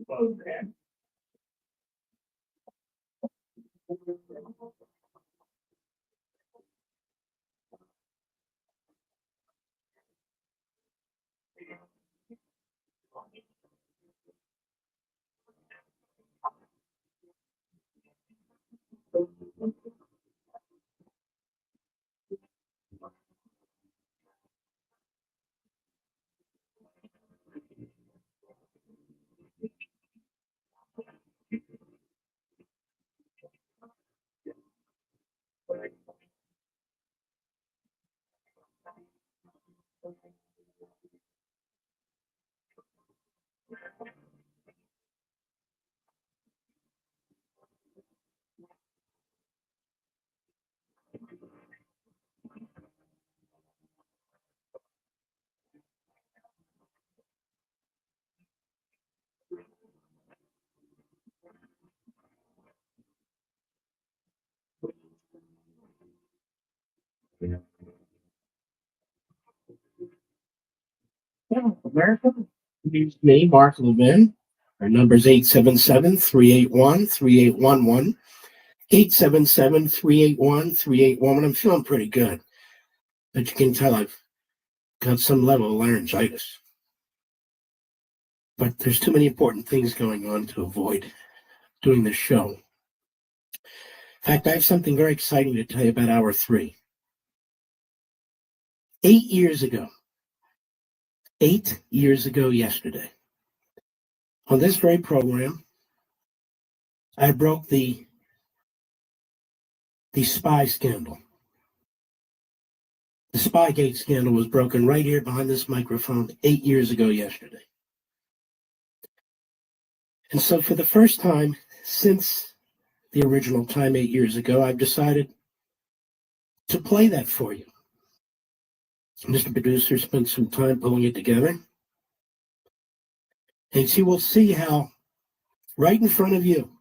program. America. Use me, Mark Levin. Our number is 877-381-3811. 877-381-3811. I'm feeling pretty good, but you can tell I've got some level of laryngitis. But there's too many important things going on to avoid doing this show. In fact, I have something very exciting to tell you about hour 3. 8 years ago yesterday, on this very program, I broke the spy scandal. The Spygate scandal was broken right here behind this microphone 8 years ago yesterday. And so for the first time since the original time 8 years ago, I've decided to play that for you. Mr. Producer spent some time pulling it together. And you will see how, right in front of you,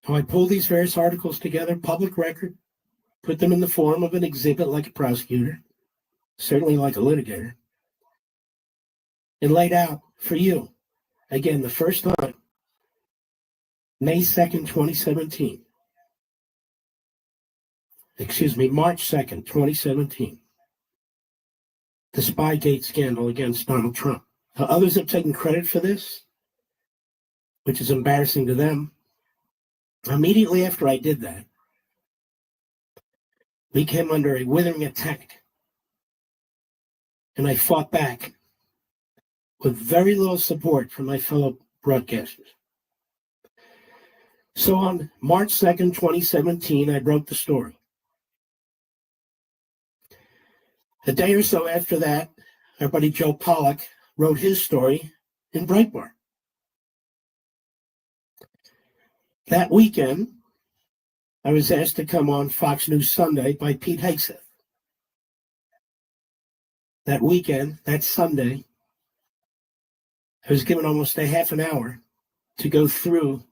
how I pull these various articles together, public record, put them in the form of an exhibit like a prosecutor, certainly like a litigator, and laid out for you, again, the first time, May 2nd, 2017. March 2nd, 2017. The Spygate scandal against Donald Trump. Now, others have taken credit for this, which is embarrassing to them. Immediately after I did that, we came under a withering attack, and I fought back with very little support from my fellow broadcasters. So on March 2nd, 2017, I broke the story. A day or so after that, our buddy Joe Pollack wrote his story in Breitbart. That weekend, I was asked to come on Fox News Sunday by Pete Hegseth. That weekend, that Sunday, I was given almost a half an hour to go through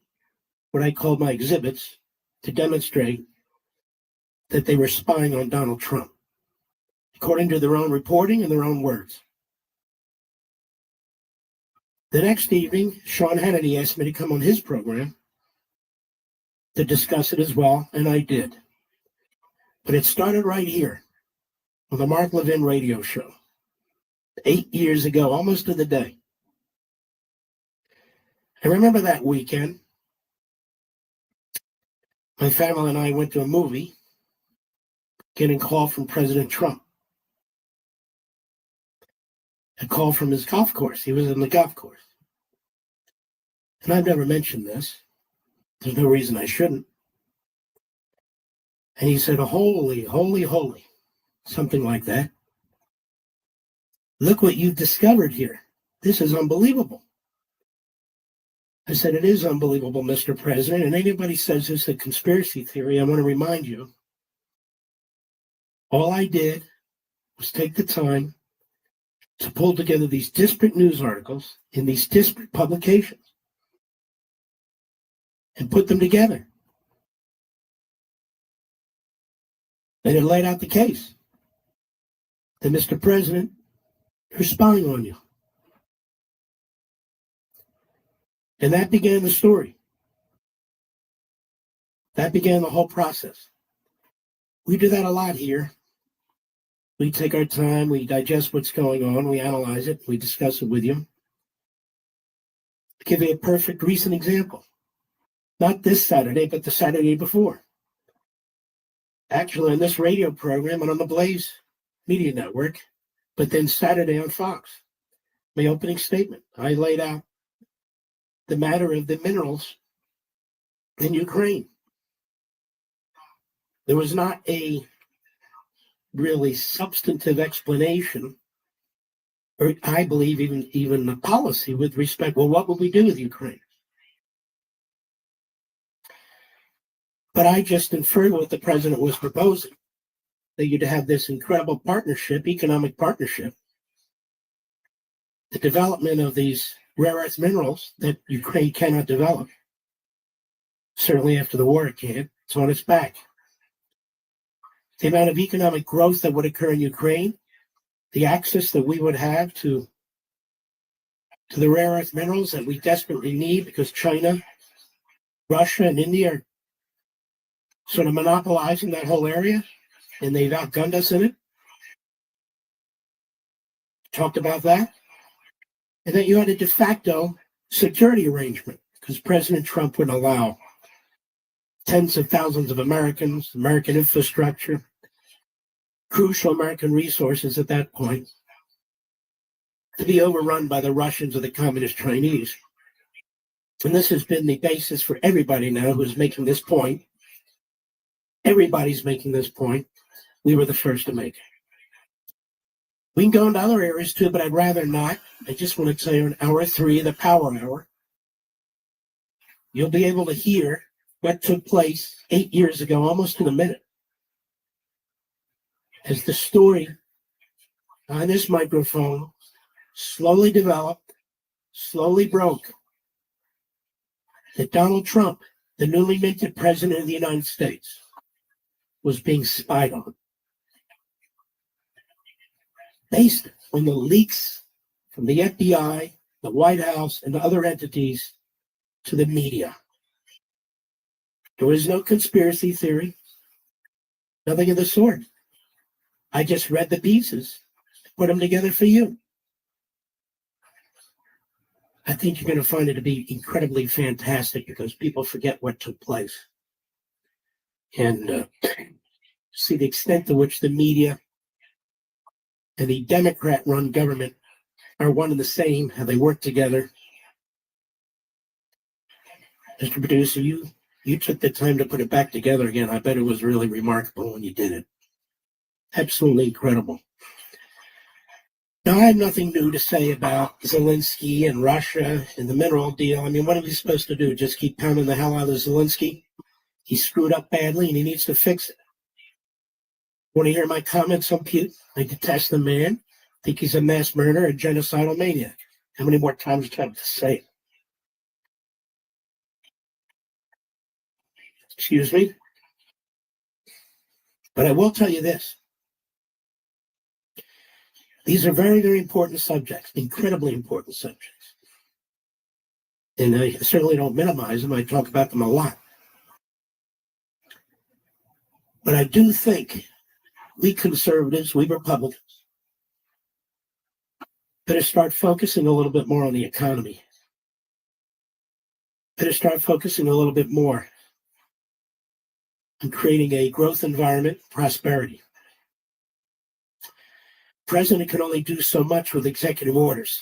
what I called my exhibits to demonstrate that they were spying on Donald Trump, according to their own reporting and their own words. The next evening, Sean Hannity asked me to come on his program to discuss it as well, and I did. But it started right here on the Mark Levin radio show 8 years ago, almost to the day. I remember that weekend, my family and I went to a movie, getting a call from President Trump. A call from his golf course. He was in the golf course. And I've never mentioned this. There's no reason I shouldn't. And he said, holy, holy, holy, something like that. Look what you've discovered here. This is unbelievable. I said, it is unbelievable, Mr. President. And anybody says this is a conspiracy theory, I want to remind you, all I did was take the time to pull together these disparate news articles in these disparate publications and put them together. And it laid out the case that, Mr. President, they're spying on you. And that began the story. That began the whole process. We do that a lot here. We take our time, we digest what's going on, we analyze it, we discuss it with you. I'll give you a perfect recent example. Not this Saturday, but the Saturday before. Actually, on this radio program and on the Blaze Media Network, but then Saturday on Fox. My opening statement, I laid out the matter of the minerals in Ukraine. There was not a really substantive explanation, or I believe even a policy with respect, well, what will we do with Ukraine? But I just inferred what the president was proposing, that you'd have this incredible partnership, economic partnership, the development of these rare earth minerals that Ukraine cannot develop. Certainly after the war it can't. It's on its back. The amount of economic growth that would occur in Ukraine, the access that we would have to the rare earth minerals that we desperately need because China, Russia, and India are sort of monopolizing that whole area, and they've outgunned us in it. Talked about that. And that you had a de facto security arrangement because President Trump wouldn't allow tens of thousands of Americans, American infrastructure, crucial American resources at that point, to be overrun by the Russians or the communist Chinese. And this has been the basis for everybody now who's making this point. Everybody's making this point. We were the first to make it. We can go into other areas too, but I'd rather not. I just want to tell you in hour 3, the power hour, you'll be able to hear what took place 8 years ago, almost in a minute, as the story on this microphone slowly developed, slowly broke, that Donald Trump, the newly minted president of the United States, was being spied on, based on the leaks from the FBI, the White House, and other entities to the media. There was no conspiracy theory, nothing of the sort. I just read the pieces, put them together for you. I think you're going to find it to be incredibly fantastic because people forget what took place. And see the extent to which the media and the Democrat-run government are one and the same, how they work together. Mr. Producer, you took the time to put it back together again. I bet it was really remarkable when you did it. Absolutely incredible. Now, I have nothing new to say about Zelensky and Russia and the mineral deal. I mean, what are we supposed to do? Just keep pounding the hell out of Zelensky? He screwed up badly and he needs to fix it. Want to hear my comments on Putin? I detest the man. I think he's a mass murderer, a genocidal maniac. How many more times do I have to say it? Excuse me? But I will tell you this. These are very, very important subjects, incredibly important subjects. And I certainly don't minimize them. I talk about them a lot. But I do think we conservatives, we Republicans, better start focusing a little bit more on the economy. Better start focusing a little bit more on creating a growth environment, prosperity. The president can only do so much with executive orders,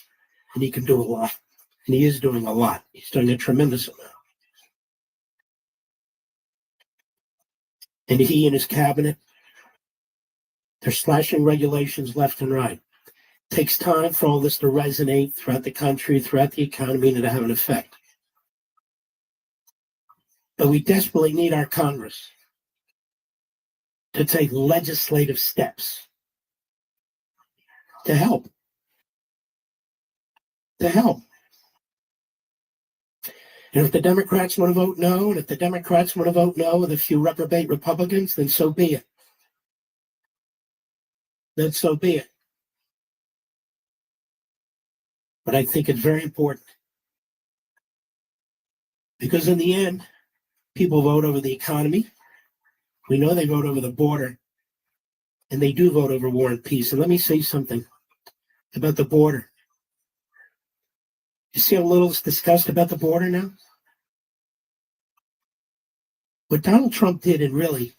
and he can do a lot. And he is doing a lot. He's doing a tremendous amount. And he and his cabinet, they're slashing regulations left and right. It takes time for all this to resonate throughout the country, throughout the economy, and to have an effect. But we desperately need our Congress to take legislative steps to help. To help. And if the Democrats want to vote no, and if the Democrats want to vote no with a few reprobate Republicans, then so be it. Then so be it. But I think it's very important Because in the end, people vote over the economy. We know they vote over the border, and they do vote over war and peace. And let me say something about the border. You see how little is discussed about the border now? What Donald Trump did in really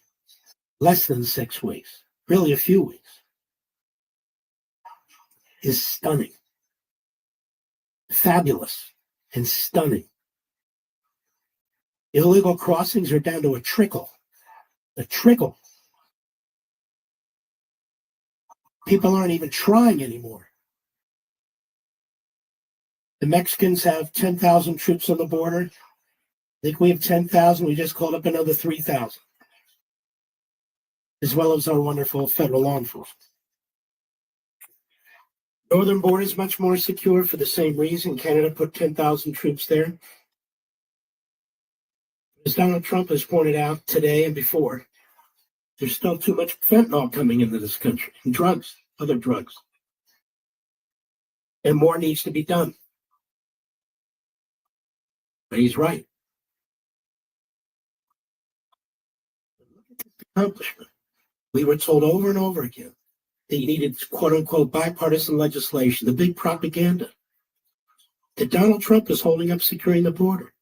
less than 6 weeks, really a few weeks, is stunning. Fabulous and stunning. Illegal crossings are down to a trickle. A trickle. People aren't even trying anymore. The Mexicans have 10,000 troops on the border. I think we have 10,000. We just called up another 3,000, as well as our wonderful federal law enforcement. Northern border is much more secure for the same reason. Canada put 10,000 troops there. As Donald Trump has pointed out today and before, there's still too much fentanyl coming into this country, and drugs, other drugs. And more needs to be done. But he's right. Look at this accomplishment. We were told over and over again that you needed, quote unquote, bipartisan legislation, the big propaganda, that Donald Trump is holding up securing the border.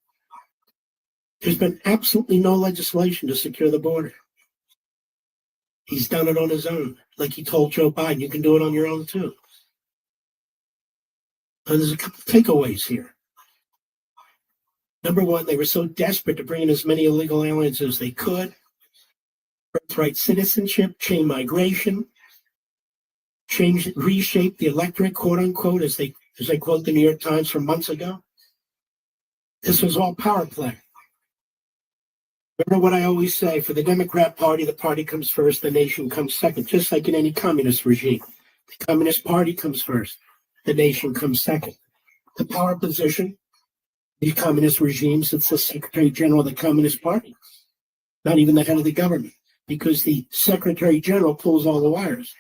There's been absolutely no legislation to secure the border. He's done it on his own. Like he told Joe Biden, you can do it on your own too. And there's a couple of takeaways here. Number one, they were so desperate to bring in as many illegal aliens as they could. Birthright citizenship, chain migration, reshape the electorate, quote unquote, as I quote the New York Times from months ago. This was all power play. Remember what I always say, for the Democrat Party, the party comes first, the nation comes second, just like in any communist regime. The Communist Party comes first, the nation comes second. The power position, these communist regimes, it's the Secretary General of the Communist Party, not even the head of the government, because the Secretary General pulls all the wires,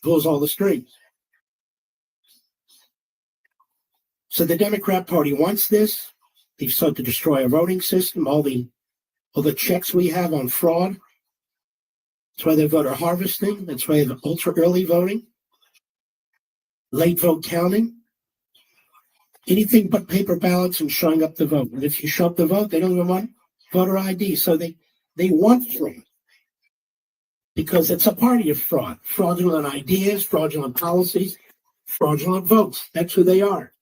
pulls all the strings. So the Democrat Party wants this. They've sought to destroy our voting system, all the checks we have on fraud. That's why they're voter harvesting. That's why they have ultra early voting, late vote counting, anything but paper ballots and showing up the vote. And if you show up the vote, they don't even want voter ID. So they want fraud because it's a party of fraud. Fraudulent ideas, fraudulent policies, fraudulent votes. That's who they are.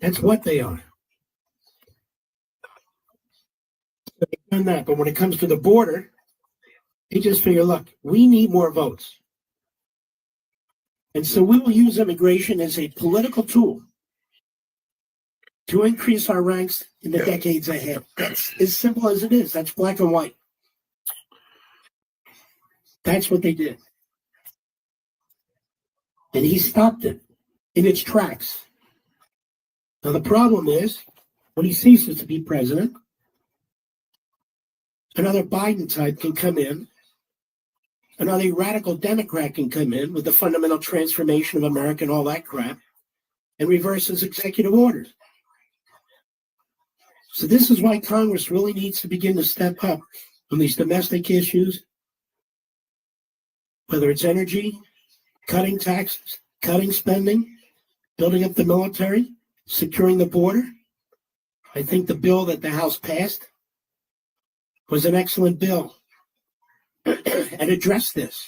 That's what they are. So they've done that. But when it comes to the border, they just figure, look, we need more votes. And so we will use immigration as a political tool to increase our ranks in the decades ahead. That's as simple as it is. That's black and white. That's what they did. And he stopped it in its tracks. Now, the problem is, when he ceases to be president, another Biden type can come in, another radical Democrat can come in with the fundamental transformation of America and all that crap, and reverse his executive orders. So this is why Congress really needs to begin to step up on these domestic issues, whether it's energy, cutting taxes, cutting spending, building up the military, securing the border. I think the bill that the House passed was an excellent bill and addressed this.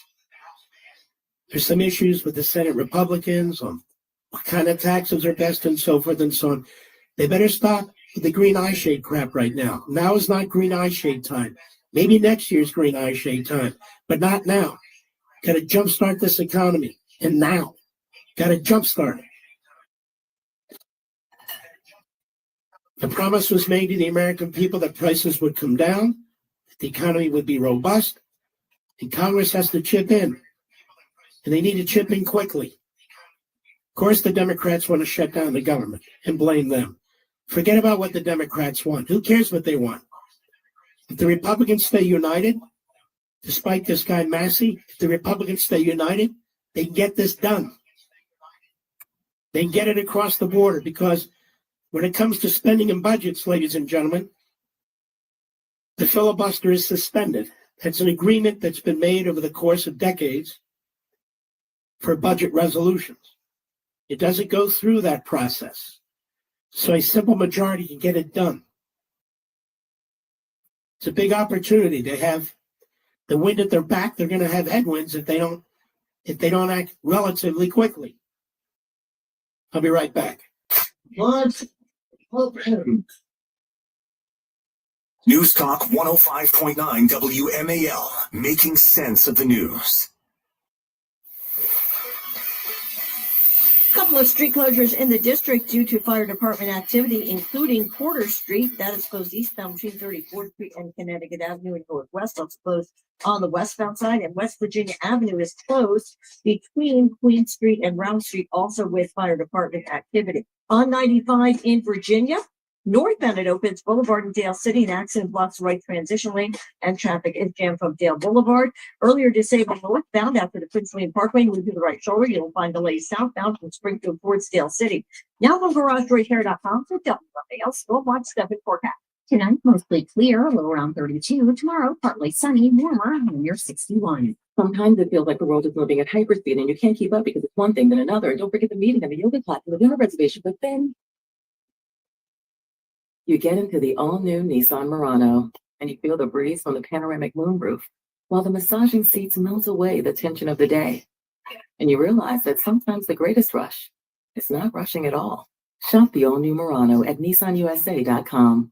There's some issues with the Senate Republicans on what kind of taxes are best and so forth and so on. They better stop with the green eye shade crap right now. Now is not green eye shade time. Maybe next year's green eye shade time, but not now. Got to jumpstart this economy, and now. Got to jumpstart it. The promise was made to the American people that prices would come down, that the economy would be robust, and Congress has to chip in. And they need to chip in quickly. Of course, the Democrats want to shut down the government and blame them. Forget about what the Democrats want. Who cares what they want? If the Republicans stay united, despite this guy Massey, if the Republicans stay united, they can get this done. They can get it across the border because When it comes to spending and budgets, ladies and gentlemen, the filibuster is suspended. That's an agreement that's been made over the course of decades for budget resolutions. It doesn't go through that process. So a simple majority can get it done. It's a big opportunity. They have the wind at their back. They're going to have headwinds if they don't act relatively quickly. I'll be right back. News Talk 105.9 WMAL, making sense of the news. A couple of street closures in the district due to fire department activity, including Porter Street. That is closed eastbound between 34th Street and Connecticut Avenue and Northwest. That's closed on the westbound side. And West Virginia Avenue is closed between Queen Street and Round Street, also with fire department activity. On 95 in Virginia, northbound it opens Boulevard in Dale City. An accident blocks the right transition lane and traffic is jammed from Dale Boulevard. Earlier disabled northbound after the Prince William Parkway moved to the right shoulder. You'll find delays southbound from Springfield towards Dale City. Now from GarageRepair.com for something else. Go watch Stephen forecast. Tonight, mostly clear, a low around 32. Tomorrow, partly sunny, warmer, near 61. Sometimes it feels like the world is moving at hyperspeed and you can't keep up because it's one thing then another. And don't forget the meeting and the yoga class and the dinner reservation. But then you get into the all-new Nissan Murano and you feel the breeze from the panoramic moonroof while the massaging seats melt away the tension of the day. And you realize that sometimes the greatest rush is not rushing at all. Shop the all-new Murano at nissanusa.com.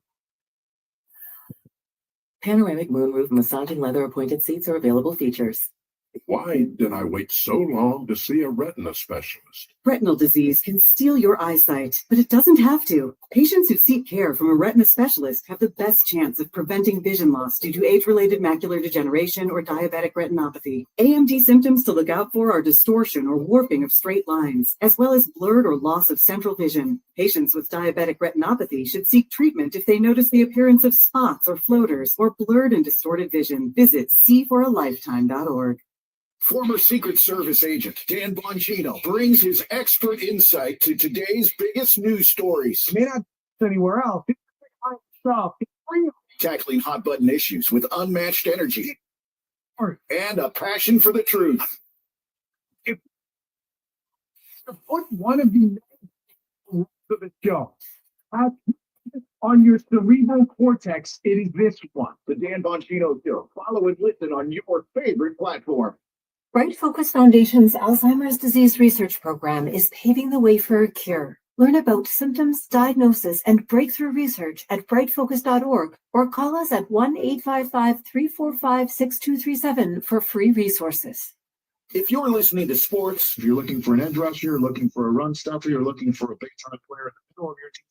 Panoramic moonroof massaging leather appointed seats are available features. Why did I wait so long to see a retina specialist? Retinal disease can steal your eyesight, but it doesn't have to. Patients who seek care from a retina specialist have the best chance of preventing vision loss due to age-related macular degeneration or diabetic retinopathy. AMD symptoms to look out for are distortion or warping of straight lines, as well as blurred or loss of central vision. Patients with diabetic retinopathy should seek treatment if they notice the appearance of spots or floaters or blurred and distorted vision. Visit seeforalifetime.org. Former Secret Service agent Dan Bongino brings his expert insight to today's biggest news stories. May not anywhere else. Tackling hot-button issues with unmatched energy and a passion for the truth. If you put one of the names of the show on your cerebral cortex, it is this one. The Dan Bongino Show. Follow and listen on your favorite platform. Bright Focus Foundation's Alzheimer's Disease Research Program is paving the way for a cure. Learn about symptoms, diagnosis, and breakthrough research at brightfocus.org or call us at 1-855-345-6237 for free resources. If you're listening to sports, if you're looking for an edge rusher, looking for a run stopper, you're looking for a big-time player in the middle of your team,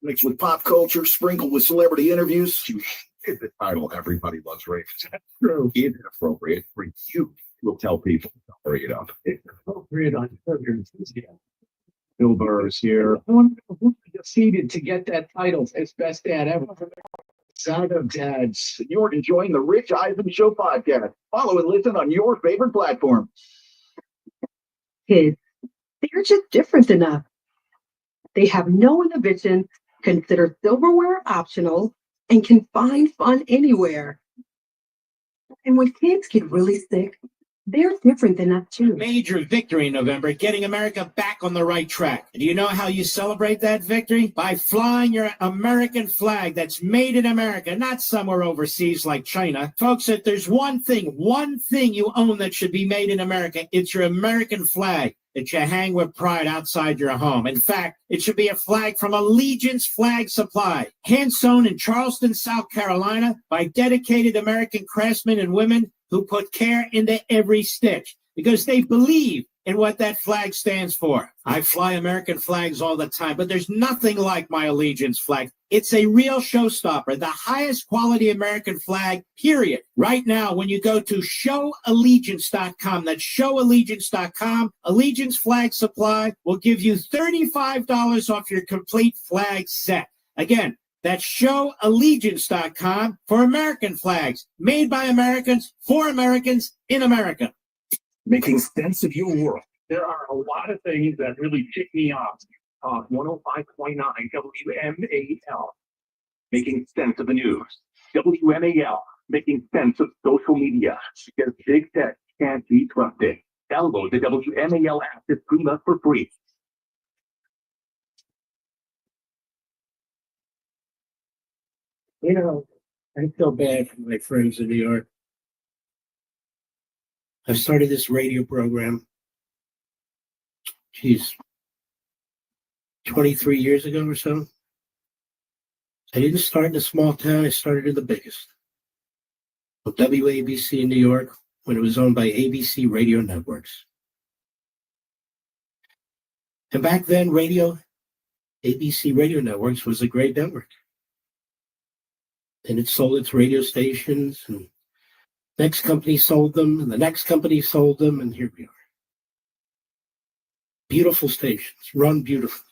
mixed with pop culture, sprinkled with celebrity interviews, you hit the title Everybody Loves Ravens. That's true. It's inappropriate for you. We'll tell people to hurry it up. It's appropriate on your enthusiasm. Bill Burr is here. I wonder who defeated to get that title as best dad ever. Sound of dads. You're enjoying the Rich Eisen Show podcast. Follow and listen on your favorite platform. Kids, they're just different enough. They have no inhibition, consider silverware optional, and can find fun anywhere. And when kids get really sick, they're different than us too. Major victory in November, getting America back on the right track. Do you know how you celebrate that victory? By flying your American flag that's made in America, not somewhere overseas like China. Folks, if there's one thing you own that should be made in America, it's your American flag that you hang with pride outside your home. In fact, it should be a flag from Allegiance Flag Supply, hand-sewn in Charleston, South Carolina, by dedicated American craftsmen and women who put care into every stitch because they believe in what that flag stands for. I fly American flags all the time, but there's nothing like my Allegiance flag. It's a real showstopper, the highest quality American flag, period. Right now, when you go to showallegiance.com, that's showallegiance.com, Allegiance Flag Supply will give you $35 off your complete flag set. Again, that's showallegiance.com for American flags, made by Americans, for Americans, in America. Making sense of your world. There are a lot of things that really tick me off. Talk 105.9 WMAL. Making sense of the news. WMAL. Making sense of social media. Because big tech can't be trusted. Download the WMAL app to stream us for free. You know, I feel bad for my friends in New York. I started this radio program, 23 years ago or so. I didn't start in a small town, I started in the biggest. With WABC in New York, when it was owned by ABC Radio Networks. And back then, ABC Radio Networks was a great network. And it sold its radio stations, and next company sold them, and the next company sold them, and here we are. Beautiful stations, run beautifully.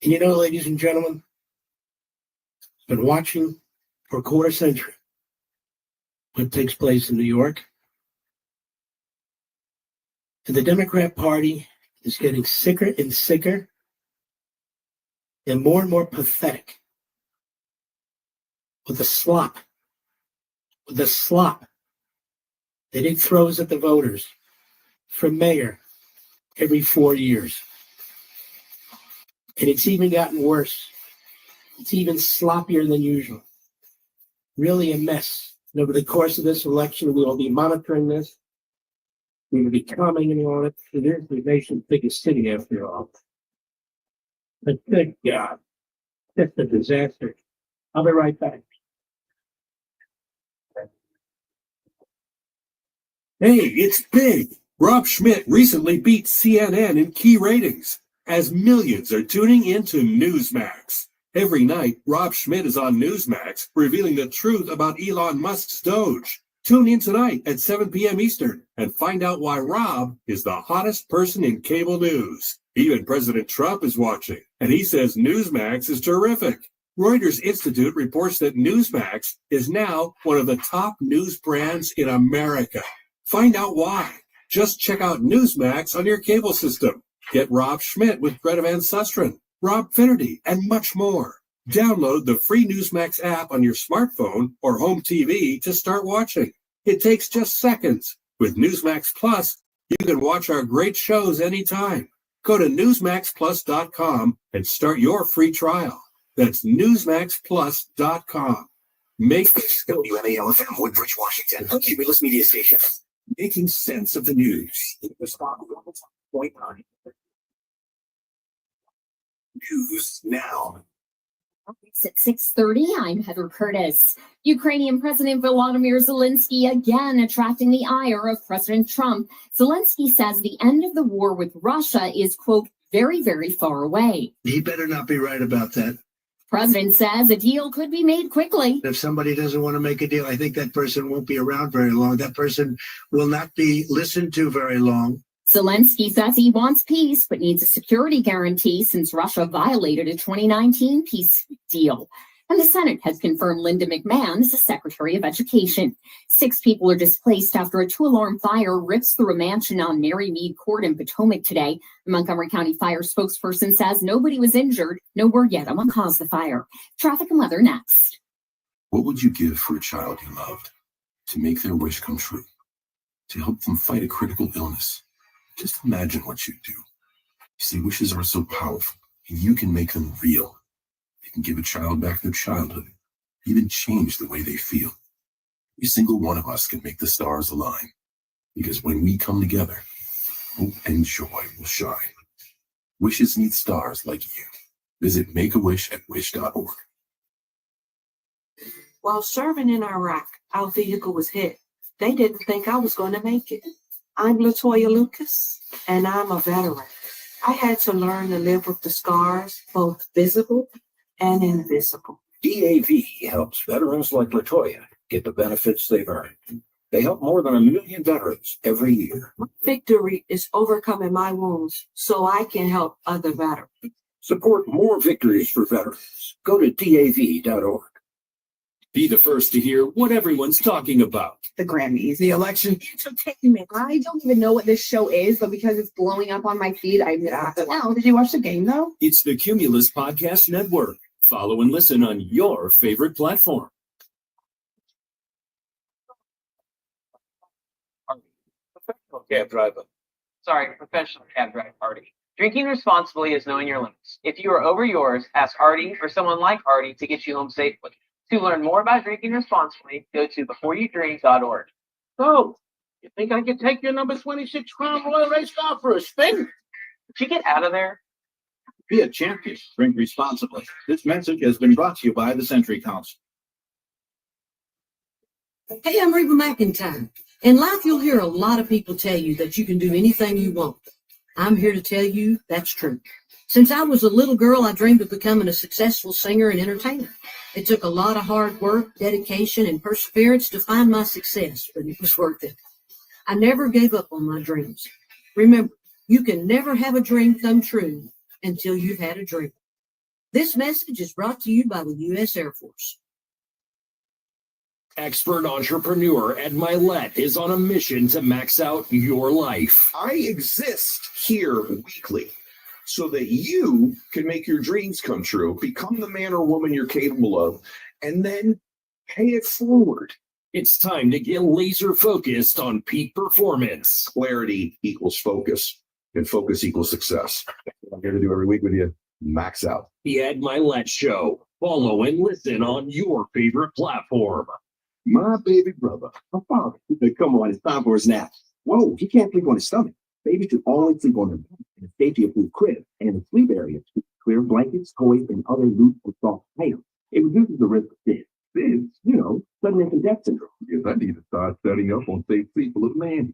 And you know, ladies and gentlemen, I've been watching for a quarter century what takes place in New York. And the Democrat Party is getting sicker and sicker and more pathetic with the slop that it throws at the voters for mayor every 4 years. And it's even gotten worse. It's even sloppier than usual. Really a mess. And over the course of this election, we will be monitoring this. We will be commenting on it. It is the nation's biggest city, after all. But good God, that's a disaster. I'll be right back. Hey, it's big. Rob Schmidt recently beat CNN in key ratings as millions are tuning into Newsmax. Every night, Rob Schmidt is on Newsmax revealing the truth about Elon Musk's Doge. Tune in tonight at 7 p.m. Eastern and find out why Rob is the hottest person in cable news. Even President Trump is watching, and he says Newsmax is terrific. Reuters Institute reports that Newsmax is now one of the top news brands in America. Find out why. Just check out Newsmax on your cable system. Get Rob Schmidt with Greta Van Susteren, Rob Finnerty, and much more. Download the free Newsmax app on your smartphone or home TV to start watching. It takes just seconds. With Newsmax Plus, you can watch our great shows anytime. Go to newsmaxplus.com and start your free trial. That's newsmaxplus.com. Make WMAL FM, Woodbridge, Washington. A Cumulus Media Station. Making sense of the news. Point 9. News now. It's at 6:30. I'm Heather Curtis. Ukrainian President Volodymyr Zelensky again attracting the ire of President Trump. Zelensky says the end of the war with Russia is, quote, very, very far away. He better not be right about that. President says a deal could be made quickly. If somebody doesn't want to make a deal, I think that person won't be around very long. That person will not be listened to very long. Zelensky says he wants peace, but needs a security guarantee since Russia violated a 2019 peace deal. And the Senate has confirmed Linda McMahon as the Secretary of Education. 6 people are displaced after a 2-alarm fire rips through a mansion on Mary Mead Court in Potomac today. The Montgomery County Fire spokesperson says nobody was injured. No word yet on what caused the fire. Traffic and weather next. What would you give for a child you loved? To make their wish come true? To help them fight a critical illness? Just imagine what you'd do. You see, wishes are so powerful, and you can make them real. They can give a child back their childhood, even change the way they feel. Every single one of us can make the stars align, because when we come together, hope and joy will shine. Wishes need stars like you. Visit Make-A-Wish at wish.org. While serving in Iraq, our vehicle was hit. They didn't think I was going to make it. I'm LaToya Lucas, and I'm a veteran. I had to learn to live with the scars, both visible and invisible. DAV helps veterans like LaToya get the benefits they've earned. They help more than 1 million veterans every year. My victory is overcoming my wounds so I can help other veterans. Support more victories for veterans. Go to DAV.org. Be the first to hear what everyone's talking about. The Grammys, the election. Entertainment. I don't even know what this show is, but because it's blowing up on my feed, I'm gonna have to now. Did you watch the game though? It's the Cumulus Podcast Network. Follow and listen on your favorite platform. Professional cab driver. Sorry, professional cab driver Artie. Drinking responsibly is knowing your limits. If you are over yours, ask Artie or someone like Artie to get you home safely. To learn more about drinking responsibly, go to beforeyoudrink.org. So, you think I could take your number 26 Crown Royal race car for a spin? Did you get out of there? Be a champion. Drink responsibly. This message has been brought to you by the Century Council. Hey, I'm Reba McIntyre. In life, you'll hear a lot of people tell you that you can do anything you want. I'm here to tell you that's true. Since I was a little girl, I dreamed of becoming a successful singer and entertainer. It took a lot of hard work, dedication, and perseverance to find my success, but it was worth it. I never gave up on my dreams. Remember, you can never have a dream come true until you've had a dream. This message is brought to you by the U.S. Air Force. Expert entrepreneur Ed Milet is on a mission to max out your life. I exist here weekly so that you can make your dreams come true, become the man or woman you're capable of, and then pay it forward. It's time to get laser focused on peak performance. Clarity equals focus, and focus equals success. That's what I'm here to do every week with you. Max out. The Ed Milet Show. Follow and listen on your favorite platform. My baby brother, my father. Come on, it's time for his nap. Whoa, he can't sleep on his stomach. Babies should always sleep on their back in a safety-approved crib and in sleep areas. Clear blankets, toys, and other loose or soft items. It reduces the risk of FIDS. FIDS, sudden infant death syndrome. Yes, I need to start studying up on safe sleep for little man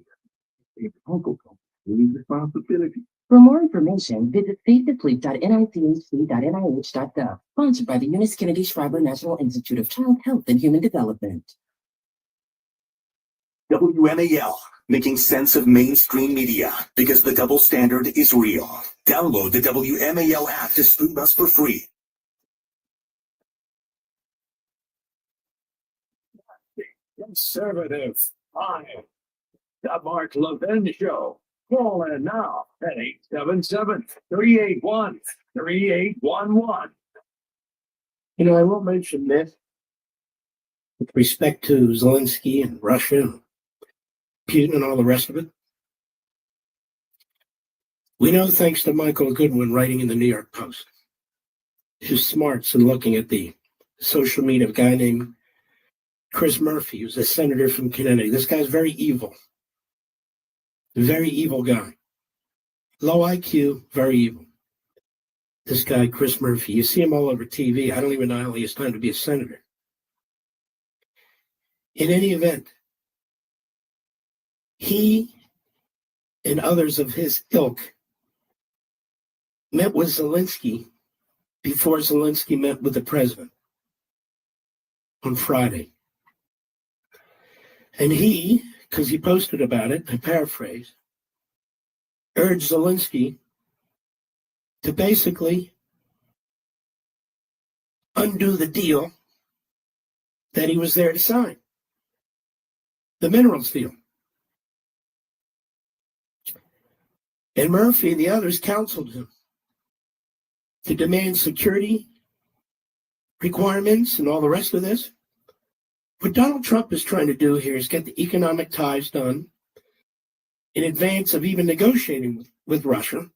here. Uncle comes with responsibility. For more information, visit safetosleep.nichc.nih.gov. Sponsored by the Eunice Kennedy Shriver National Institute of Child Health and Human Development. WMAL, making sense of mainstream media because the double standard is real. Download the WMAL app to stream us for free. Conservative. I am the Mark Levin Show. Call in now at 877-381-3811. I won't mention this with respect to Zelensky and Russia, and Putin and all the rest of it. We know, thanks to Michael Goodwin writing in the New York Post, his smarts in looking at the social media of a guy named Chris Murphy, who's a senator from Connecticut. This guy's very evil. Very evil guy. Low IQ, very evil. This guy, Chris Murphy, you see him all over TV. I don't even know how he has time to be a senator. In any event, he and others of his ilk met with Zelensky before Zelensky met with the president on Friday. And he, because he posted about it, I paraphrase, urged Zelensky to basically undo the deal that he was there to sign, the minerals deal. And Murphy and the others counseled him to demand security requirements and all the rest of this. What Donald Trump is trying to do here is get the economic ties done in advance of even negotiating with Russia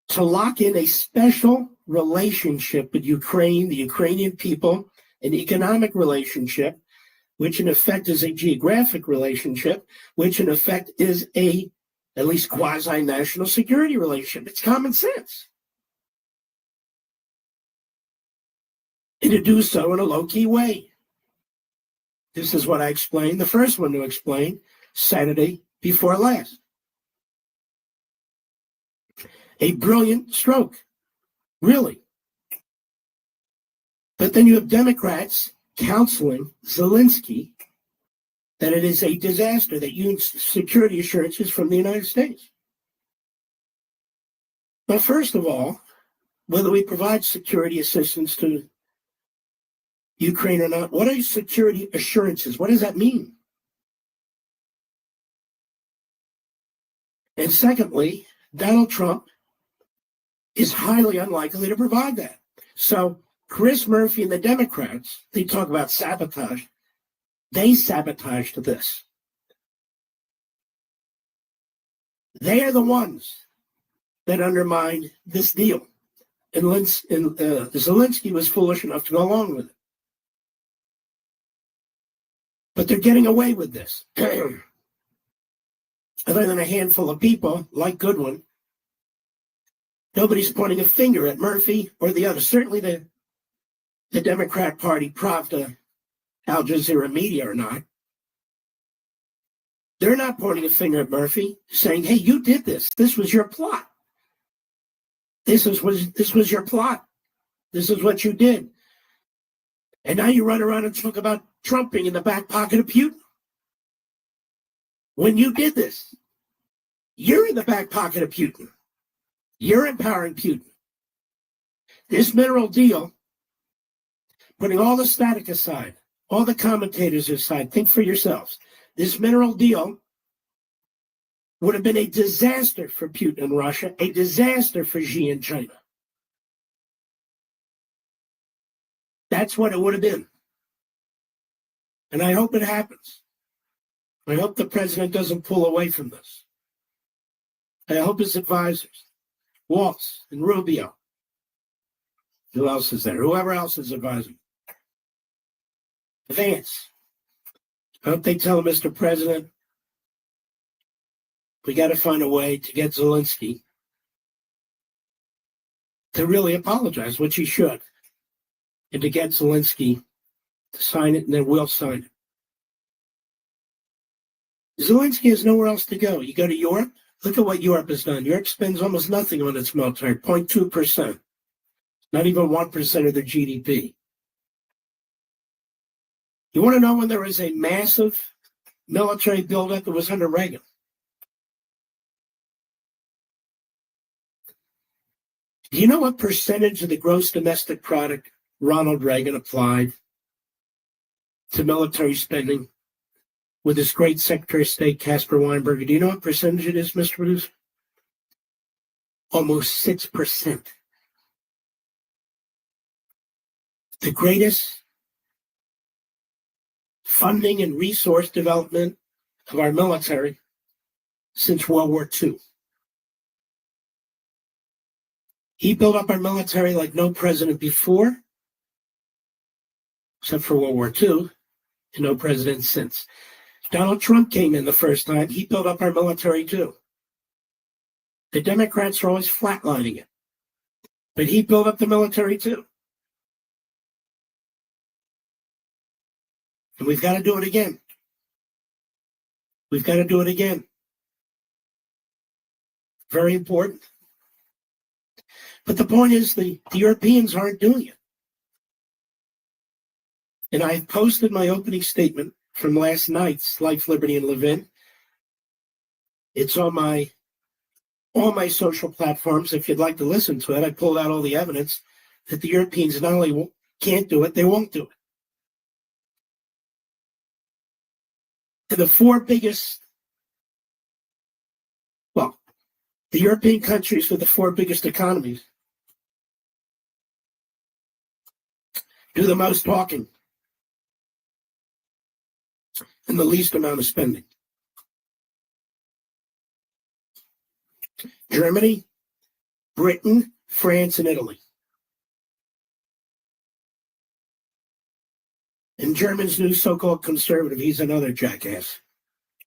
to lock in a special relationship with Ukraine, the Ukrainian people, an economic relationship, which in effect is a geographic relationship, which in effect is a, at least quasi-national security relationship. It's common sense. And to do so in a low-key way. This is what I explained, the first one to explain, Saturday before last. A brilliant stroke, really. But then you have Democrats counseling Zelensky that it is a disaster that you need security assurances from the United States. But first of all, whether we provide security assistance to Ukraine or not. What are security assurances? What does that mean? And secondly, Donald Trump is highly unlikely to provide that. So Chris Murphy and the Democrats, they talk about sabotage. They sabotaged this. They are the ones that undermined this deal. And Zelensky was foolish enough to go along with it. But they're getting away with this. Other than a handful of people, like Goodwin, nobody's pointing a finger at Murphy or the other. Certainly the Democrat Party, Pravda, Al Jazeera Media or not. They're not pointing a finger at Murphy, saying, hey, you did this. This was your plot. This was your plot. This is what you did. And now you run around and talk about Trump being in the back pocket of Putin. When you did this, you're in the back pocket of Putin. You're empowering Putin. This mineral deal, putting all the static aside, all the commentators aside, think for yourselves. This mineral deal would have been a disaster for Putin and Russia, a disaster for Xi and China. That's what it would have been. And I hope it happens. I hope the president doesn't pull away from this. I hope his advisors, Waltz and Rubio, who else is there? Whoever else is advising. Vance. I hope they tell Mr. President, we got to find a way to get Zelensky to really apologize, which he should, and to get Zelensky to sign it, and then we'll sign it. Zelensky has nowhere else to go. You go to Europe, look at what Europe has done. Europe spends almost nothing on its military, 0.2%, not even 1% of their GDP. You want to know when there was a massive military buildup? It was under Reagan. Do you know what percentage of the gross domestic product Ronald Reagan applied to military spending with his great Secretary of State, Caspar Weinberger? Do you know what percentage it is, Mr. Producer? Almost 6%. The greatest funding and resource development of our military since World War II. He built up our military like no president before, except for World War II, and no president since. Donald Trump came in the first time. He built up our military too. The Democrats are always flatlining it. But he built up the military too. And we've got to do it again. We've got to do it again. Very important. But the point is the Europeans aren't doing it. And I posted my opening statement from last night's Life, Liberty, and Levin. It's on all my social platforms. If you'd like to listen to it, I pulled out all the evidence that the Europeans not only can't do it, they won't do it. And the four biggest, the European countries with the four biggest economies do the most talking and the least amount of spending. Germany, Britain, France, and Italy. And German's new so-called conservative, he's another jackass.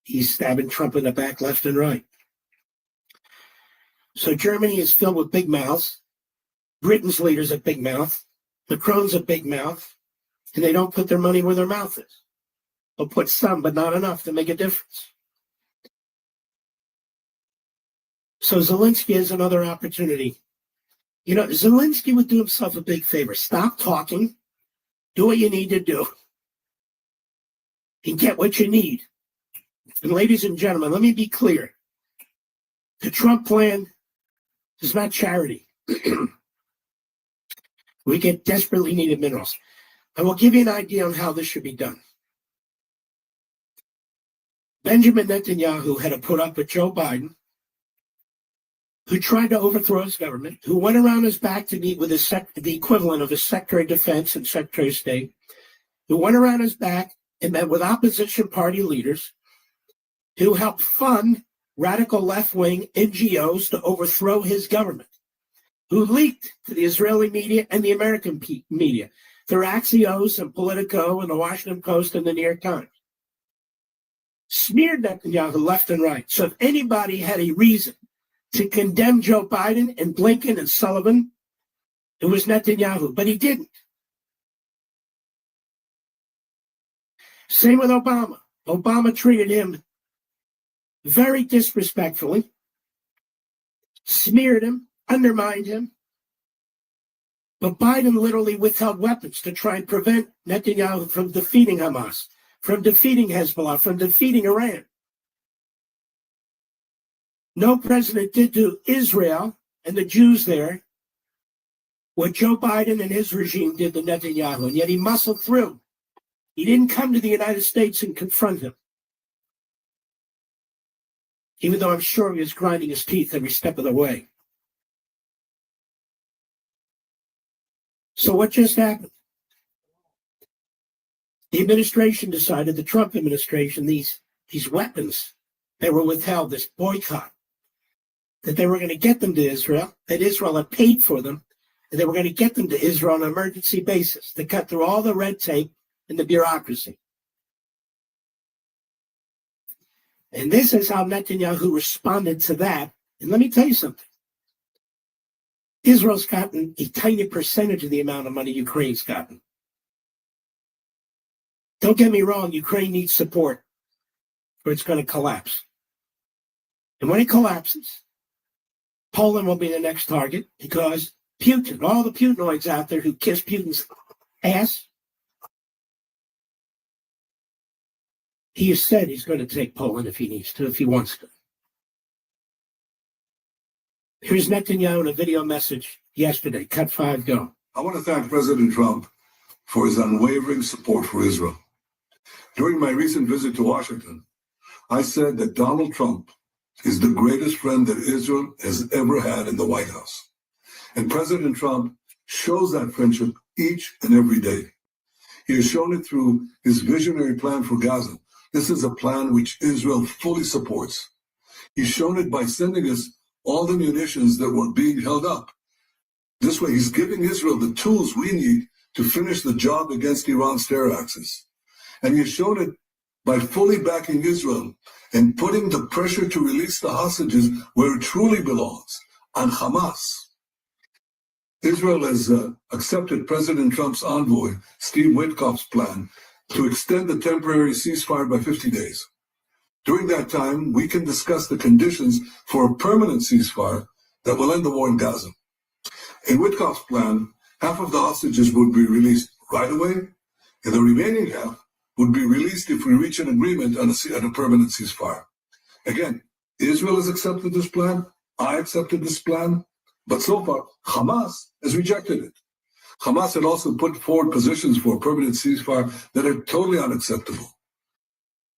He's stabbing Trump in the back left and right. So Germany is filled with big mouths. Britain's leader's a big mouth. Macron's a big mouth. And they don't put their money where their mouth is. They'll put some, but not enough to make a difference. So Zelensky has another opportunity. You know, Zelensky would do himself a big favor. Stop talking. Do what you need to do. And get what you need. And ladies and gentlemen, let me be clear. The Trump plan is not charity. We get desperately needed minerals. I will give you an idea on how this should be done. Benjamin Netanyahu had to put up with Joe Biden, who tried to overthrow his government, who went around his back to meet with the equivalent of his Secretary of Defense and Secretary of State, who went around his back and met with opposition party leaders, who helped fund radical left-wing NGOs to overthrow his government, who leaked to the Israeli media and the American media through Axios and Politico and the Washington Post and the New York Times. Smeared Netanyahu left and right. So if anybody had a reason to condemn Joe Biden and Blinken and Sullivan, it was Netanyahu, but he didn't. Same with Obama. Obama treated him very disrespectfully, smeared him, undermined him. But Biden literally withheld weapons to try and prevent Netanyahu from defeating Hamas, from defeating Hezbollah, from defeating Iran. No president did to Israel and the Jews there what Joe Biden and his regime did to Netanyahu, and yet he muscled through. He didn't come to the United States and confront him, even though I'm sure he was grinding his teeth every step of the way. So what just happened? The administration decided, the Trump administration, these weapons that were withheld, this boycott, that they were going to get them to Israel, that Israel had paid for them, and they were going to get them to Israel on an emergency basis to cut through all the red tape and the bureaucracy. And this is how Netanyahu responded to that. And let me tell you something. Israel's gotten a tiny percentage of the amount of money Ukraine's gotten. Don't get me wrong, Ukraine needs support, or it's going to collapse. And when it collapses, Poland will be the next target because Putin, all the Putinoids out there who kiss Putin's ass, he has said he's going to take Poland if he needs to, if he wants to. Here's Netanyahu in a video message yesterday. Cut 5, go. I want to thank President Trump for his unwavering support for Israel. During my recent visit to Washington, I said that Donald Trump is the greatest friend that Israel has ever had in the White House. And President Trump shows that friendship each and every day. He has shown it through his visionary plan for Gaza. This is a plan which Israel fully supports. He's shown it by sending us all the munitions that were being held up. This way, he's giving Israel the tools we need to finish the job against Iran's terror axis. And he's shown it by fully backing Israel and putting the pressure to release the hostages where it truly belongs, on Hamas. Israel has accepted President Trump's envoy, Steve Witkoff's plan to extend the temporary ceasefire by 50 days. During that time, we can discuss the conditions for a permanent ceasefire that will end the war in Gaza. In Witkoff's plan, half of the hostages would be released right away, and the remaining half would be released if we reach an agreement on a permanent ceasefire. Again, Israel has accepted this plan, I accepted this plan, but so far, Hamas has rejected it. Hamas had also put forward positions for a permanent ceasefire that are totally unacceptable.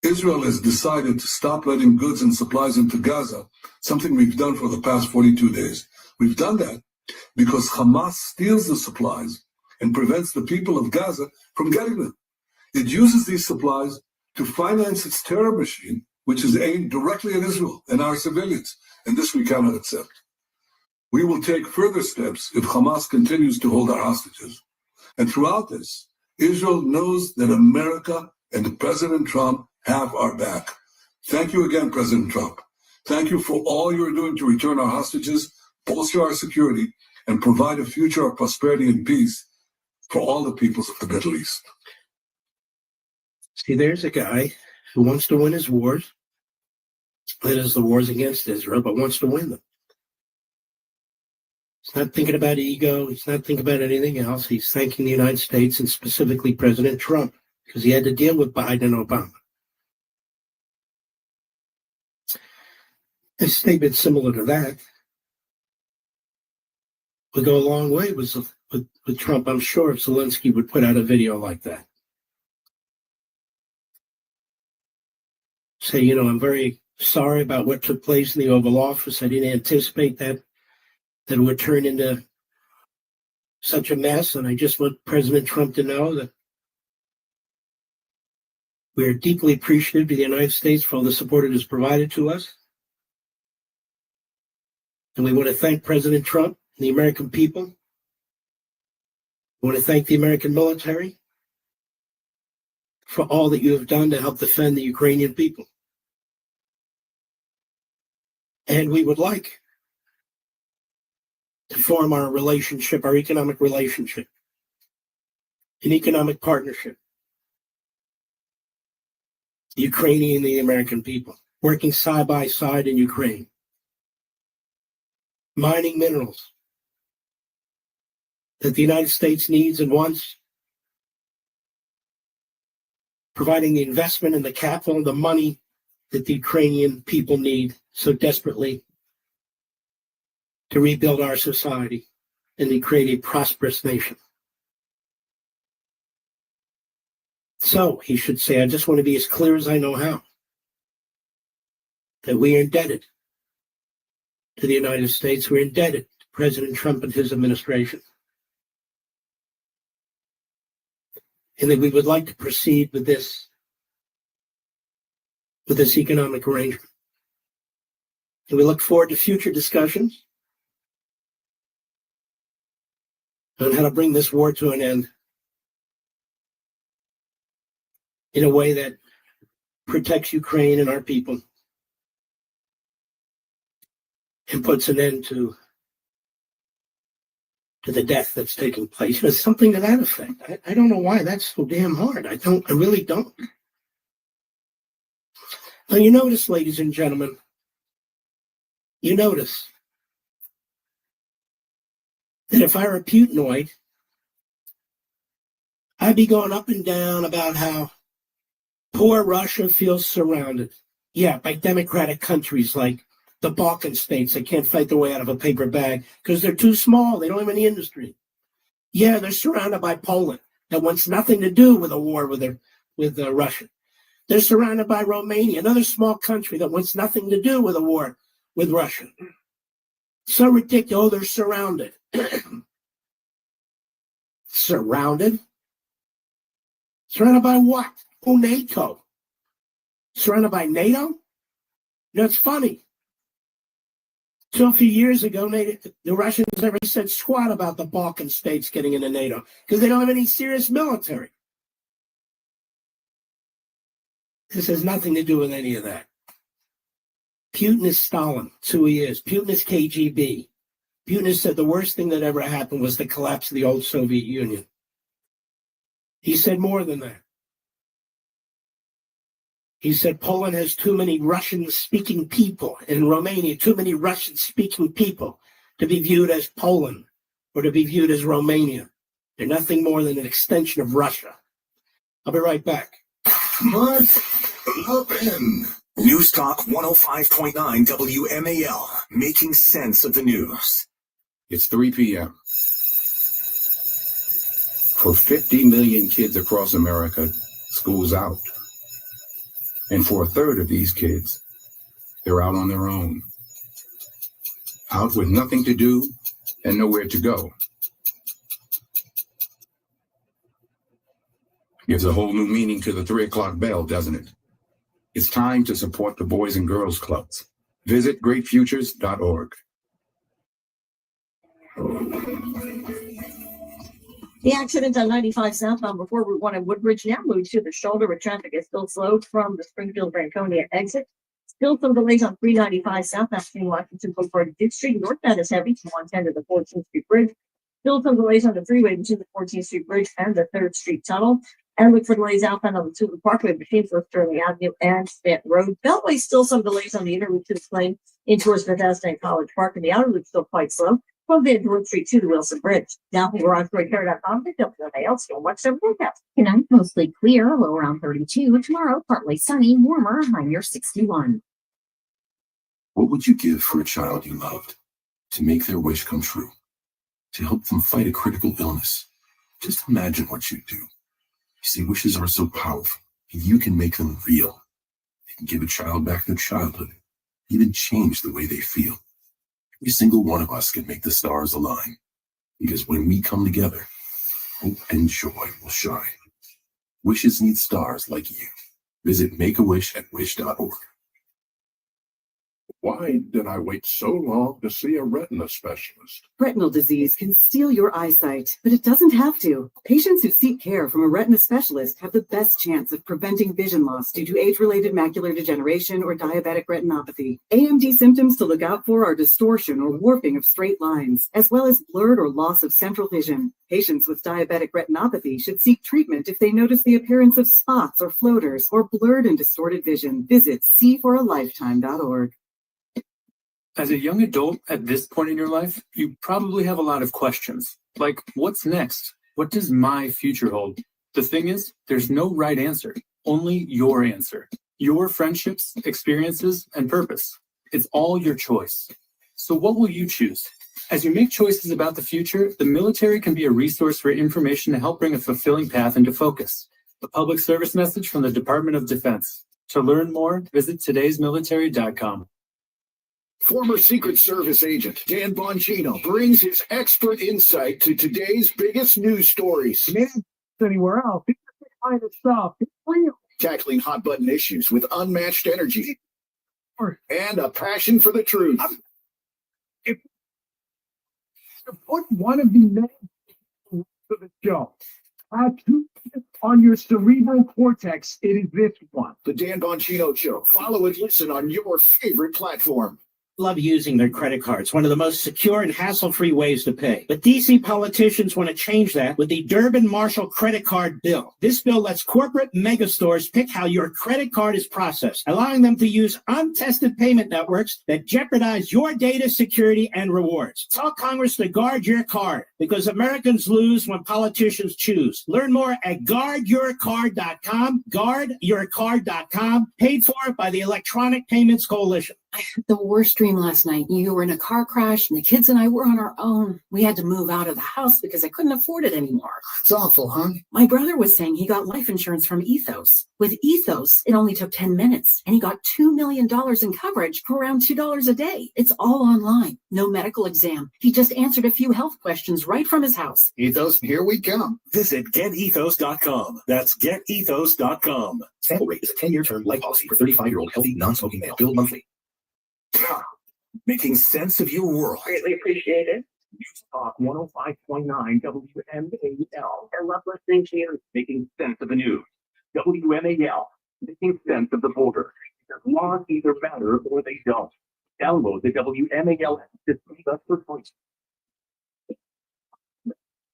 Israel has decided to stop letting goods and supplies into Gaza, something we've done for the past 42 days. We've done that because Hamas steals the supplies and prevents the people of Gaza from getting them. It uses these supplies to finance its terror machine, which is aimed directly at Israel and our civilians, and this we cannot accept. We will take further steps if Hamas continues to hold our hostages. And throughout this, Israel knows that America and President Trump have our back. Thank you again, President Trump. Thank you for all you're doing to return our hostages, bolster our security, and provide a future of prosperity and peace for all the peoples of the Middle East. See, there's a guy who wants to win his wars. That is the wars against Israel, but wants to win them. He's not thinking about ego. He's not thinking about anything else. He's thanking the United States and specifically President Trump because he had to deal with Biden and Obama. A statement similar to that would go a long way with with Trump. I'm sure if Zelensky would put out a video like that. Say, I'm very sorry about what took place in the Oval Office. I didn't anticipate that it would turn into such a mess. And I just want President Trump to know that we're deeply appreciative to the United States for all the support it has provided to us. And we want to thank President Trump and the American people. We want to thank the American military for all that you have done to help defend the Ukrainian people. And we would like to form our relationship, our economic relationship, an economic partnership, the Ukrainian and the American people, working side by side in Ukraine, mining minerals that the United States needs and wants, providing the investment and the capital and the money that the Ukrainian people need so desperately to rebuild our society and to create a prosperous nation. So he should say, I just want to be as clear as I know how, that we are indebted to the United States. We're indebted to President Trump and his administration. And that we would like to proceed with this economic arrangement. And we look forward to future discussions on how to bring this war to an end in a way that protects Ukraine and our people and puts an end to the death that's taking place. It's something to that effect. I don't know why that's so damn hard. I really don't. Now you notice, ladies and gentlemen, that if I were a Putinoid, I'd be going up and down about how poor Russia feels surrounded. Yeah, by democratic countries like the Balkan states that can't fight their way out of a paper bag because they're too small. They don't have any industry. Yeah, they're surrounded by Poland that wants nothing to do with a war with Russia. They're surrounded by Romania, another small country that wants nothing to do with a war with Russia. So ridiculous. Oh, they're surrounded. Surrounded? Surrounded by what? Oh, NATO. Surrounded by NATO? It's funny. So a few years ago, the Russians never said squat about the Balkan states getting into NATO because they don't have any serious military. This has nothing to do with any of that. Putin is Stalin. That's who he is. Putin is KGB. Putin has said the worst thing that ever happened was the collapse of the old Soviet Union. He said more than that. He said Poland has too many Russian-speaking people, and Romania too many Russian-speaking people to be viewed as Poland or to be viewed as Romania. They're nothing more than an extension of Russia. I'll be right back. What's open? News Talk 105.9 WMAL, making sense of the news. It's 3 p.m. For 50 million kids across America, school's out. And for a third of these kids, they're out on their own. Out with nothing to do and nowhere to go. Gives a whole new meaning to the 3 o'clock bell, doesn't it? It's time to support the Boys and Girls Clubs. Visit greatfutures.org. The accident on 95 southbound before Route 1 in Woodbridge now moves to the shoulder where traffic is still slow from the Springfield-Franconia exit. Still some delays on 395 southbound between Washington Boulevard and Duke Street. Northbound is heavy from 110 to the 14th Street Bridge. Still some delays on the freeway between the 14th Street Bridge and the 3rd Street Tunnel. And look for delays outbound on the Tulip Parkway between North Sterling Avenue and Stanton Road. Beltway still some delays on the inner loop to the plane in towards Bethesda and College Park, and the outer loop still quite slow from Van Dorn Street to the Wilson Bridge. Now from GarageBreakCare.com, the WMAL still watch the forecast. Tonight, mostly clear, low around 32. Tomorrow, partly sunny, warmer, high near 61. What would you give for a child you loved to make their wish come true? to help them fight a critical illness. Just imagine what you do. You see, wishes are so powerful, and you can make them real. They can give a child back their childhood, even change the way they feel. Every single one of us can make the stars align, because when we come together, hope and joy will shine. Wishes need stars like you. Visit Make-A-Wish at wish.org. Why did I wait so long to see a retina specialist? Retinal disease can steal your eyesight, but it doesn't have to. Patients who seek care from a retina specialist have the best chance of preventing vision loss due to age-related macular degeneration or diabetic retinopathy. AMD symptoms to look out for are distortion or warping of straight lines, as well as blurred or loss of central vision. Patients with diabetic retinopathy should seek treatment if they notice the appearance of spots or floaters or blurred and distorted vision. Visit seeforalifetime.org. As a young adult at this point in your life, you probably have a lot of questions. Like, what's next? What does my future hold? The thing is, there's no right answer, only your answer. Your friendships, experiences, and purpose. It's all your choice. So what will you choose? As you make choices about the future, the military can be a resource for information to help bring a fulfilling path into focus. A public service message from the Department of Defense. To learn more, visit today'smilitary.com. Former Secret Service agent Dan Bongino brings his expert insight to today's biggest news stories. Anywhere else, it's the kind of stuff. It's real. Tackling hot-button issues with unmatched energy and a passion for the truth. If to put one of the men for the show, tattooed on your cerebral cortex, it is this one. The Dan Bongino Show. Follow and listen on your favorite platform. Love using their credit cards, one of the most secure and hassle-free ways to pay. But DC politicians want to change that with the Durbin-Marshall credit card bill. This bill lets corporate megastores pick how your credit card is processed, allowing them to use untested payment networks that jeopardize your data security and rewards. Tell Congress to guard your card, because Americans lose when politicians choose. Learn more at guardyourcard.com, guardyourcard.com, paid for by the Electronic Payments Coalition. I had the worst dream last night. You were in a car crash and the kids and I were on our own. We had to move out of the house because I couldn't afford it anymore. It's awful, huh? My brother was saying he got life insurance from Ethos. With Ethos, it only took 10 minutes and he got $2 million in coverage for around $2 a day. It's all online. No medical exam. He just answered a few health questions right from his house. Ethos, here we come. Visit getethos.com. That's getethos.com. Sample rate is a 10-year term life policy for 35-year-old healthy, non-smoking male. Billed monthly. Making sense of your world. Greatly appreciated. News Talk 105.9 WMAL. I love listening to you. Making sense of the news. WMAL. Making sense of the border. Laws either matter or they don't. Download the WMAL app to see us for points.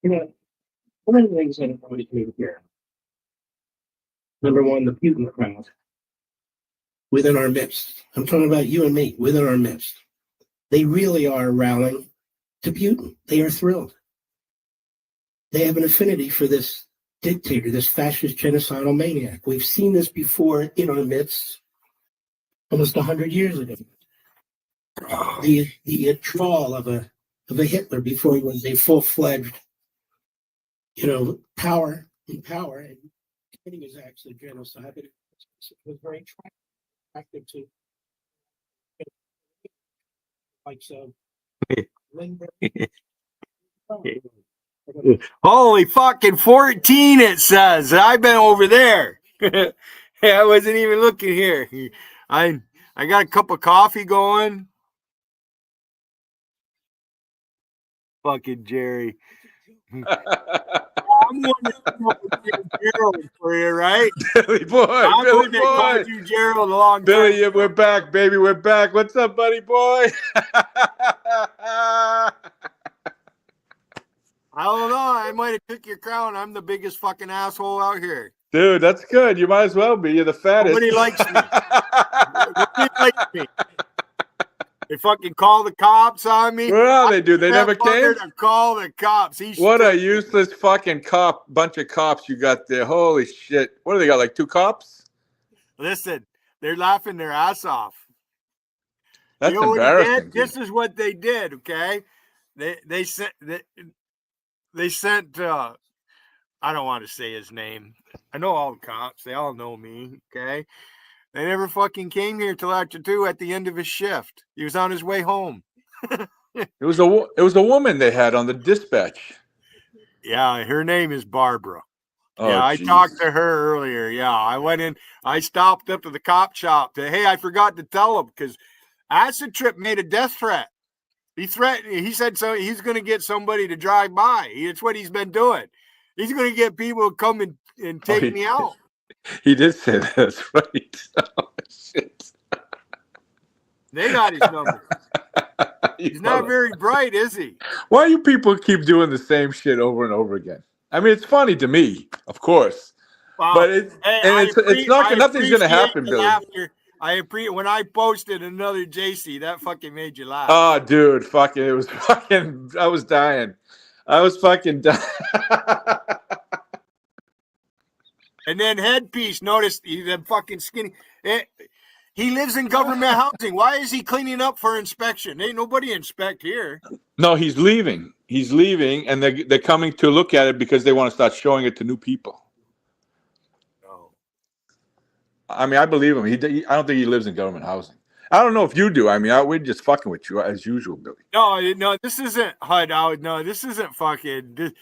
You know, one of the things that I want to do here. Number one, the Putin crowd within our midst. I'm talking about you and me within our midst. They really are rallying to Putin. They are thrilled. They have an affinity for this dictator, this fascist genocidal maniac. We've seen this before in our midst almost 100 years ago. The drawl of a Hitler before he was a full-fledged, power and committing his acts of genocide. But it was very attractive to like so. Holy fucking 14 it says. I've been over there. I wasn't even looking here. I got a cup of coffee going. Fucking Jerry. I'm wondering Gerald for you, right? Billy boy, Billy boy. Called you Gerald a long Billy, time. we're back, baby. We're back. What's up, buddy boy? I don't know. I might have took your crown. I'm the biggest fucking asshole out here. Dude, that's good. You might as well be. You're the fattest. Nobody likes me. Nobody likes me. They fucking call the cops on me. Well, they do. They never came. To call the cops. What a useless fucking bunch of cops you got there. Holy shit. What do they got, like 2 cops? Listen, they're laughing their ass off. That's you know embarrassing. This is what they did, okay? they sent I don't want to say his name. I know all the cops. They all know me. Okay. They never fucking came here till after 2 at the end of his shift. He was on his way home. It was a woman they had on the dispatch. Yeah, her name is Barbara. Oh, Yeah, I geez. talked to her earlier. Yeah, I went in. I stopped up to the cop shop. Hey, I forgot to tell him because Acid Trip made a death threat. He threatened. He said so. He's going to get somebody to drive by. It's what he's been doing. He's going to get people to come and take me out. He did say that. That's right. Oh, shit. They got his number. He's not very bright, is he? Why do you people keep doing the same shit over and over again? I mean, it's funny to me, of course, Wow. but it's nothing's going to happen, Billy. When I posted another JC, that fucking made you laugh. Oh, dude, fucking, it was fucking. I was dying. I was fucking dying. And then Headpiece, notice he's a fucking skinny. He lives in government housing. Why is he cleaning up for inspection? Ain't nobody inspect here. No, he's leaving. He's leaving, and they're coming to look at it because they want to start showing it to new people. Oh. I mean, I believe him. I don't think he lives in government housing. I don't know if you do. I mean, we're just fucking with you as usual, Billy. No, this isn't HUD out. No, this isn't fucking.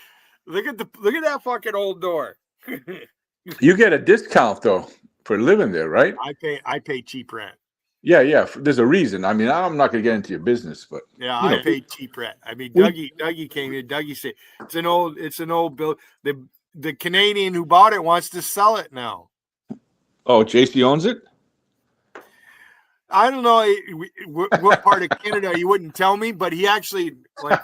Look at that fucking old door. You get a discount though for living there, right? I pay cheap rent. Yeah. There's a reason. I mean, I'm not gonna get into your business, but yeah, I pay cheap rent. I mean, Dougie came here. Dougie said it's an old bill. The Canadian who bought it wants to sell it now. Oh, JC owns it? I don't know what part of Canada, you wouldn't tell me, but he actually, like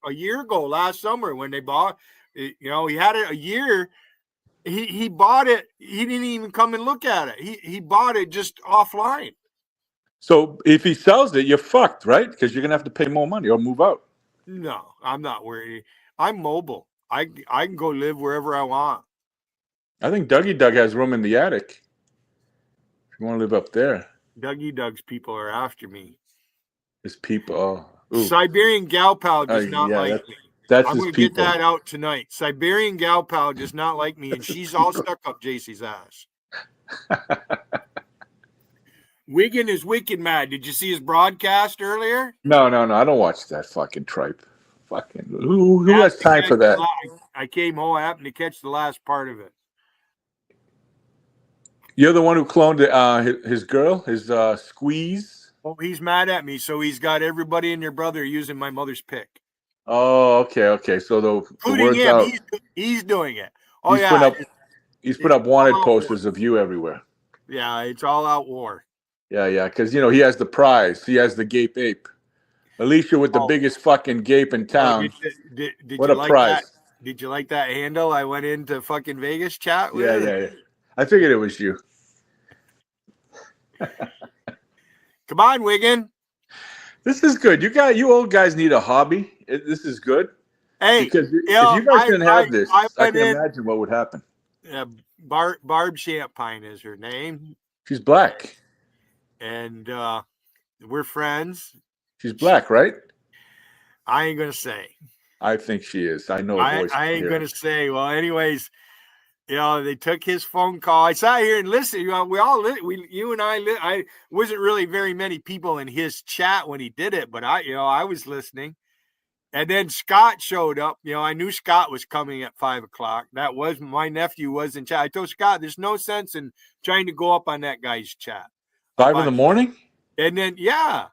a year ago, last summer when they bought it, he had it a year. He bought it. He didn't even come and look at it. He bought it just offline. So if he sells it, you're fucked, right? Because you're gonna have to pay more money or move out. No, I'm not worried. I'm mobile. I can go live wherever I want. I think Dougie Doug has room in the attic. If you want to live up there. Dougie Doug's people are after me. His people. Oh, Siberian Gal Pal does not like me. That's I'm his going to people. get that out tonight. Siberian Gal Pal does not like me, and she's all stuck up JC's ass. Wiggin is wicked mad. Did you see his broadcast earlier? No. I don't watch that fucking tripe. Fucking who has time for that? I came home. I happened to catch the last part of it. You're the one who cloned his girl, his squeeze. Oh, he's mad at me, so he's got everybody and their brother using my mother's pick. Oh, okay. So the word's him, out. He's doing it. Oh, He's put up wanted posters of you everywhere. Yeah, it's all out war. Yeah, because he has the prize. He has the gape ape. Alicia with the biggest fucking gape in town. Did what you a like prize! That? Did you like that handle? I went into fucking Vegas chat with. Yeah. I figured it was you. Come on, Wiggin. This is good. You old guys need a hobby. This is good. Hey, because if you guys didn't have this, I can imagine what would happen. Barb Champagne is her name. She's black. And we're friends. She's black, right? I ain't gonna say. I think she is. I know her voice. I ain't gonna say. Well, anyways, they took his phone call. I sat here and listened. You and I wasn't really very many people in his chat when he did it, but I was listening. And then Scott showed up. I knew Scott was coming at 5:00. That was my nephew was in chat. I told Scott, there's no sense in trying to go up on that guy's chat. 5 in the morning? And then, yeah.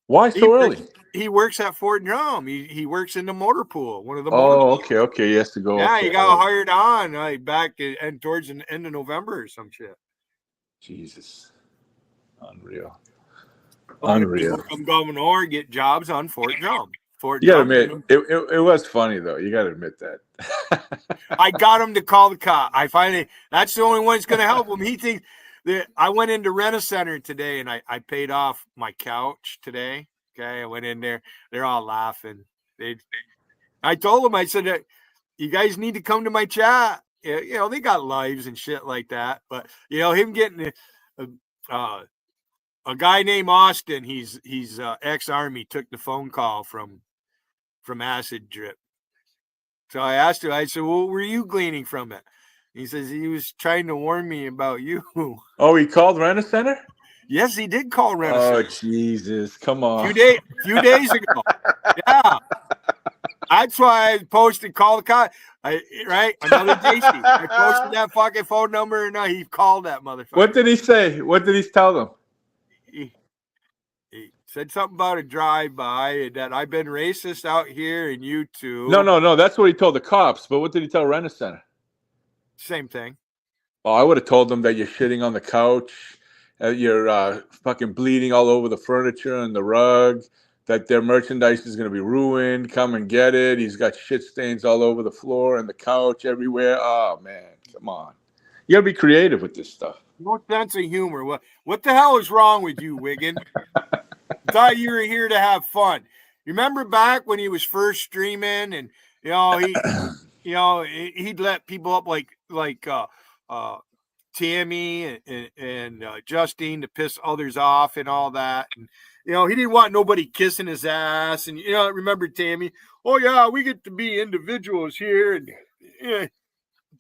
Why so early? He works at Fort Drum. He works in the motor pool, one of the motor pools. Okay. He has to go. Yeah, okay. he got hired on back and towards the end of November or some shit. Jesus. Unreal. People from Governor get jobs on Fort Drum. You gotta admit, it was funny though. You gotta admit that. I got him to call the cop. That's the only one that's gonna help him. He thinks that I went into Rent-A-Center today and I paid off my couch today. Okay, I went in there. They're all laughing. I told them, I said, you guys need to come to my chat. They got lives and shit like that. But him getting a guy named Austin, he's ex-army, took the phone call from from acid drip. So I asked him, I said, what were you gleaning from it? He says he was trying to warn me about you. Oh, he called Rent-A-Center? Yes, he did call Oh, Rent-A-Center. Jesus. Come on. Few days ago. Yeah. That's why I posted call the cop. Right? Another JC. I posted that fucking phone number and he called that motherfucker. What did he say? What did he tell them? He said something about a drive-by and that I've been racist out here and you too. No. That's what he told the cops. But what did he tell Rent-A-Center? Same thing. Oh, I would have told them that you're shitting on the couch, you're fucking bleeding all over the furniture and the rug, that their merchandise is going to be ruined. Come and get it. He's got shit stains all over the floor and the couch everywhere. Oh, man. Come on. You got to be creative with this stuff. No sense of humor. What the hell is wrong with you, Wiggin? Thought you were here to have fun. You remember back when he was first streaming and, he'd let people up like Tammy and Justine to piss others off and all that. And, he didn't want nobody kissing his ass. And, remember Tammy? Oh, yeah, we get to be individuals here. And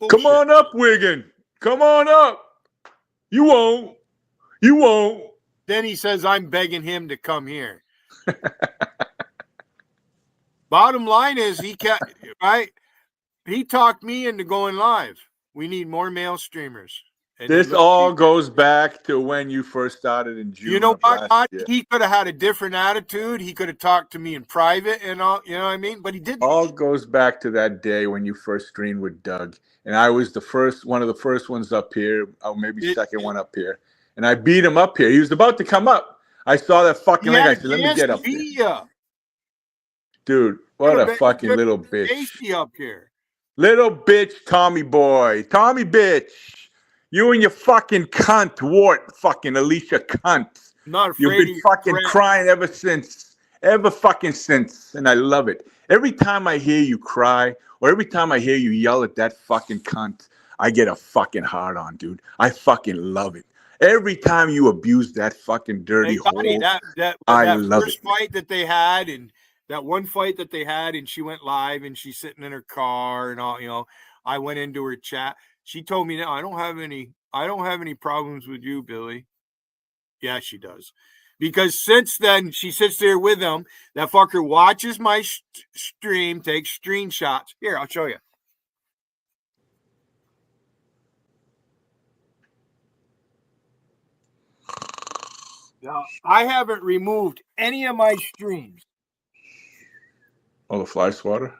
come on up, Wiggin. Come on up. You won't. Then he says, I'm begging him to come here. Bottom line is he talked me into going live. We need more male streamers. And this all goes back to when you first started in June. You know what? He could have had a different attitude. He could have talked to me in private and all, you know what I mean? But he didn't. All goes back to that day when you first streamed with Doug. And I was one of the first ones up here, or maybe second one up here. And I beat him up here. He was about to come up. I saw that fucking link. I said, let me get up here. Dude, what a fucking little bitch. Up here. Little bitch, Tommy boy. Tommy bitch. You and your fucking cunt, Wart, fucking Alicia cunt. Not afraid. You've been fucking crying ever since. And I love it. Every time I hear you cry, or every time I hear you yell at that fucking cunt, I get a fucking hard on, dude. I fucking love it. Every time you abuse that fucking dirty hole, I love it. Fight that they had, and that one fight that they had, and she went live, and she's sitting in her car, and all. I went into her chat. She told me, "No, I don't have any problems with you, Billy." Yeah, she does, because since then she sits there with him. That fucker watches my stream, takes screenshots. Here, I'll show you. Now, I haven't removed any of my streams. Oh, the fly swatter?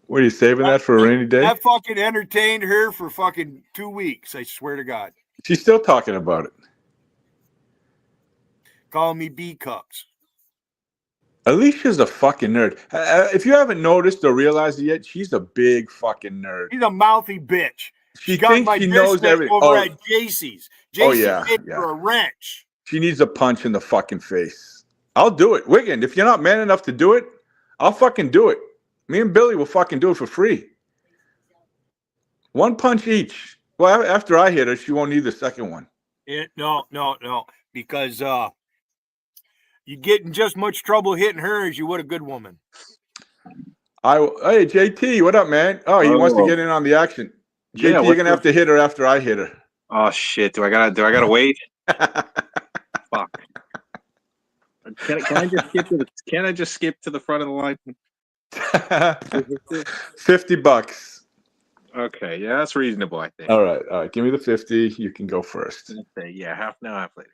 What are you saving that for a rainy day? That fucking entertained her for fucking 2 weeks. I swear to God. She's still talking about it. Calling me B cups. Alicia's a fucking nerd. If you haven't noticed or realized it yet, she's a big fucking nerd. She's a mouthy bitch. She thinks she knows everything. Over at JC's. JC's hit for a wrench. She needs a punch in the fucking face. I'll do it. Wiggin, if you're not man enough to do it, I'll fucking do it. Me and Billy will fucking do it for free. One punch each. Well, after I hit her, she won't need the second one. No. Because you get in just much trouble hitting her as you would a good woman. Hey, JT, what up, man? Oh, he wants to get in on the action. JT, you're gonna have to hit her after I hit her. Oh shit! Do I gotta wait? Fuck. Can I just skip to the front of the line? $50. Okay, yeah, that's reasonable, I think. All right. Give me the 50. You can go first. Yeah, half an hour later.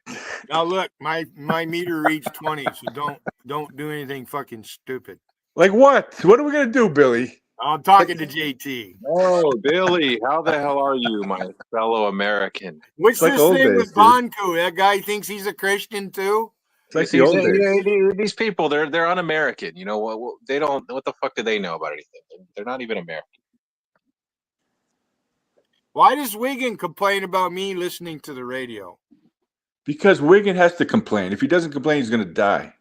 Now look, my meter reads 20, so don't do anything fucking stupid. Like what? What are we gonna do, Billy? I'm talking to JT. Oh, Billy, how the hell are you, my fellow American? What's this thing with Bonku? That guy thinks he's a Christian too? It's like the old days. These people, they're un-American. You know what? They don't. What the fuck do they know about anything? They're not even American. Why does Wiggin complain about me listening to the radio? Because Wiggin has to complain. If he doesn't complain, he's gonna die.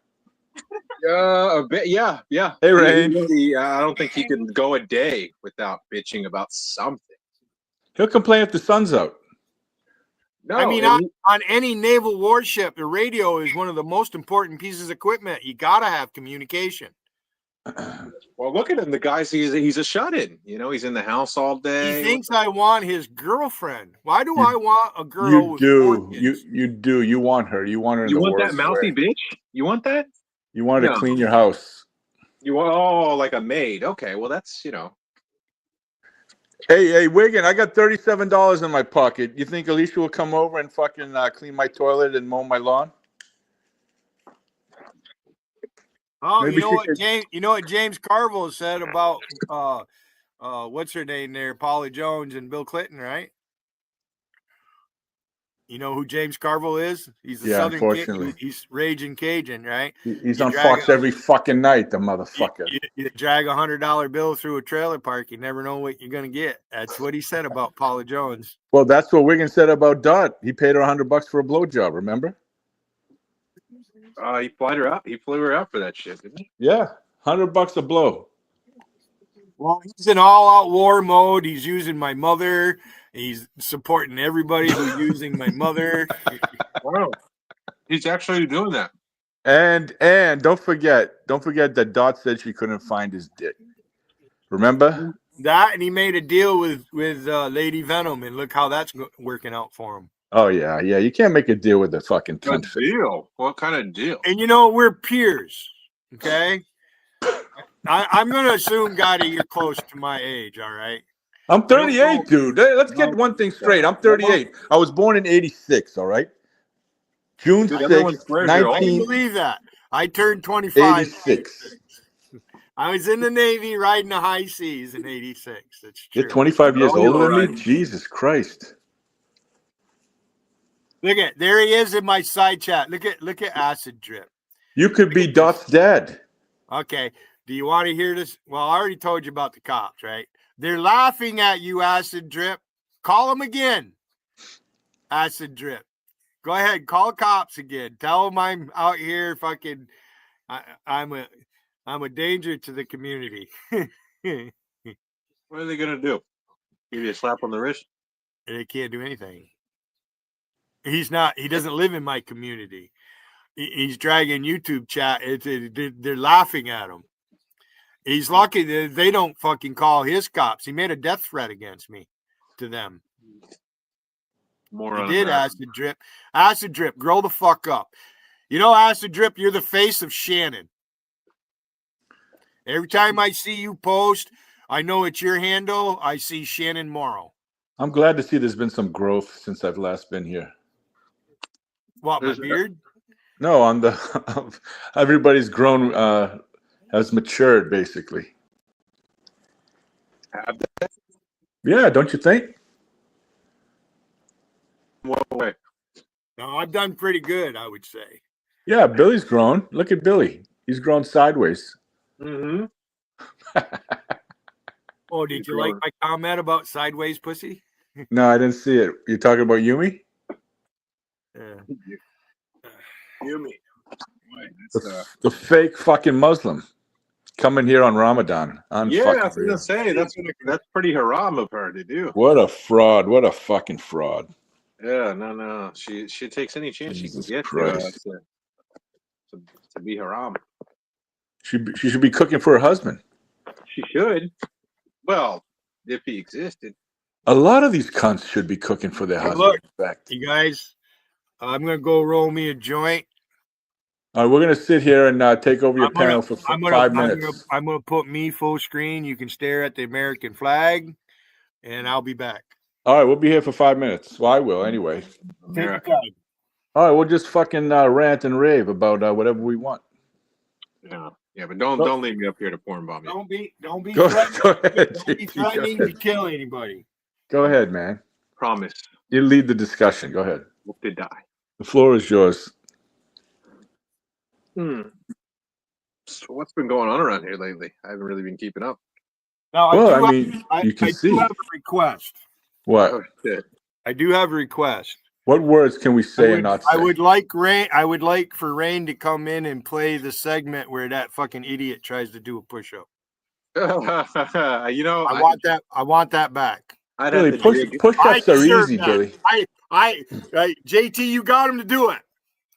A bit, yeah. Hey, Rain. I don't think he can go a day without bitching about something. He'll complain if the sun's out. No, I mean, and on any naval warship, the radio is one of the most important pieces of equipment. You got to have communication. well, look at him. The guy's he's a shut-in. You know, he's in the house all He day. thinks I want his girlfriend. Why do You- I want a girl You with 4 do. kids? You do. You want her. You want her in You the want that worst mouthy way. bitch? You want that? You want her No. to clean your house. You want like a maid? Okay, well that's Hey, Wiggin, I got $37 in my pocket. You think Alicia will come over and fucking clean my toilet and mow my lawn? Oh, Maybe you know she what could- James? You know what James Carville said about what's her name there, Polly Jones and Bill Clinton, right? You know who James Carville is? He's a Yeah, Southern unfortunately. He's Raging Cajun, right? He's You on drag Fox every fucking night, the motherfucker. You drag $100 bill through a trailer park, you never know what you're gonna get. That's what he said about Paula Jones. Well, that's what Wiggin said about Dot. He paid her $100 for a blowjob, remember? he flew her out. He flew her out for that shit, didn't he? Yeah, $100 a blow. Well, he's in all-out war mode. He's using my mother. He's supporting everybody who's using my mother. Wow, he's actually doing that. And don't forget that Dot said she couldn't find his dick. Remember? That, and he made a deal with Lady Venom, and look how that's working out for him. Oh yeah. You can't make a deal with a fucking cunt. Deal? What kind of deal? And you know, we're peers, okay? I'm going to assume, Gotti, you're close to my age, all right? I'm 38, dude. Hey, let's get one thing straight. I'm 38. I was born in 86, all right? June Dude, everyone's 6th, swears you're old. I can 1986. believe that. I turned 25. I was in the Navy riding the high seas in 86. It's true. You're 25 years Oh, older than right. me? Jesus Christ. Look at, there he is in my side chat. Look at Acid Drip. You could be Dot's dad. Okay. Do you want to hear this? Well, I already told you about the cops, right? They're laughing at you, Acid Drip. Call them again. Acid Drip. Go ahead. Call cops again. Tell them I'm out here fucking. I'm a danger to the community. What are they gonna do? Give you a slap on the wrist? They can't do anything. He doesn't live in my community. He's dragging YouTube chat. They're laughing at him. He's lucky that they don't fucking call his cops. He made a death threat against me to them. More He did, Acid Drip. Acid Drip, grow the fuck up. You know, Acid Drip, you're the face of Shannon. Every time I see you post, I know it's your handle. I see Shannon Morrow. I'm glad to see there's been some growth since I've last been here. What, my beard? No, on the everybody's grown, has matured basically. Yeah, don't you think? What way? No, I've done pretty good, I would say. Yeah, Billy's grown. Look at Billy. He's grown sideways. Mm-hmm. Oh, did you like my comment about sideways pussy? No, I didn't see it. You're talking about Yumi? Yeah. Yumi. The fake fucking Muslim coming here on Ramadan. Yeah, I was gonna say that's pretty haram of her to do. What a fraud. What a fucking fraud. Yeah, no. She takes any chance Jesus she can get Christ. to be haram. She should be cooking for her husband. She should. Well, if he existed. A lot of these cunts should be cooking for their husband. Look, in fact. you guys, I'm going to go roll me a joint. All right, we're going to sit here and take over your panel for 5 minutes. I'm going to put me full screen. You can stare at the American flag, and I'll be back. All right, we'll be here for 5 minutes. Well, I will anyway. Take your time. All right, we'll just fucking rant and rave about whatever we want. Yeah, but don't leave me up here to porn bomb you. Don't be Go threatening, ahead, don't be JP, threatening go to ahead. kill anybody. Go ahead, man. Promise. You lead the discussion. Go ahead. Hope they die. The floor is yours. So what's been going on around here lately? I haven't really been keeping up. Now, Well, I you can see. do have a request. What? Oh, shit. I do have a request. What words can we say and not say? I would like for Rain to come in and play the segment where that fucking idiot tries to do a push-up. You know, I want that back. I'd Billy, have to dig. push-ups I are deserve easy, that. Billy. JT, you got him to do it.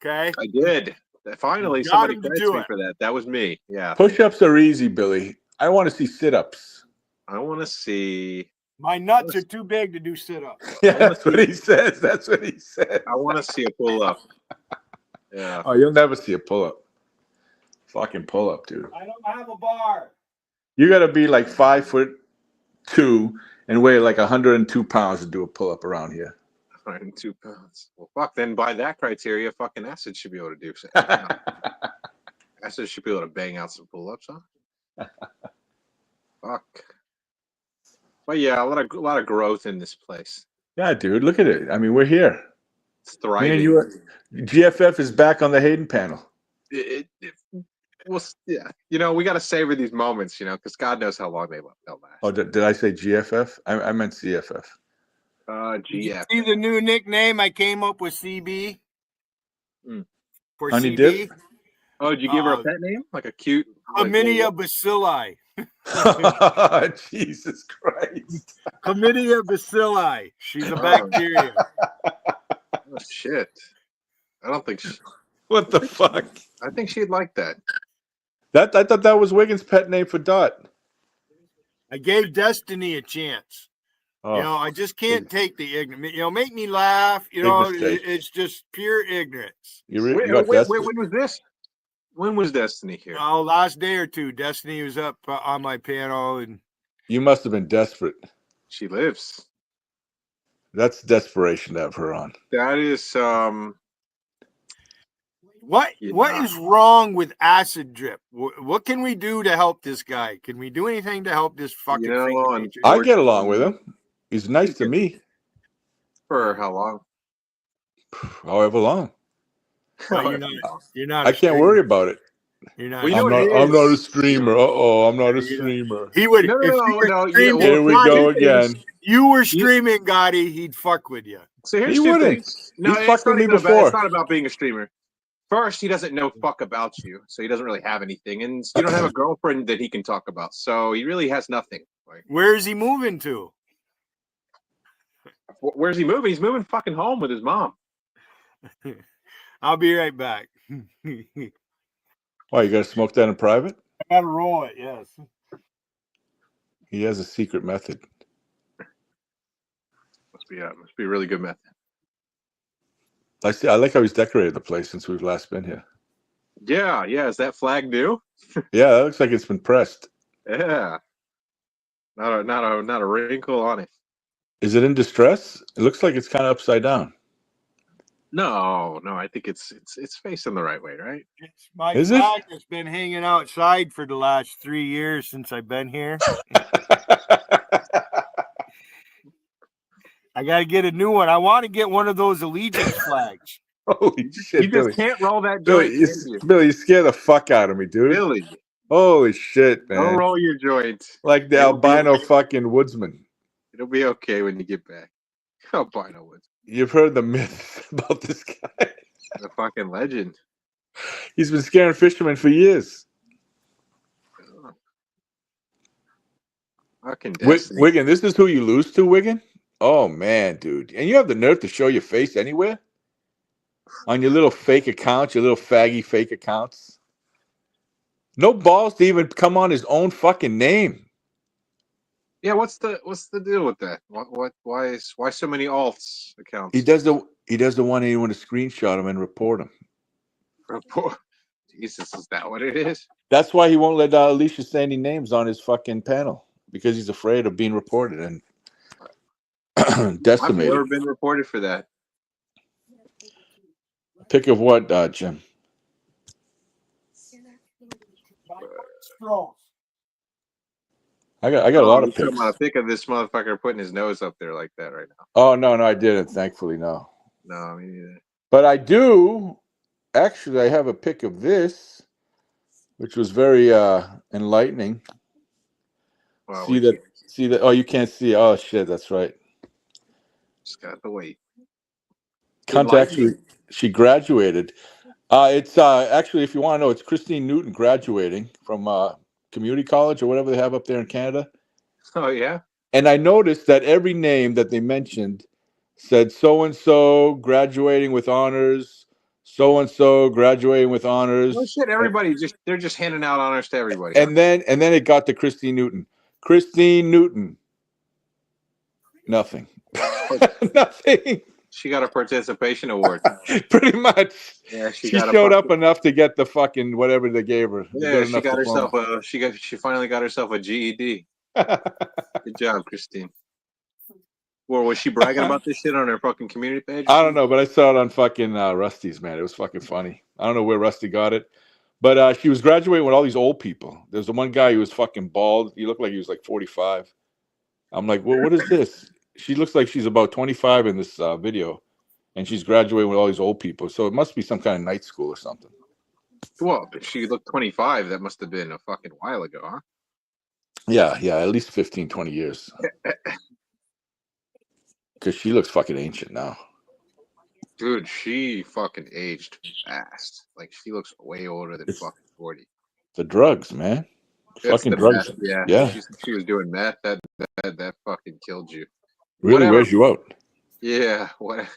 Okay. I did. Finally, You got somebody him to credits do me it. for that. That was me. Yeah. Push-ups are easy, Billy. I want to see sit-ups. I want to see. My nuts are too big to do sit-ups. Yeah, that's what he says. That's what he says. I want to see a pull-up. Yeah. Oh, you'll never see a pull-up. Fucking pull-up, dude. I don't have a bar. You got to be like 5'2" and weigh like 102 pounds to do a pull-up around here. 102 pounds. Well, fuck. Then by that criteria, fucking Acid should be able to do so. Acid should be able to bang out some pull-ups, huh? Fuck. But yeah, a lot of growth in this place. Yeah, dude. Look at it. I mean, we're here. It's thriving. Me and you GFF is back on the Hayden panel. Well, yeah. You know, we got to savor these moments, you know, because God knows how long they'll last. Oh, did I say GFF? I meant CFF. GF. See the new nickname I came up with, CB? For Honey CB? Dip? Oh, did you give her a pet name? Like a cute... Chlamydia bacilli. Jesus Christ. Chlamydia bacilli. She's a bacteria. Oh, shit. I don't think she... What the fuck? I think she'd like that. I thought that was Wiggins' pet name for Dot. I gave Destiny a chance. Oh, you know, I just can't take the ignorance. You know, make me laugh. You Big know, mistake. It's just pure ignorance. You Wait, got Destiny? when was this? When was Destiny here? Oh, last day or two, Destiny was up on my panel, and You must have been desperate. She lives. That's desperation to have her on. That is what is wrong with acid drip? What can we do to help this guy? Can we do anything to help this fucking thing? I get along with him. He's nice to me. For how long? However long. Well, you're not. I can't worry about it. You're not. I'm not a streamer. I'm not a streamer. He would. No, if you were no, streaming, Here we go again. You were streaming, Gotti. He'd fuck with you. So here's He two wouldn't. things. No, He's it's fucked with not me even about, before. it's not about being a streamer. First, he doesn't know fuck about you, so he doesn't really have anything, and you don't have a girlfriend that he can talk about, so he really has nothing. Like, Where is he moving to? where's he moving? He's moving fucking home with his mom. I'll be right back. Why, you got to smoke that in private? I gotta roll it. Yes. He has a secret method. Must be a really good method. I like how he's decorated the place since we've last been here. Yeah. Is that flag new? Yeah, that looks like it's been pressed. Yeah. Not a wrinkle on it. Is it in distress? It looks like it's kind of upside down. No. I think it's facing the right way, right? It's my Is it? flag that's been hanging outside for the last 3 years since I've been here. I got to get a new one. I want to get one of those allegiance flags. Holy shit, You Billy. just can't roll that Billy, joint. can you? Billy, you scare the fuck out of me, dude. Billy, Holy shit, man. don't roll your joint. Like the albino fucking woodsman. It'll be okay when you get back. Albino woods. You've heard the myth about this guy. The fucking legend. He's been scaring fishermen for years. Fucking Destiny. Wiggin, this is who you lose to, Wiggin? Oh, man, dude. And you have the nerve to show your face anywhere? On your little fake accounts, your little faggy fake accounts? No balls to even come on his own fucking name. Yeah, what's the deal with that? Why so many alts accounts? He does the one that you want to screenshot him and report him. Report. Jesus, is that what it is? That's why he won't let Alicia say any names on his fucking panel, because he's afraid of being reported and decimated. I've never been reported for that. Pick of what, Jim? I got a lot of you're talking picks. about a pic of this motherfucker putting his nose up there like that right now. Oh no, I didn't. Thankfully, no. No, me neither. But I do. Actually, I have a pic of this, which was very enlightening. Well, See that? Oh, you can't see. Oh shit, that's right. Just got to wait. She graduated. It's actually, if you want to know, it's Christine Newton graduating from community college or whatever they have up there in Canada. Oh yeah. And I noticed that every name that they mentioned said so and so graduating with honors, so and so graduating with honors. Oh shit! Everybody they're just handing out honors to everybody. And then it got to Christine Newton. Christine Newton. Nothing. Nothing. She got a participation award. Pretty much. Yeah, She got a showed up fucking- enough to get the fucking whatever they gave her. Yeah, Good she enough got diploma. herself she finally got herself a GED. Good job, Christine. Or was she bragging about this shit on her fucking community page? I don't know, but I saw it on fucking Rusty's, man. It was fucking funny. I don't know where Rusty got it. But she was graduating with all these old people. There's the one guy who was fucking bald. He looked like he was like 45. I'm like, well, what is this? She looks like she's about 25 in this video. And she's graduating with all these old people. So it must be some kind of night school or something. Well, if she looked 25, that must have been a fucking while ago, huh? Yeah, at least 15, 20 years. Because she looks fucking ancient now. Dude, she fucking aged fast. Like, she looks way older than fucking 40. The drugs, man. It's Fucking the drugs. meth, Yeah. She was doing meth. That fucking killed you. Really Whatever. wears you out. Yeah, what?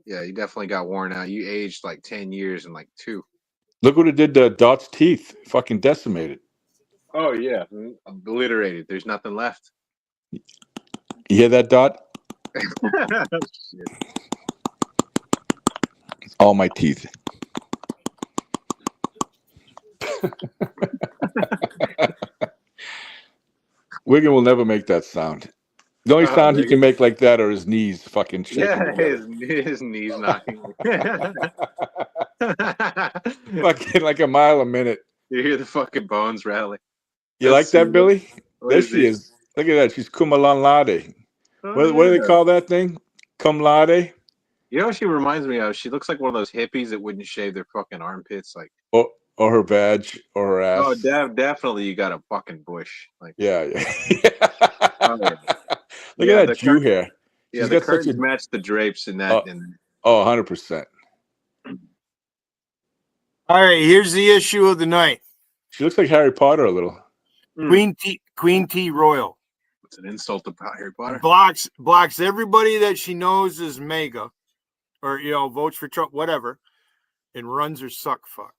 Yeah, you definitely got worn out. You aged like 10 years in like 2. Look what it did to Dot's teeth. Fucking decimated. Oh, yeah. Obliterated. There's nothing left. You hear that, Dot? Shit. All my teeth. Wiggin will never make that sound. The only sound he can make like that are his knees fucking shaking. Yeah, together. his knees knocking. Fucking like a mile a minute. You hear the fucking bones rattling. You like that, Billy? What There is she it? is. Look at that. She's cum laude. Oh, What do they yeah. call that thing? Cum laude? You know what she reminds me of? She looks like one of those hippies that wouldn't shave their fucking armpits. Like, Or her badge or her ass. oh, definitely you got a fucking bush. Like, Yeah. oh, yeah. Look Yeah, at the that Jew cur- hair. Yeah, She's the got such curtains a match the drapes in that. 100%. All right, here's the issue of the night. She looks like Harry Potter a little. Queen T Royal. It's an insult to Harry Potter. Blocks everybody that she knows is MAGA, or votes for Trump, whatever, and runs her suck fuck.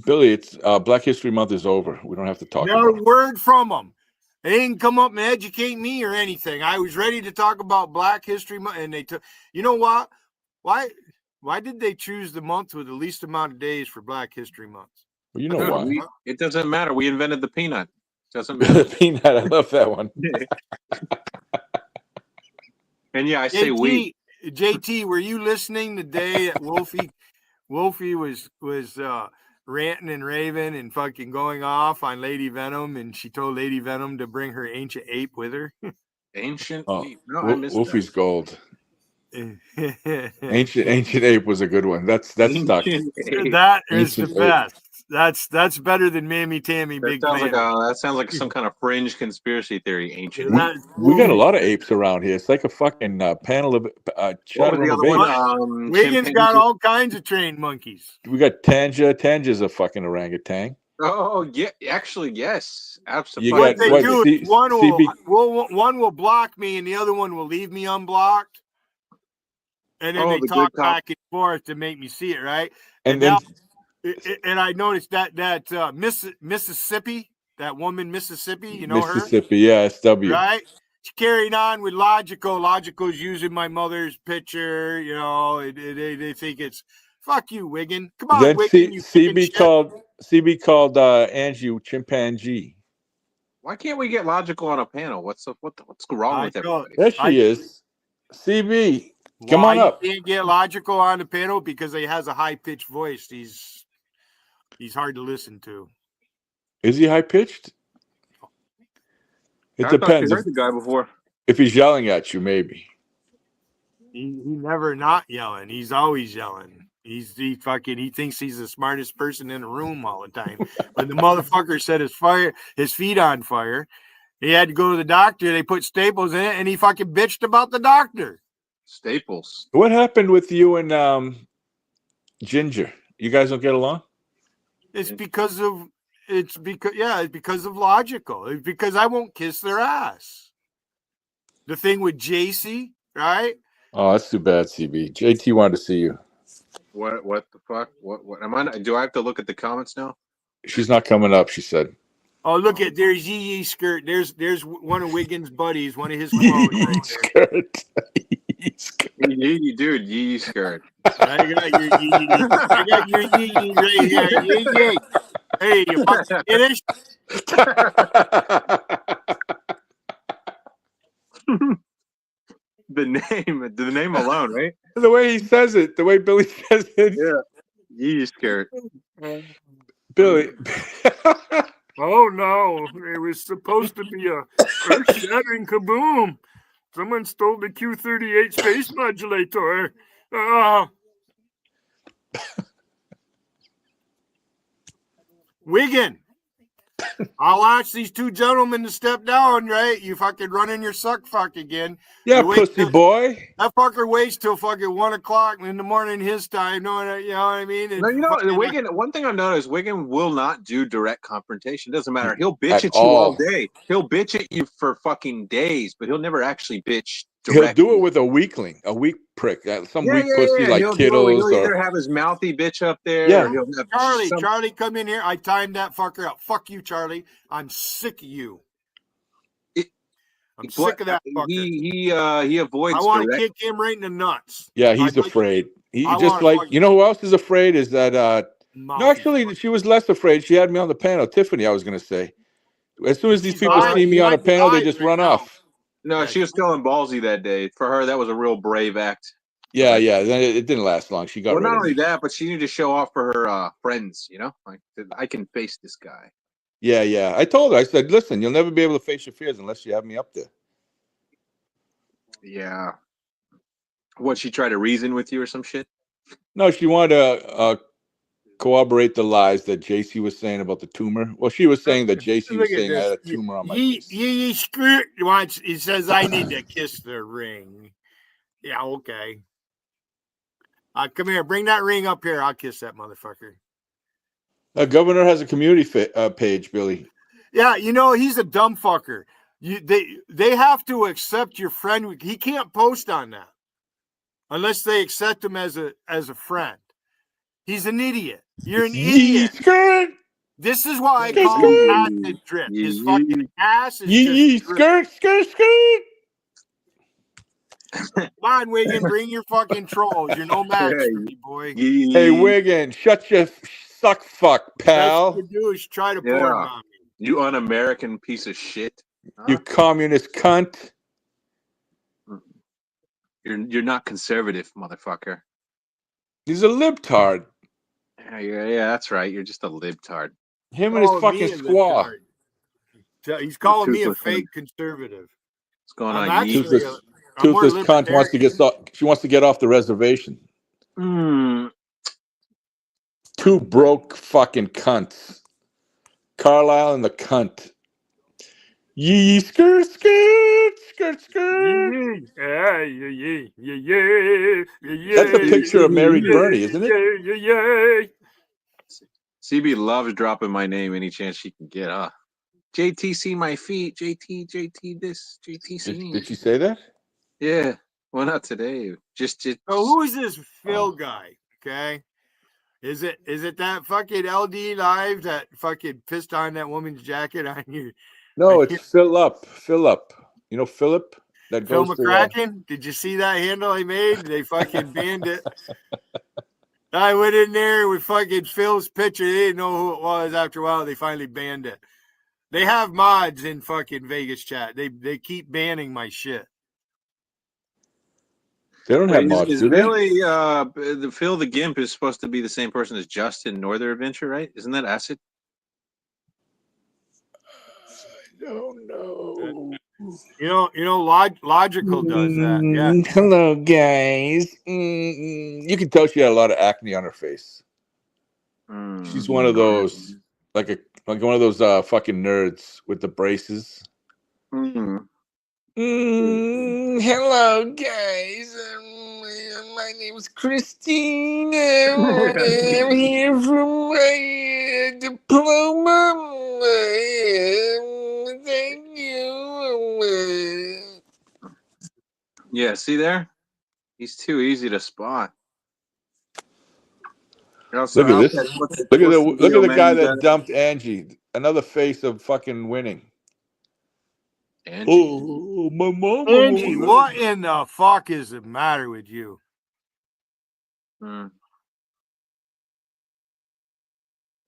Billy, it's Black History Month is over. We don't have to talk Never about it. word from them. They didn't come up and educate me or anything. I was ready to talk about Black History Month, and they took. You know what? Why did they choose the month with the least amount of days for Black History Month? Well, you know why. It doesn't matter. We invented the peanut. Doesn't matter. The peanut, I love that one. And yeah, I say we. JT, were you listening the day that Wolfie was ranting and raving and fucking going off on Lady Venom, and she told Lady Venom to bring her ancient ape with her? Ancient ape? No, I missed Wolfie's gold. that. Ancient ape was a good one. That's stuck. That is Ancient the ape. best. That's better than Mammy Tammy Big Fan. That sounds like some kind of fringe conspiracy theory. Ancient. We got a lot of apes around here. It's like a fucking panel of chat room of apes. Wiggins got all kinds of trained monkeys. We got Tanja. Tanja's a fucking orangutan. Oh yeah, actually yes, absolutely. You What got- they what, do C- is one CB one will block me and the other one will leave me unblocked, and then Oh, they the talk good cop. back and forth to make me see it, right? And then And I noticed that Mississippi, that woman Mississippi, you know Mississippi, yeah, SW. her, right? She carried on with Logical. Logical's using my mother's picture, they think it's fuck you, Wiggin. Come on, Then Wiggin, you fucking CB shit. called Angie chimpanzee. Why can't we get Logical on a panel? What's wrong with everybody? There she is. CB, come Why on up. You can't get Logical on the panel because he has a high pitched voice. He's hard to listen to. Is he high pitched? It I thought depends. you heard the guy before. If he's yelling at you, maybe. He never not yelling. He's always yelling. He thinks he's the smartest person in the room all the time. But the motherfucker set his feet on fire. He had to go to the doctor. They put staples in it, and he fucking bitched about the doctor. Staples. What happened with you and Ginger? You guys don't get along? It's because of Logical. It's because I won't kiss their ass. The thing with JC, right? Oh, that's too bad, CB. JT wanted to see you. What the fuck? What am I? Do I have to look at the comments now? She's not coming up, she said. Oh, look at there's Yee Skirt. There's one of Wiggins' buddies, one of his clones right there. Dude, Yee skirt. I got your Yee. I got your Yee right here. Yee. Hey, you fucking finished? The name alone, right? The way he says it, the way Billy says it. Yeah. Yee skirt. Billy. Oh no, it was supposed to be a earth-shattering kaboom. Someone stole the Q-38 space modulator. Wiggin, I'll ask these two gentlemen to step down, right? You fucking running your suck fuck again. Yeah, You wait pussy boy. That fucker waits till fucking 1 o'clock in the morning his time. You know what I mean? No, Wiggin. One thing I've noticed, Wiggin will not do direct confrontation. Doesn't matter. He'll bitch at you all day. He'll bitch at you for fucking days, but he'll never actually bitch directly. He'll do it with a weakling, a weak prick, some weak pussy like Kittles. He'll either have his mouthy bitch up there. Yeah. Or he'll have Charlie, come in here. I timed that fucker out. Fuck you, Charlie. I'm sick of you. I'm sick of that fucker. He avoids. I want to kick him right in the nuts. Yeah, he's afraid. He just like, you know who else is afraid is that no, actually she was less afraid. She had me on the panel. Tiffany, I was gonna say. As soon as these people see me on a panel, they just run off. No, she was feeling ballsy that day. For her, that was a real brave act. Yeah. Then it didn't last long. She got Well, rid not of only me. that, but she needed to show off for her friends, like I can face this guy. Yeah. I told her, I said, listen, you'll never be able to face your fears unless you have me up there. Yeah. What, she tried to reason with you or some shit? No, she wanted to corroborate the lies that JC was saying about the tumor. Well, she was saying that JC was saying I had a tumor on my face. He says I need to kiss the ring. Yeah, okay. Come here, bring that ring up here. I'll kiss that motherfucker. Governor has a community page, Billy. Yeah, he's a dumb fucker. They have to accept your friend. He can't post on that unless they accept him as a friend. He's an idiot. You're an idiot. This is why I call him acid drip. His fucking ass is just skirt. Come on, Wiggin, bring your fucking trolls. You're no match for me, boy. Hey, Wiggin, shut your suck fuck, pal. That's what you do is try to porn on me. You un-American piece of shit. Huh? You communist cunt. You're not conservative, motherfucker. He's a libtard. Yeah, that's right. You're just a libtard. Him and his fucking squaw. He's calling me a fake conservative. What's going on? Toothless cunt wants to get off the reservation. Two broke fucking cunts. Carlisle and the cunt. Yee skirt. Yeah. That's a picture of married Bernie, isn't it? Yeah. CB loves dropping my name any chance she can get. JT see my feet. JT this. JT see. Did she say that? Yeah. Well, not today. Just. So who is this Phil guy? Okay. Is it that fucking LD live that fucking pissed on that woman's jacket on you? No, it's Philip. You know Philip? That Phil goes McCracken? Did you see that handle I made? They fucking banned it. I went in there with fucking Phil's picture. They didn't know who it was. After a while, they finally banned it. They have mods in fucking Vegas chat. They keep banning my shit. They don't have mods, is do they? Really, the Phil the Gimp is supposed to be the same person as Justin Northern Adventure, right? Isn't that Acid? I don't know. Logical does that. Yeah. Hello, guys. You can tell she had a lot of acne on her face. She's one of those, like one of those fucking nerds with the braces. Hello, guys. My name is Christine. I'm here for my diploma. Thank you. Yeah, see there? He's too easy to spot. Look at this. Look at the guy that got dumped Angie. Another face of fucking winning. Angie. Oh, my mom. Angie, what in the fuck is the matter with you?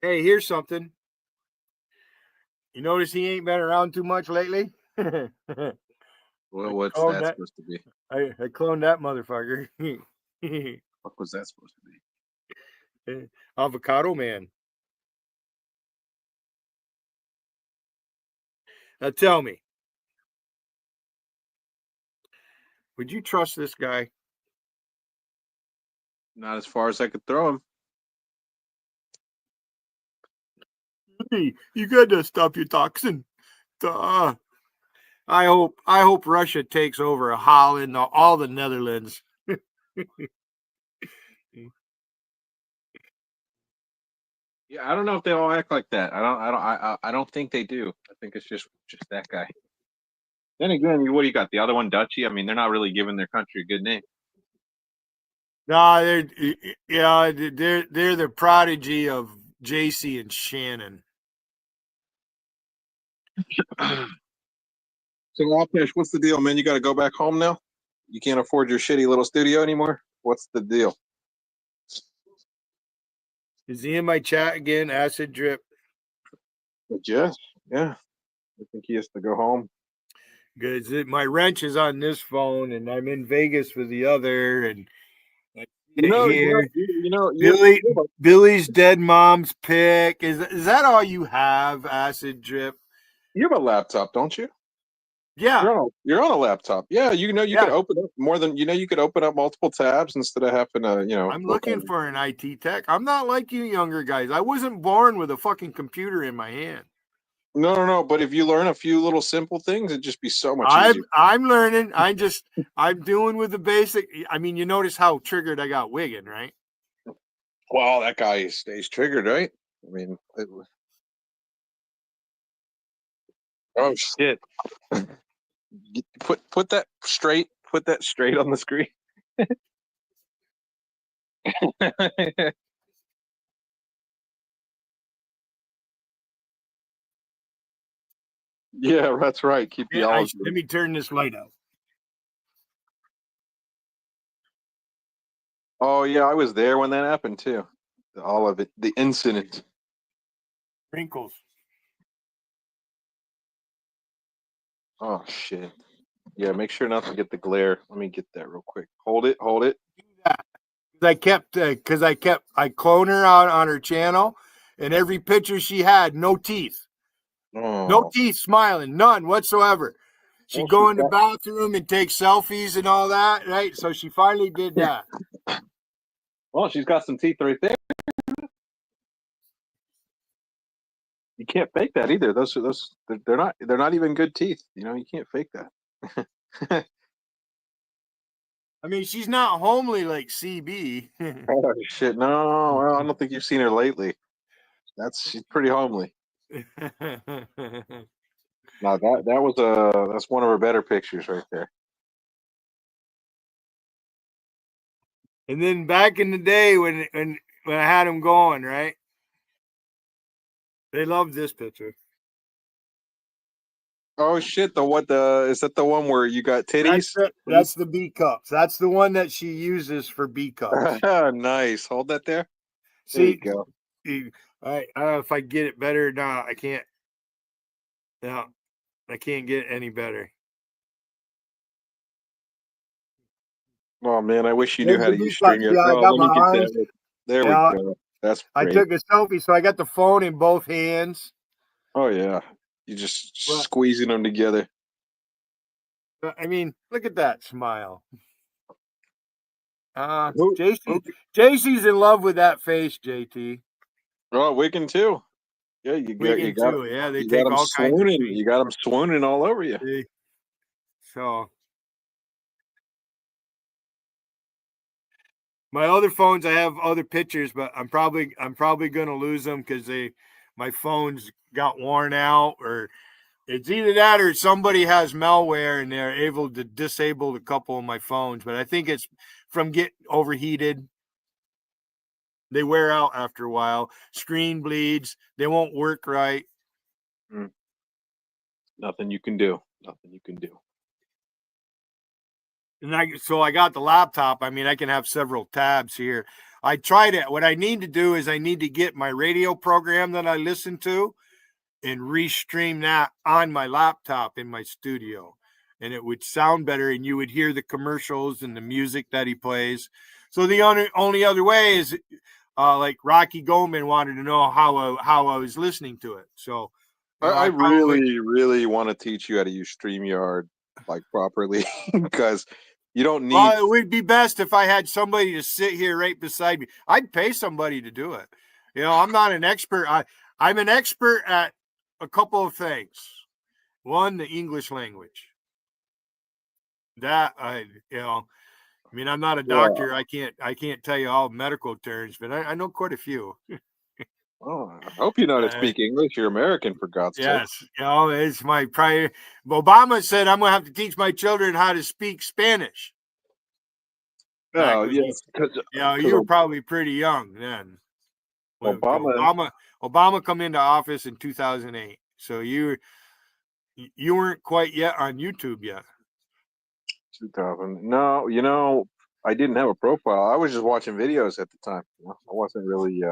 Hey, here's something. You notice he ain't been around too much lately? Well, what's that supposed to be? I cloned that motherfucker. What was that supposed to be? Avocado Man. Now tell me, would you trust this guy? Not as far as I could throw him. Hey, you got to stop your toxin. I hope Russia takes over Holland, all the Netherlands. Yeah, I don't know if they all act like that. I don't think they do. I think it's just that guy. Then again, what do you got? The other one, Dutchy. I mean, they're not really giving their country a good name. No, they're the prodigy of JC and Shannon. So, Rapish, what's the deal, man? You got to go back home now? You can't afford your shitty little studio anymore? What's the deal? Is he in my chat again? Acid Drip. Yes, yeah. I think he has to go home. Good. My wrench is on this phone, and I'm in Vegas with the other, and Billy's dead mom's pic. Is that all you have, Acid Drip? You have a laptop, don't you? Yeah. You're on a laptop. Yeah, you could open up more than you could open up multiple tabs instead of having to, I'm looking for an IT tech. I'm not like you younger guys. I wasn't born with a fucking computer in my hand. No. But if you learn a few little simple things, it'd just be so much easier. I'm learning. I'm doing with the basic. I mean, you notice how triggered I got Wiggin, right? Well, that guy stays triggered, right? I mean, oh shit! Put that straight. Put that straight on the screen. Yeah, that's right. Keep the olives. Let me turn this light out. Oh yeah, I was there when that happened too. All of it, the incident. Wrinkles. Oh shit. Yeah, make sure not to get the glare. Let me get that real quick. Hold it. I cloned her out on her channel, and every picture she had, no teeth. Oh. No teeth, smiling, none whatsoever. She'd go in the bathroom and take selfies and all that, right? So she finally did that. Well, she's got some teeth right there. You can't fake that either. They're not even good teeth. You can't fake that. I mean, she's not homely like CB. Oh shit! No, well, I don't think you've seen her lately. She's pretty homely. No, that's one of her better pictures right there. And then back in the day when I had them going, right? They loved this picture. Oh shit! Is that the one where you got titties? That's the B cups. That's the one that she uses for B cups. Nice. Hold that there. See, there you go. I don't know if I get it better or not. I can't. No, I can't get any better. Oh man, I wish you knew how to use StreamYard. Yeah, I got my arms. There we go. That's great. I took a selfie, so I got the phone in both hands. Oh yeah, you just squeezing them together. I mean, look at that smile. JC's in love with that face, JT. Oh, Wigan too. Yeah, you got. Yeah, they you take got all kinds of swooning. You got them swooning all over you. So my other phones, I have other pictures, but I'm probably gonna lose them because my phones got worn out, or it's either that or somebody has malware and they're able to disable a couple of my phones. But I think it's from getting overheated. They wear out after a while. Screen bleeds. They won't work right. Nothing you can do. Nothing you can do. And so I got the laptop. I mean, I can have several tabs here. I tried it. What I need to do is I need to get my radio program that I listen to and restream that on my laptop in my studio. And it would sound better, and you would hear the commercials and the music that he plays. So the only other way is like Rocky Goldman wanted to know how I was listening to it. So I really want to teach you how to use StreamYard like properly because you don't need. Well, it would be best if I had somebody to sit here right beside me. I'd pay somebody to do it. You know, I'm not an expert. I'm an expert at a couple of things. One, the English language. That I mean, I'm not a doctor. Yeah. I can't tell you all medical terms, but I know quite a few. Oh, I hope you know how to speak English. You're American, for God's sake. Yes, it's my prior. Obama said I'm going to have to teach my children how to speak Spanish. Oh, yes, because you were probably pretty young then. Obama come into office in 2008, so you weren't quite yet on YouTube yet. 2000. No, I didn't have a profile. I was just watching videos at the time. I wasn't really.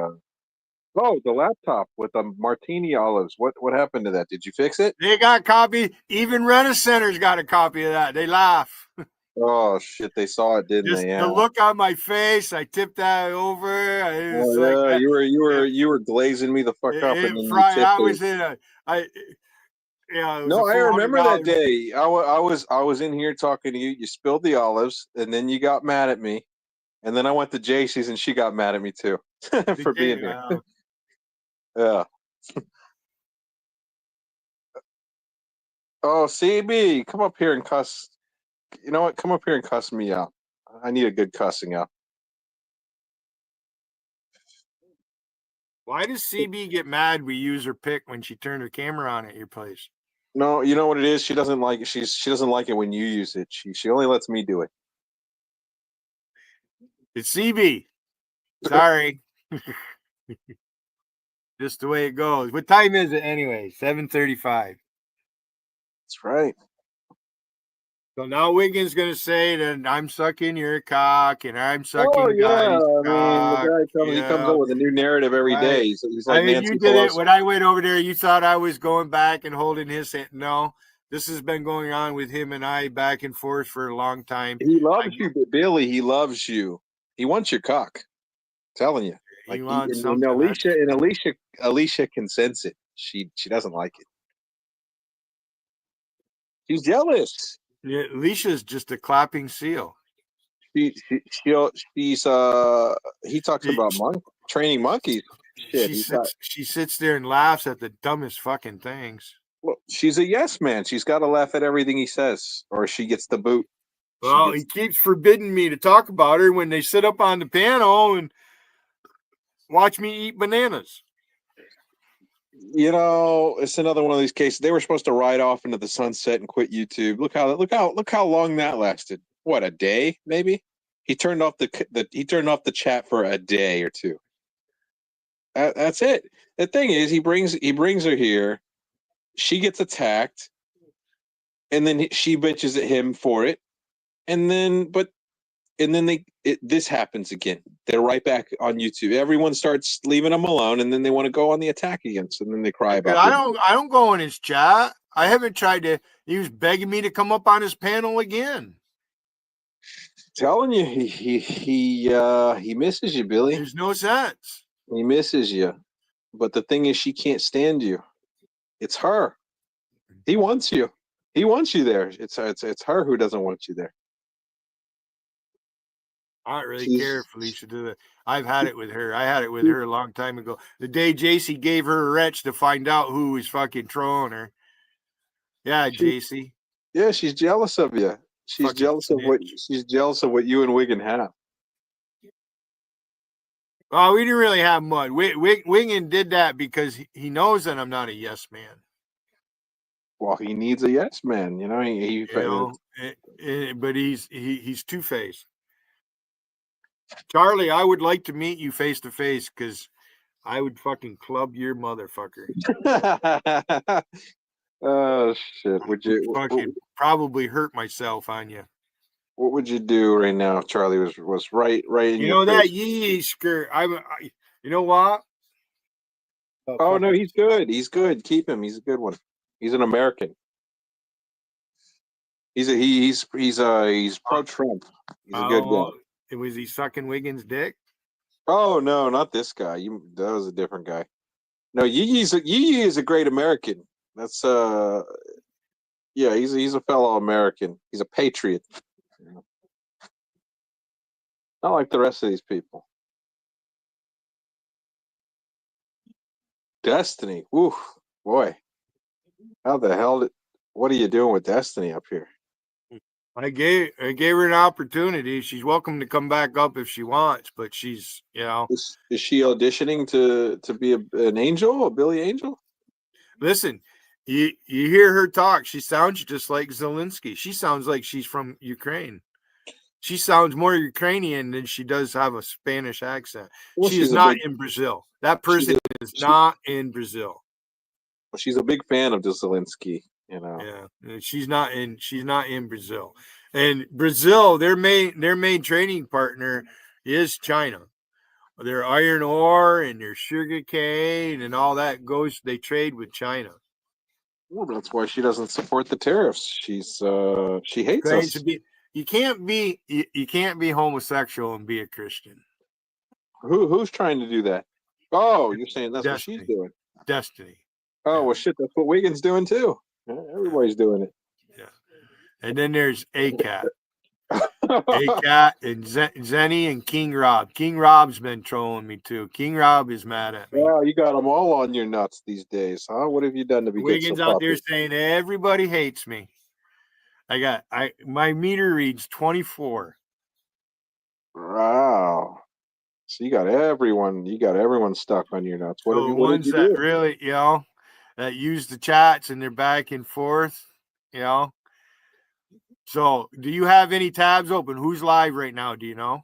Oh, the laptop with the martini olives. What happened to that? Did you fix it? They got a copy. Even Rent-A-Center's got a copy of that. They laugh. Oh shit! They saw it, didn't they? Yeah. The look on my face. I tipped that over. You were glazing me the fuck up, and then you tipped I was in a. No, I remember that day. I was in here talking to you. You spilled the olives, and then you got mad at me, and then I went to JC's, and she got mad at me too for being here. Yeah. Oh, CB, come up here and cuss. You know what? Come up here and cuss me out. I need a good cussing out. Why does CB get mad we use her pic when she turned her camera on at your place? No, you know what it is? She doesn't like it. She doesn't like it when you use it. She only lets me do it. It's CB. Sorry. Just the way it goes. What time is it anyway? 7:35. That's right. So now Wiggins going to say that I'm sucking your cock and I'm sucking yeah. Guy's I mean, the guy he comes up with a new narrative every day. He's like Nancy you did Pelosi. it when I went over there. You thought I was going back and holding his hand. No, this has been going on with him and I back and forth for a long time. He loves you, Billy. He loves you. He wants your cock. I'm telling you. Like, he wants something. Alicia can sense it. She doesn't like it. She's jealous. Yeah, Alicia's just a clapping seal. He talks about training monkeys. Shit, she sits there and laughs at the dumbest fucking things. Well, she's a yes man. She's got to laugh at everything he says, or she gets the boot. Well, he keeps forbidding me to talk about her when they sit up on the panel and watch me eat bananas. You know, it's another one of these cases. They were supposed to ride off into the sunset and quit YouTube. Look how long that lasted. What, a day maybe? He turned off the chat for a day or two. That's it. The thing is, he brings her here. She gets attacked, and then she bitches at him for it, and then this happens again. They're right back on YouTube. Everyone starts leaving them alone, and then they want to go on the attack again. So then they cry about it. I don't go in his chat. I haven't tried to. He was begging me to come up on his panel again. Telling you, he misses you, Billy. There's no sense. He misses you, but the thing is, she can't stand you. It's her. He wants you. He wants you there. It's her who doesn't want you there. I don't really care if Alicia did it. I've had it with her. I had it with her a long time ago. The day JC gave her a wretch to find out who was fucking trolling her. Yeah, JC. Yeah, she's jealous of you. She's jealous of what you and Wiggin have. Oh, we didn't really have much. Wiggin did that because he knows that I'm not a yes man. Well, he needs a yes man, you know. But he's two-faced. Charlie, I would like to meet you face to face because I would fucking club your motherfucker. Oh shit! Would you fucking probably hurt myself on you? what would you do right now if Charlie was right in You your know that face? yee skirt. You know what? Oh no, he's good. He's good. Keep him. He's a good one. He's an American. He's pro Trump. He's a good guy. Was he sucking Wiggins' dick? Oh no, not this guy. That was a different guy. No, Yee is a great American. That's yeah, he's a fellow American. He's a patriot. Not like the rest of these people. Destiny. Ooh, boy. How the hell what are you doing with Destiny up here? I gave her an opportunity. She's welcome to come back up if she wants, but she's, Is she auditioning to be an angel, a Billy Angel? Listen, you hear her talk. She sounds just like Zelensky. She sounds like she's from Ukraine. She sounds more Ukrainian than she does have a Spanish accent. Well, she is not in Brazil. That person is not in Brazil. Well, she's a big fan of Zelensky, you know. Yeah, she's not in Brazil. And Brazil, their main trading partner is China. Their iron ore and their sugar cane and all that they trade with China. Well, that's why she doesn't support the tariffs. She hates us. You can't be homosexual and be a Christian. Who's trying to do that? Oh, you're saying that's Destiny. what she's doing. Destiny. Oh, well, shit, that's what Wiggins doing too. Everybody's doing it. Yeah. And then there's ACAT. ACAT and Zenny and King Rob. King Rob's been trolling me too. King Rob is mad at me. Wow, you got them all on your nuts these days, huh? What have you done to be Wiggins out there saying everybody hates me. My meter reads 24. Wow. So you got everyone stuck on your nuts. The ones that really, that use the chats and they're back and forth, So do you have any tabs open? Who's live right now? Do you know?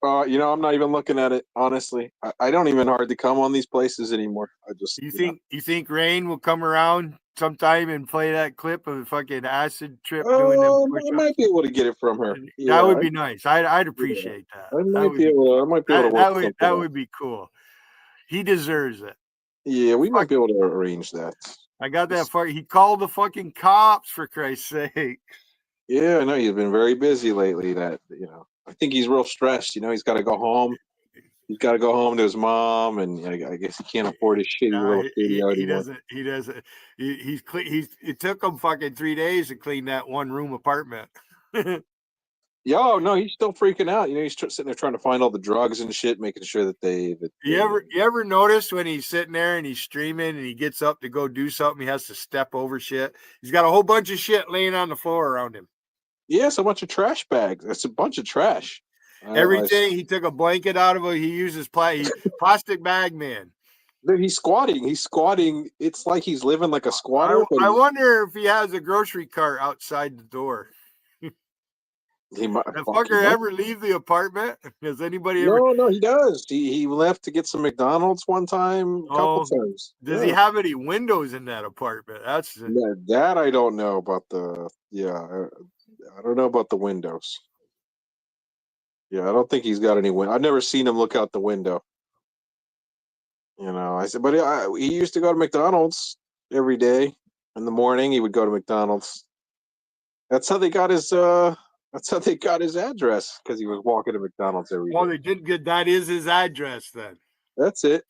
I'm not even looking at it, honestly. I don't even hardly come on these places anymore. I just you think Rain will come around sometime and play that clip of the fucking acid trip doing them push-ups? I might be able to get it from her. That would be nice. I'd appreciate that. I might be able to work that would be cool. He deserves it. Yeah, we might be able to arrange that. I got that he called the fucking cops, for Christ's sake. Yeah, I know he's been very busy lately. I think he's real stressed. He's got to go home. He's got to go home to his mom, and I guess he can't afford his shitty little studio anymore. He doesn't. It took him fucking 3 days to clean that one room apartment. Yo, no, he's still freaking out. He's sitting there trying to find all the drugs and shit, making sure that You ever notice when he's sitting there and he's streaming and he gets up to go do something, he has to step over shit? He's got a whole bunch of shit laying on the floor around him. Yeah, it's a bunch of trash bags. It's a bunch of trash. Everything. He took a blanket out of it. He uses plastic bag man. He's squatting. It's like he's living like a squatter. I wonder if he has a grocery cart outside the door. He might. That fucker ever leave the apartment? Has anybody ever? No, he does. He left to get some McDonald's one time, a couple times. Does he have any windows in that apartment? That I don't know about the. Yeah, I don't know about the windows. Yeah, I don't think he's got any window. I've never seen him look out the window. I said, but he used to go to McDonald's every day in the morning. He would go to McDonald's. That's how they got his. That's how they got his address, because he was walking to McDonald's every day. Well, they did good. That is his address then. That's it.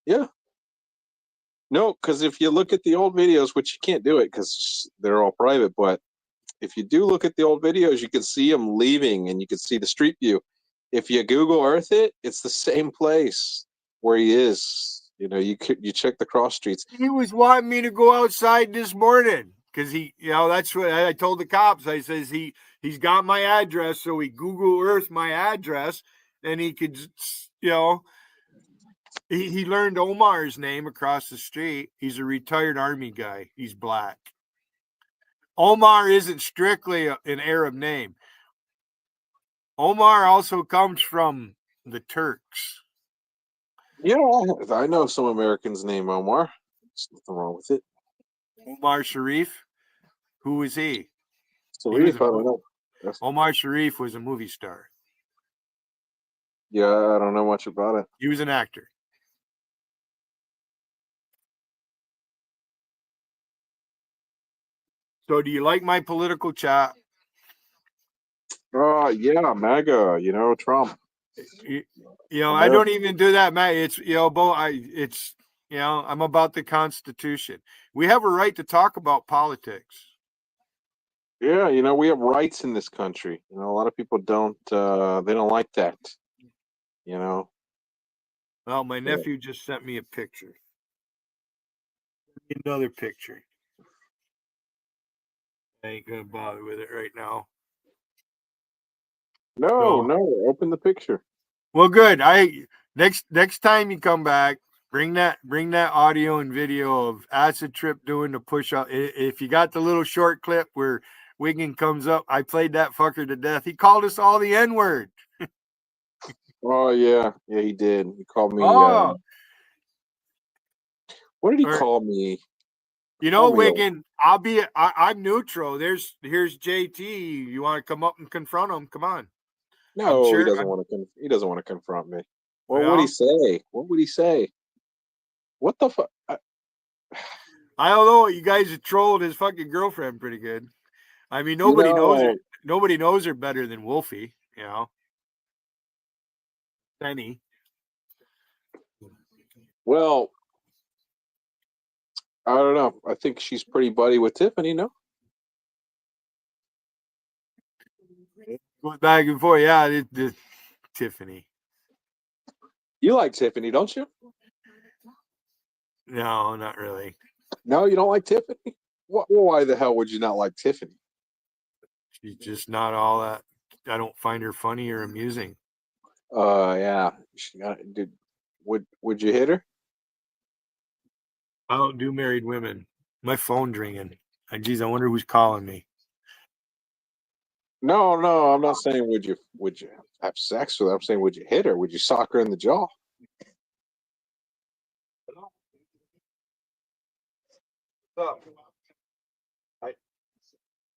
Yeah. No, because if you look at the old videos, which you can't do it because they're all private, but if you do look at the old videos, you can see him leaving and you can see the street view. If you Google Earth it, it's the same place where he is. You check the cross streets. He was wanting me to go outside this morning because that's what I told the cops. I says he's got my address, so he Google Earth my address, and he could, he learned Omar's name across the street. He's a retired army guy. He's black. Omar isn't strictly an Arab name. Omar also comes from the Turks. Yeah, I know some Americans named Omar. There's nothing wrong with it. Omar Sharif. Who is he? Sharif, I don't know. Omar Sharif was a movie star. Yeah, I don't know much about it. He was an actor. So do you like my political chat? Yeah, MAGA, Trump. I don't even do that, Matt. It's I'm about the Constitution. We have a right to talk about politics. Yeah, we have rights in this country. A lot of people don't they don't like that. Well, my nephew just sent me a picture. Another picture. I ain't gonna bother with it right now. No, open the picture. Well, good. Next time you come back, bring that audio and video of Acid Trip doing the push up. If you got the little short clip where Wiggin comes up, I played that fucker to death. He called us all the N-word. Oh yeah, he did. He called me. What did he call me? Wiggin, I'm neutral. Here's JT. You want to come up and confront him? Come on. No, he doesn't want to. He doesn't want to confront me. What would he say? What would he say? What the fuck? I don't know. You guys have trolled his fucking girlfriend pretty good. I mean, nobody knows her. Nobody knows her better than Wolfie. Penny. Well, I don't know. I think she's pretty buddy with Tiffany. No. Goes back and forth. Yeah, Tiffany. You like Tiffany, don't you? No, not really. No, you don't like Tiffany? Why the hell would you not like Tiffany? She's just not all that. I don't find her funny or amusing. Yeah. Would you hit her? I don't do married women. My phone's ringing. Geez, I wonder who's calling me. No, I'm not saying would you have sex with her. I'm saying would you hit her? Would you sock her in the jaw? What's up?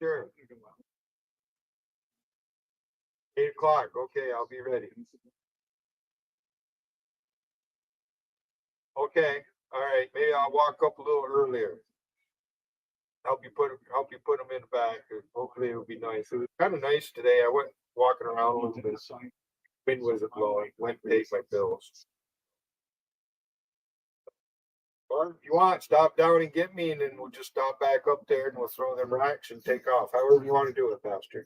Sure. 8 o'clock. Okay, I'll be ready. Okay. All right. Maybe I'll walk up a little earlier. Help you put them in the back. Hopefully it'll be nice. It was kind of nice today. I went walking around a little bit. Wind wasn't blowing. Went and paid my bills. Or if you want, stop down and get me, and then we'll just stop back up there and we'll throw them racks and take off. However you want to do it, Pastor.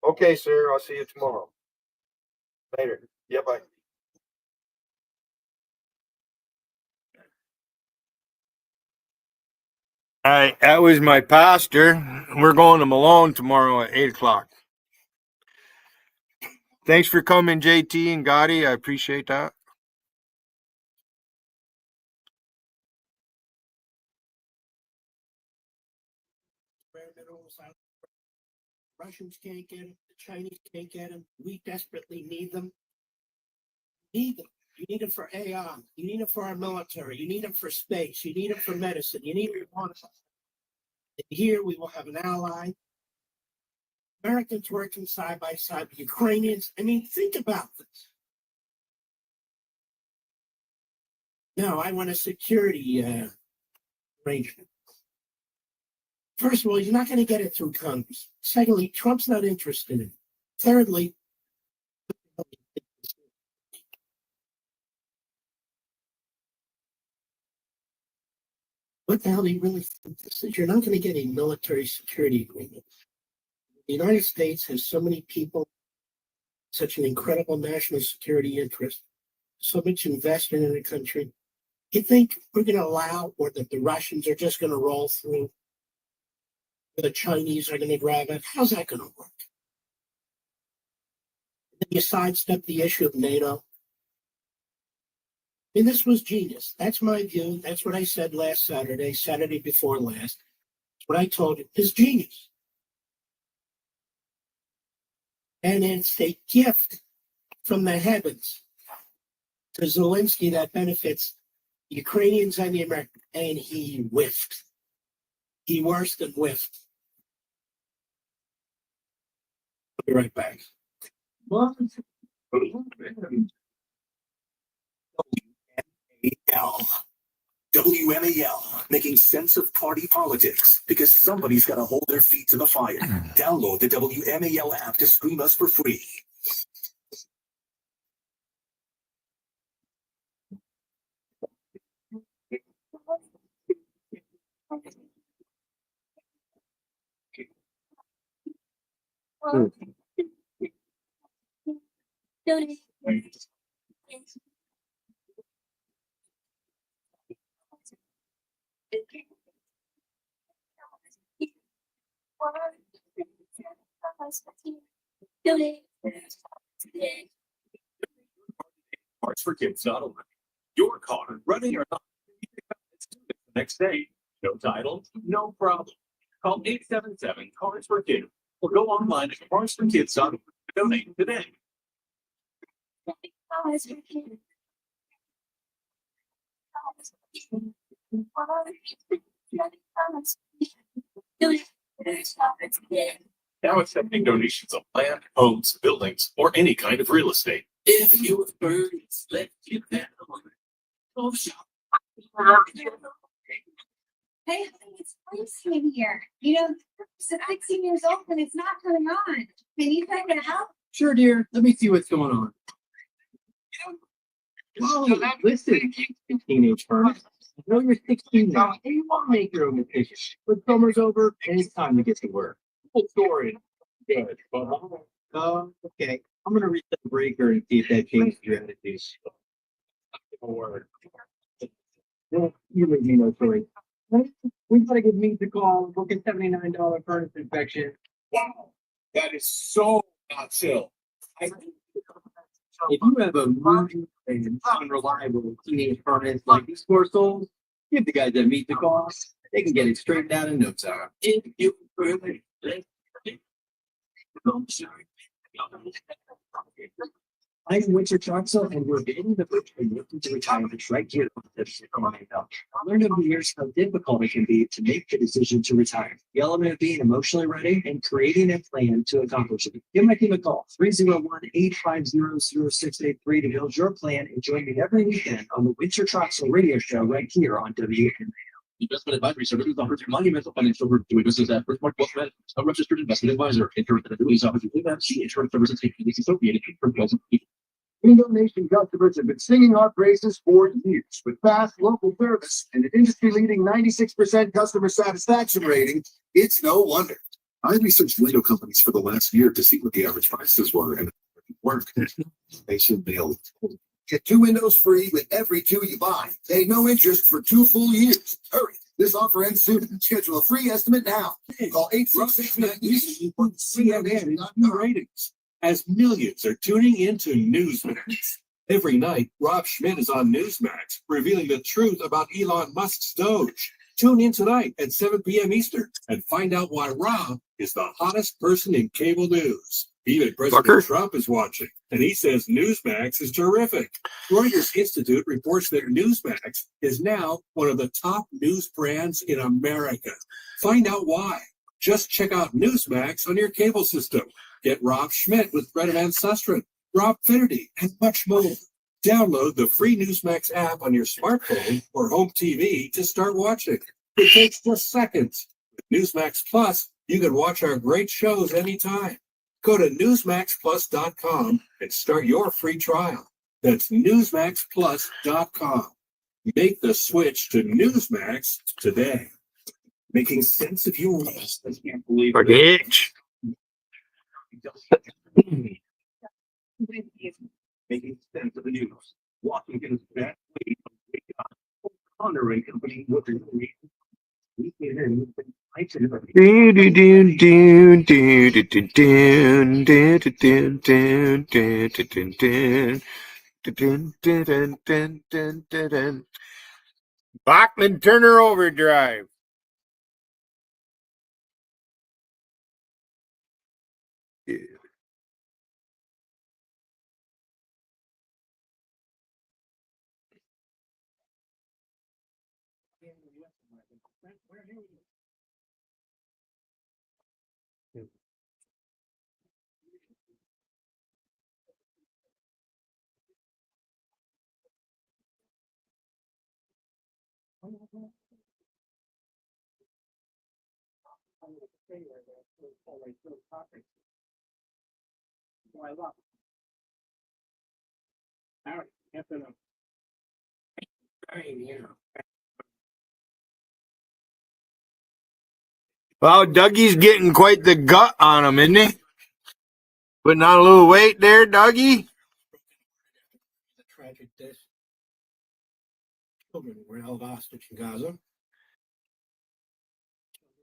Okay, sir. I'll see you tomorrow. Later. Yeah, bye. All right, that was my pastor. We're going to Malone tomorrow at 8 o'clock. Thanks for coming, JT and Gotti. I appreciate that. Russians can't get them. The Chinese can't get them. We desperately need them. Need them. You need them for AI. You need them for our military. You need them for space. You need them for medicine. You need them for here we will have an ally. Americans working side by side with Ukrainians. I mean, think about this. No, I want a security arrangement. First of all, you're not going to get it through Congress. Secondly, Trump's not interested in it. Thirdly, what the hell do you really think this is? You're not going to get a military security agreement. The United States has so many people, such an incredible national security interest, so much investment in the country. You think we're going to allow, or that the Russians are just going to roll through? The Chinese are going to grab it? How's that going to work? Then you sidestep the issue of NATO. I mean, this was genius. That's my view. That's what I said last Saturday before last. What I told you is genius. And it's a gift from the heavens to Zelensky that benefits Ukrainians and the Americans. And he whiffed. He worse than whiffed. I'll be right back. WMAL, making sense of party politics because somebody's got to hold their feet to the fire. Download the WMAL app to stream us for free. Parts for kids, not over. Your car, running or not, the next day. No title, no problem. Call 877 Cars for Kids or go online at carsforkids.org. Donate today. Now accepting donations of land, homes, buildings, or any kind of real estate. If your birds let you down, oh, shop. Hey, it's freezing here. You know, it's 16 years old and it's not coming on. Can you take it out? Sure, dear. Let me see what's going on. Whoa, listen, teenage furnace. I know you're 16 now and you want to make your own decision. But summer's over and it's time to get to work. Full story. Good. Okay. I'm going to reset the breaker and see if that changes your attitude. You leave me no choice. We gotta give me the call, book a $79 furnace inspection. Wow, that is so not chill. If you have a moody and unreliable teenage furnace like these poor souls, give the guys that meet the call. They can get it straightened out in no time. If you really I'm Winter Troxel, and we're in the bridge and looking to retirement right here on the Commonwealth. I learned over the years how difficult it can be to make the decision to retire. The element of being emotionally ready and creating a plan to accomplish it. Give my team a call, 301-850-0683 to build your plan and join me every weekend on the Winter Troxel radio show right here on WMAL. Investment advisory services offered through Monumental Financial Group doing business at Firstmark Wealth Management, a registered investment advisor. Insurance and annuities offered through FMC Insurance Services Associated for Belgium. Bingo Nation customers have been singing our praises for years. With fast local service and an industry-leading 96% customer satisfaction rating, it's no wonder. I researched window companies for the last year to see what the average prices were and it worked. They should mail. Get 2 windows free with every 2 you buy. Pay no interest for 2 full years. Hurry. This offer ends soon. Schedule a free estimate now. Call 866 CNN and ratings. As millions are tuning into Newsmax. Every night, Rob Schmidt is on Newsmax, revealing the truth about Elon Musk's Doge. Tune in tonight at 7 p.m. Eastern and find out why Rob is the hottest person in cable news. Even President Trump is watching, and he says Newsmax is terrific. Reuters Institute reports that Newsmax is now one of the top news brands in America. Find out why. Just check out Newsmax on your cable system. Get Rob Schmidt with Ferdinand Susteren, Rob Finnerty, and much more. Download the free Newsmax app on your smartphone or home TV to start watching. It takes just seconds. With Newsmax Plus, you can watch our great shows anytime. Go to newsmaxplus.com and start your free trial. That's newsmaxplus.com. Make the switch to Newsmax today. Making sense of your life. I can't believe it. Making sense of the news. Washington's best way of Honor and Company with the Bachman Turner Overdrive. Well, Dougie's getting quite the gut on him, isn't he? Putting on a little weight there, Dougie. The tragic death. Children were held hostage in Gaza.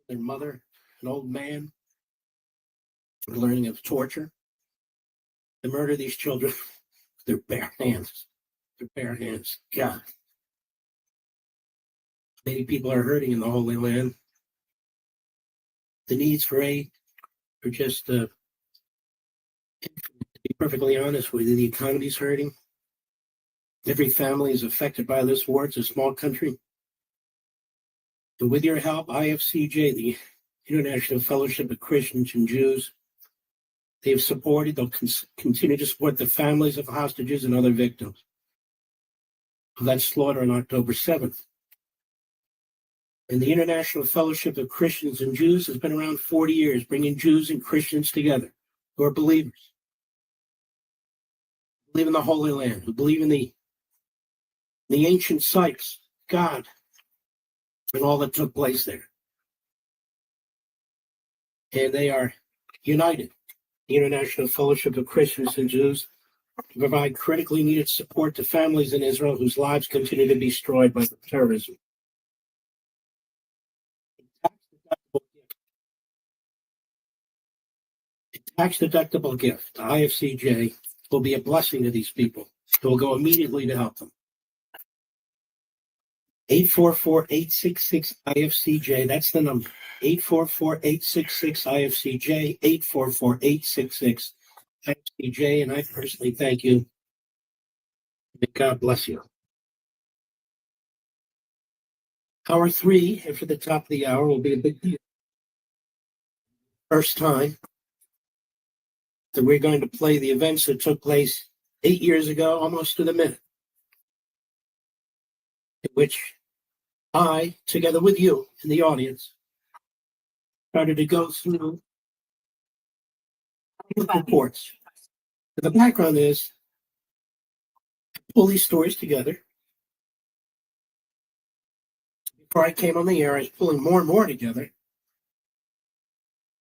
Their mother, an old man, were learning of torture. To murder these children with their bare hands. Their bare hands. God. Many people are hurting in the Holy Land. The needs for aid are just, to be perfectly honest with you, the economy's hurting. Every family is affected by this war. It's a small country. And with your help, IFCJ, the International Fellowship of Christians and Jews, they have supported, they'll continue to support the families of hostages and other victims of that slaughter on October 7th. And the International Fellowship of Christians and Jews has been around 40 years, bringing Jews and Christians together who are believers, who believe in the Holy Land, who believe in the ancient sites, God, and all that took place there. And they are united, the International Fellowship of Christians and Jews, to provide critically needed support to families in Israel whose lives continue to be destroyed by terrorism. Tax-deductible gift to IFCJ will be a blessing to these people. It will go immediately to help them. 844-866-IFCJ, that's the number. 844-866-IFCJ, 844-866-IFCJ, and I personally thank you. May God bless you. Hour 3, after the top of the hour, will be a big deal. First time that we're going to play the events that took place 8 years ago, almost to the minute, in which I, together with you in the audience, started to go through reports. The background is, I pull these stories together. Before I came on the air, I was pulling more and more together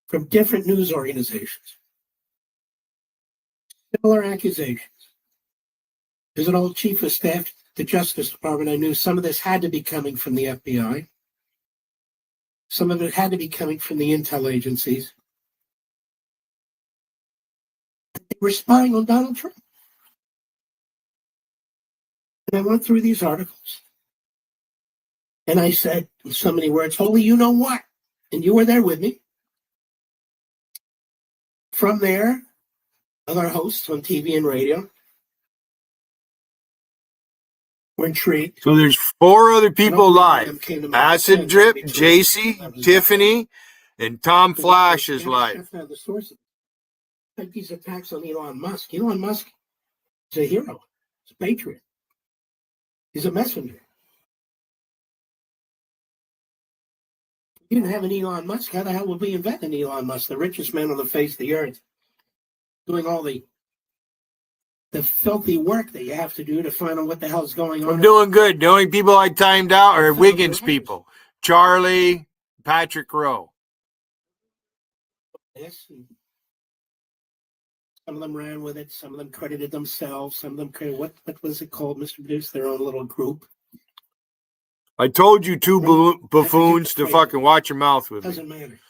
from different news organizations. Similar accusations. As an old chief of staff to the Justice Department, I knew some of this had to be coming from the FBI. Some of it had to be coming from the intel agencies. They were spying on Donald Trump. And I went through these articles. And I said, in so many words, holy you know what? And you were there with me. From there, other hosts on TV and radio were intrigued. So there's 4 other people live. Acid Drip, JC, Tiffany, and Tom Flash is live. The sources. Like these attacks on Elon Musk. Elon Musk is a hero. He's a patriot. He's a messenger. If you didn't have an Elon Musk, how the hell would we invent an Elon Musk, the richest man on the face of the earth, doing all the filthy work that you have to do to find out what the hell's going on? I'm doing good. The only people I timed out are Wiggins people. Charlie, Patrick Rowe. Yes. Some of them ran with it. Some of them credited themselves. Some of them credited, what was it called, Mr. Produce? Their own little group. I told you 2 buffoons to fucking watch your mouth with me. Doesn't matter.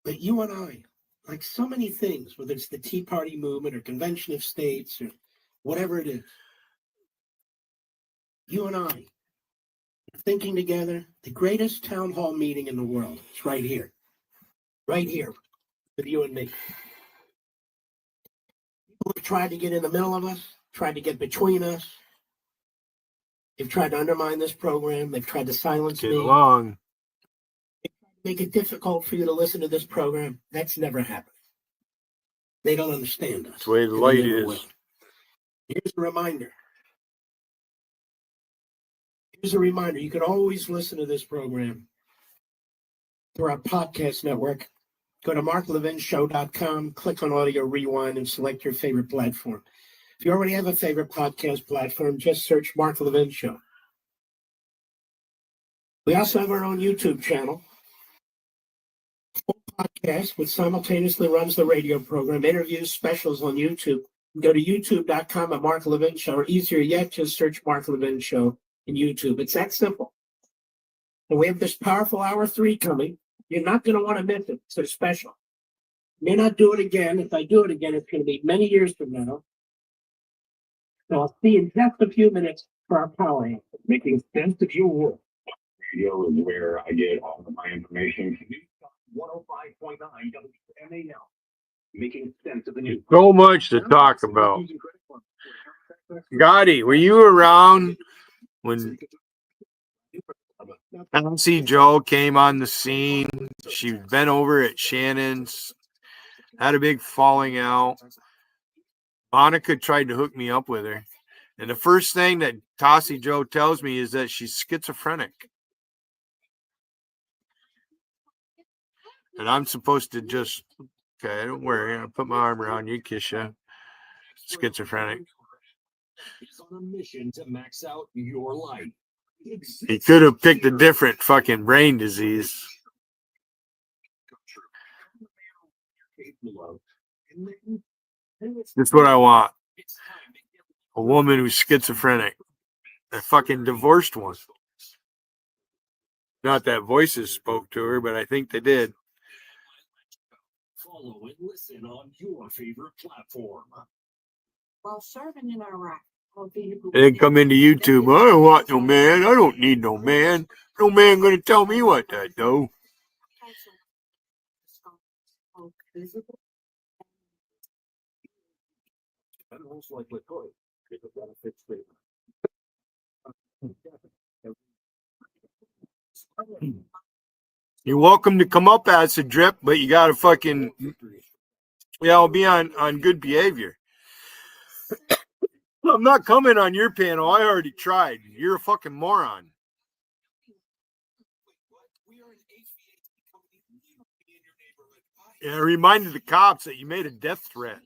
But you and I, like so many things, whether it's the Tea Party movement or Convention of States or whatever it is, you and I are thinking together. The greatest town hall meeting in the world is right here with you and me. People have tried to get in the middle of us, tried to get between us, They've tried to undermine this program. They've tried to silence Get me. along. Make it difficult for you to listen to this program. That's never happened. They don't understand us. That's the way the and light they never is. will. Here's a reminder. Here's a reminder. You can always listen to this program through our podcast network. Go to marklevinshow.com, click on Audio Rewind, and select your favorite platform. If you already have a favorite podcast platform, just search Mark Levin Show. We also have our own YouTube channel, podcast, which simultaneously runs the radio program, interviews, specials on YouTube. Go to youtube.com at Mark Levin Show, or easier yet, just search Mark Levin Show in YouTube. It's that simple. And we have this powerful hour 3 coming. You're not going to want to miss it. It's a special. May not do it again. If I do it again, it's going to be many years from now. So I'll see you in just a few minutes for our power answer. Making sense of your world. Radio is where I get all of my information. 105.9 WMAL. Making sense of the news. So much to talk about. Gotti, were you around when Nancy Joe came on the scene? She'd been over at Shannon's, had a big falling out. Monica tried to hook me up with her. And the first thing that Tossie Joe tells me is that she's schizophrenic. And I'm supposed to just, okay, don't worry, I'll put my arm around you, kiss you. Schizophrenic. He's on a mission to max out your life. He could have picked a different fucking brain disease. That's what I want. A woman who's schizophrenic. A fucking divorced one. Not that voices spoke to her, but I think they did. Follow and listen on your favorite platform. While serving in Iraq, And then come into YouTube. I don't want no man. I don't need no man. No man gonna tell me what to do. You're welcome to come up, Acid Drip, but you gotta fucking, yeah, I'll be on good behavior. I'm not coming on your panel. I already tried. You're a fucking moron. Yeah, I reminded the cops that you made a death threat.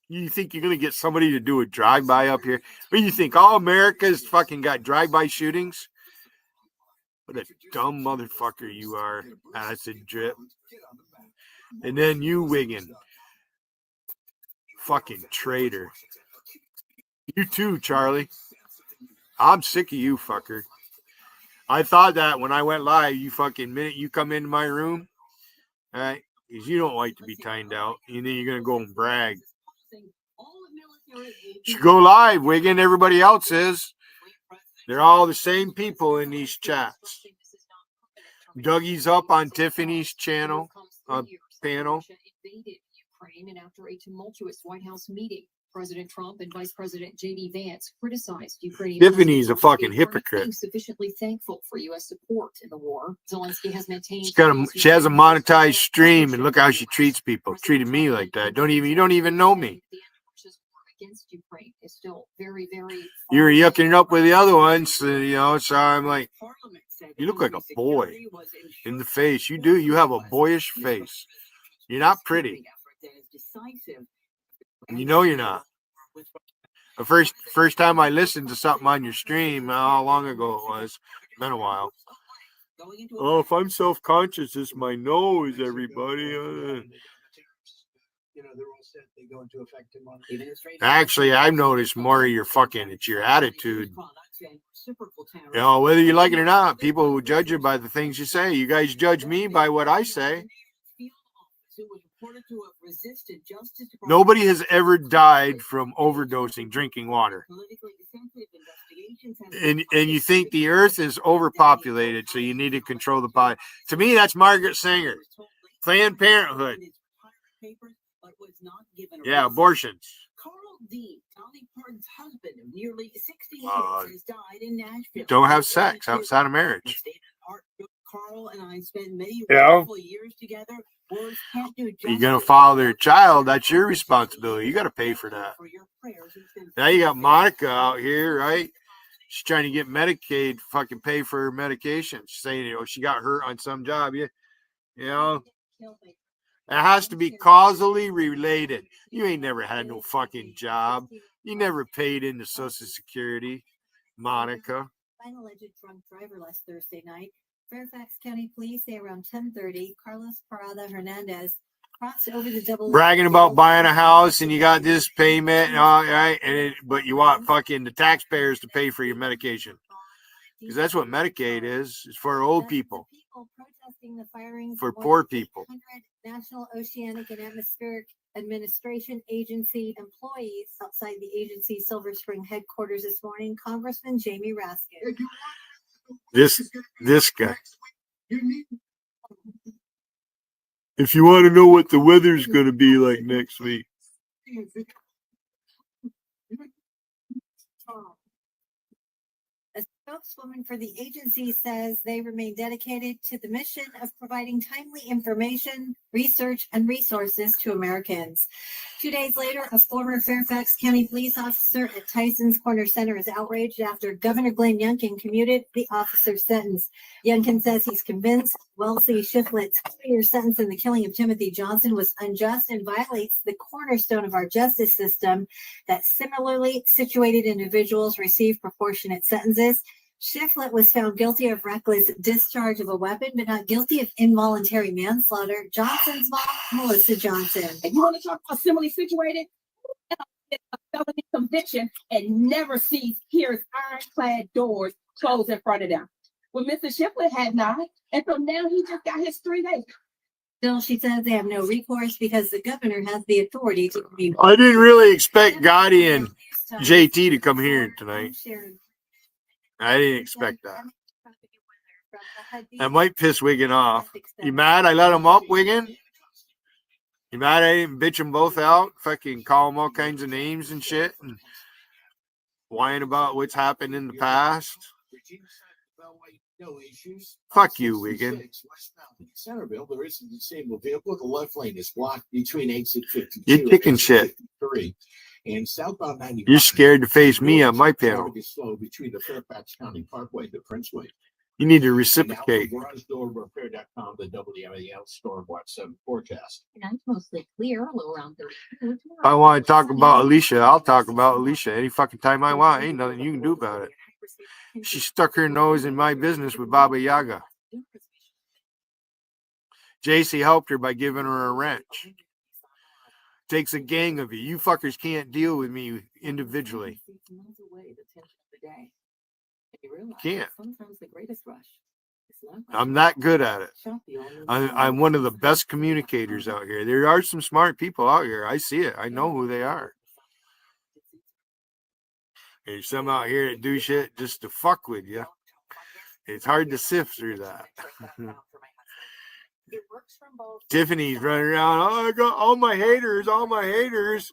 You think you're going to get somebody to do a drive-by up here? What do you think? All America's fucking got drive-by shootings? What a dumb motherfucker you are, Acid Drip. And then you, Wiggin. Fucking traitor. You too, Charlie. I'm sick of you, fucker. I thought that when I went live, you fucking minute you come into my room, all right, because you don't like to be timed out, and then you're going to go and brag. You go live, Wiggin. Everybody else is. They're all the same people in these chats. Dougie's up on Tiffany's channel, panel. And after a tumultuous White House meeting, President Trump and Vice President J.D. Vance criticized Ukrainian. Tiffany's a fucking hypocrite. Being sufficiently thankful for U.S. support in the war. Zelensky has maintained. She has a monetized stream, and look how she treats people. Treated me like that. You don't even know me. Against Ukraine is still very, very. You're yucking it up with the other ones, so I'm like, you look like a boy in the face. You do. You have a boyish face. You're not pretty. And you know you're not. The first time I listened to something on your stream, how long ago it was, it's been a while. Oh, if I'm self-conscious, it's my nose, everybody. Actually, I've noticed more of your it's your attitude. Whether you like it or not, people will judge you by the things you say. You guys judge me by what I say. Nobody has ever died from overdosing drinking water. And you think the earth is overpopulated, so you need to control the body. To me, that's Margaret Sanger. Planned Parenthood. Yeah, abortions. Dolly Parton's husband of nearly 60 years has died in Nashville. Don't have sex outside of marriage. Carl and I spent many Yeah. wonderful years together. Words can't do You're gonna father a child, that's your responsibility. You got to pay for that. Now you got Monica out here, right? She's trying to get Medicaid, fucking pay for her medication. She's saying, you know, she got hurt on some job. You know, it has to be causally related. You ain't never had no fucking job. You never paid into Social Security, Monica. Final alleged drunk driver last Thursday night. Fairfax County Police say around 10:30, Carlos Parada Hernandez crossed over the double. Bragging about buying a house and you got this payment, all right, but you want fucking the taxpayers to pay for your medication. Because that's what Medicaid is. It's for old people. Protesting the firings For of more poor than people. 800 National Oceanic and Atmospheric Administration agency employees outside the agency's Silver Spring headquarters this morning. Congressman Jamie Raskin. This guy. If you want to know what the weather's going to be like next week. A spokeswoman for the agency says they remain dedicated to the mission of providing timely information, research, and resources to Americans. 2 days later, a former Fairfax County police officer at Tyson's Corner Center is outraged after Governor Glenn Youngkin commuted the officer's sentence. Youngkin says he's convinced Wellesley Shiflett's 4-year sentence in the killing of Timothy Johnson was unjust and violates the cornerstone of our justice system, that similarly situated individuals receive proportionate sentences. Shiflett was found guilty of reckless discharge of a weapon, but not guilty of involuntary manslaughter. Johnson's mom, Melissa Johnson. And you want to talk about similarly situated? A felony conviction and never hears ironclad doors close in front of them. Well, Mr. Shiflett had not, and so now he just got his 3 days. Still, she says they have no recourse because the governor has the authority to be. I didn't really expect Gotti and JT to come here tonight. I didn't expect that. That might piss Wiggin off. You mad I let him up, Wiggin? You mad I didn't bitch them both out? Fucking call them all kinds of names and shit and whine about what's happened in the past? Fuck you, Wiggin. Centerville, there is a disabled vehicle. The left lane is blocked between exit 52 You're kicking shit. and southbound 95. You're scared to face me on my panel. Traffic is slow between the Fairfax County Parkway and the Princeway. You need to And now reciprocate. from GarageDoorRepair.com, the WMAL Storm Watch 7 forecast. Tonight's mostly clear, low around 32. If I want to talk about Alicia, I'll talk about Alicia any fucking time I want. Ain't nothing you can do about it. She stuck her nose in my business with Baba Yaga. JC helped her by giving her a wrench. Takes a gang of you. You fuckers can't deal with me individually. Can't. I'm not good at it. I'm one of the best communicators out here. There are some smart people out here. I see it. I know who they are. There's some out here that do shit just to fuck with you. It's hard to sift through that. Tiffany's running around. Oh, I got all my haters.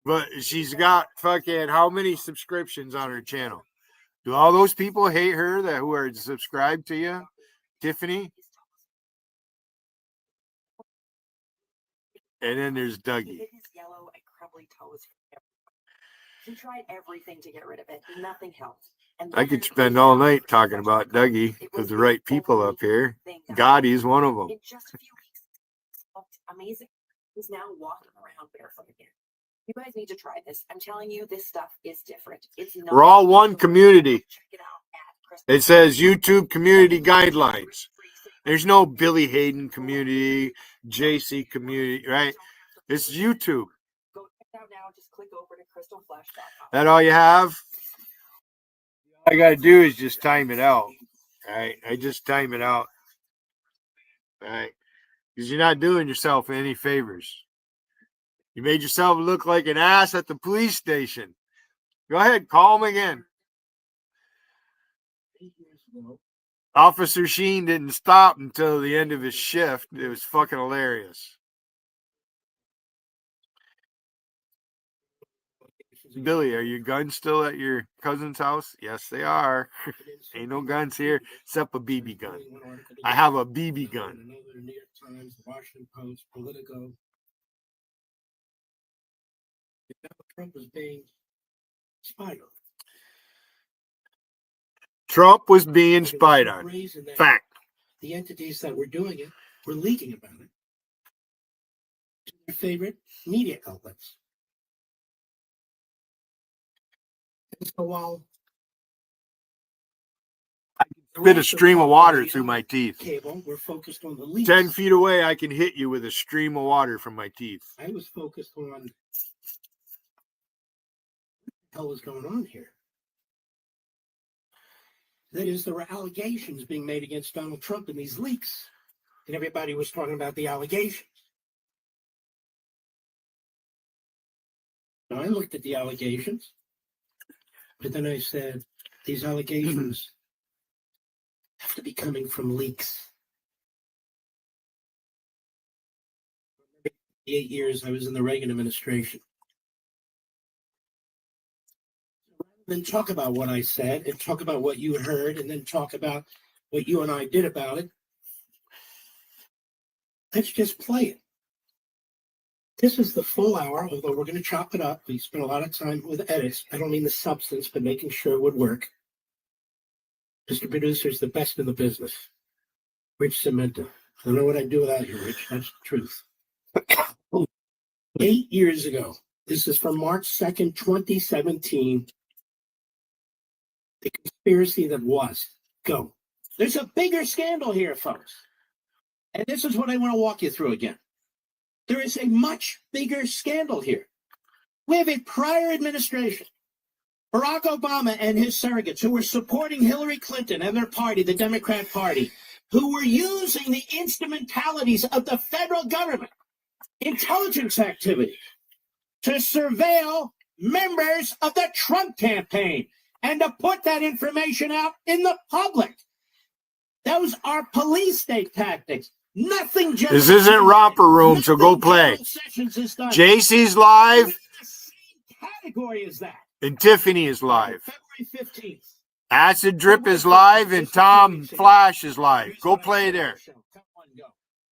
But she's got fucking how many subscriptions on her channel? Do all those people hate her who are subscribed to you, Tiffany? And then there's Dougie. He tried everything to get rid of it. Nothing helped. I could spend all night talking about Dougie with the right people up here. Gotti's one of them. In just a few weeks, it looked amazing. He's now walking around barefoot again. You guys need to try this. I'm telling you, this stuff is different. It's not. We're all one community. It says YouTube community guidelines. There's no Billy Hayden community, JC community, right? It's YouTube. Go check it out now. Just click over to crystalflash.com. That all you have? All I gotta do is just time it out. All right. I just time it out. All right. Because you're not doing yourself any favors. You made yourself look like an ass at the police station. Go ahead, call him again. Officer Sheen didn't stop until the end of his shift. It was fucking hilarious. Billy, are your guns still at your cousin's house? Yes, they are. Ain't no guns here except a BB gun. I have a BB gun. Another New York Times, the Washington Post, Politico. Trump was being spied on. Trump was being spied on. Fact. The entities that were doing it were leaking about it to their favorite media outlets. And so while Spit a stream of water through my teeth. cable, we're focused on the leaks. 10 feet away, I can hit you with a stream of water from my teeth. I was focused on what the hell was going on here. That is, there were allegations being made against Donald Trump in these leaks, and everybody was talking about the allegations. Now, I looked at the allegations, but then I said, these allegations have to be coming from leaks. For 8 years, I was in the Reagan administration. Then talk about what I said and talk about what you heard and then talk about what you and I did about it. Let's just play it. This is the full hour, although we're going to chop it up. We spent a lot of time with edits. I don't mean the substance, but making sure it would work. Mr. Producer is the best in the business. Rich Cementa. I don't know what I'd do without you, Rich. That's the truth. 8 years ago, this is from March 2nd, 2017. The conspiracy that was. Go. There's a bigger scandal here, folks. And this is what I want to walk you through again. There is a much bigger scandal here. We have a prior administration, Barack Obama and his surrogates, who were supporting Hillary Clinton and their party, the Democrat Party, who were using the instrumentalities of the federal government, intelligence activities, to surveil members of the Trump campaign and to put that information out in the public. Those are police state tactics. Nothing just. This isn't Romper Room, so go play. JC's live. Category is that. And Tiffany is live. February 15th. Acid Drip is live and Tom Flash is live. Go play there.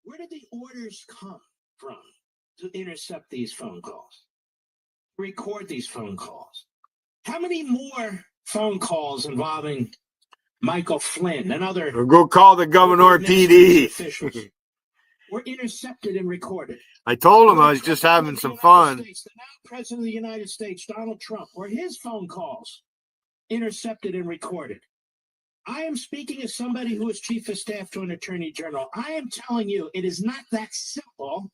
Where did the orders come from to intercept these phone calls? Record these phone calls? How many more phone calls involving Michael Flynn and other... Or go call the Governor PD. Officials were intercepted and recorded. I told him I was just having some fun. The now President of the United States, Donald Trump, were his phone calls intercepted and recorded. I am speaking as somebody who is Chief of Staff to an Attorney General. I am telling you, it is not that simple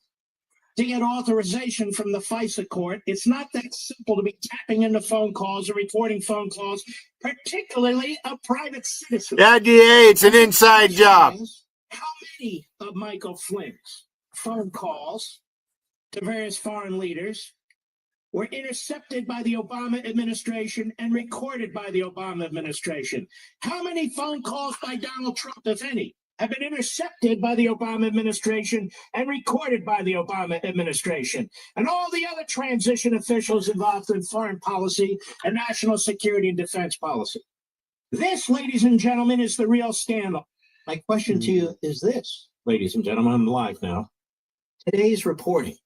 to get authorization from the FISA court. It's not that simple to be tapping into phone calls or recording phone calls, particularly a private citizen. Yeah, DA, it's an inside job. How many of Michael Flynn's phone calls to various foreign leaders were intercepted by the Obama administration and recorded by the Obama administration? How many phone calls by Donald Trump, if any, have been intercepted by the Obama administration and recorded by the Obama administration? And all the other transition officials involved in foreign policy and national security and defense policy. This, ladies and gentlemen, is the real scandal. My question to you is this, ladies and gentlemen, I'm live now. Today's reporting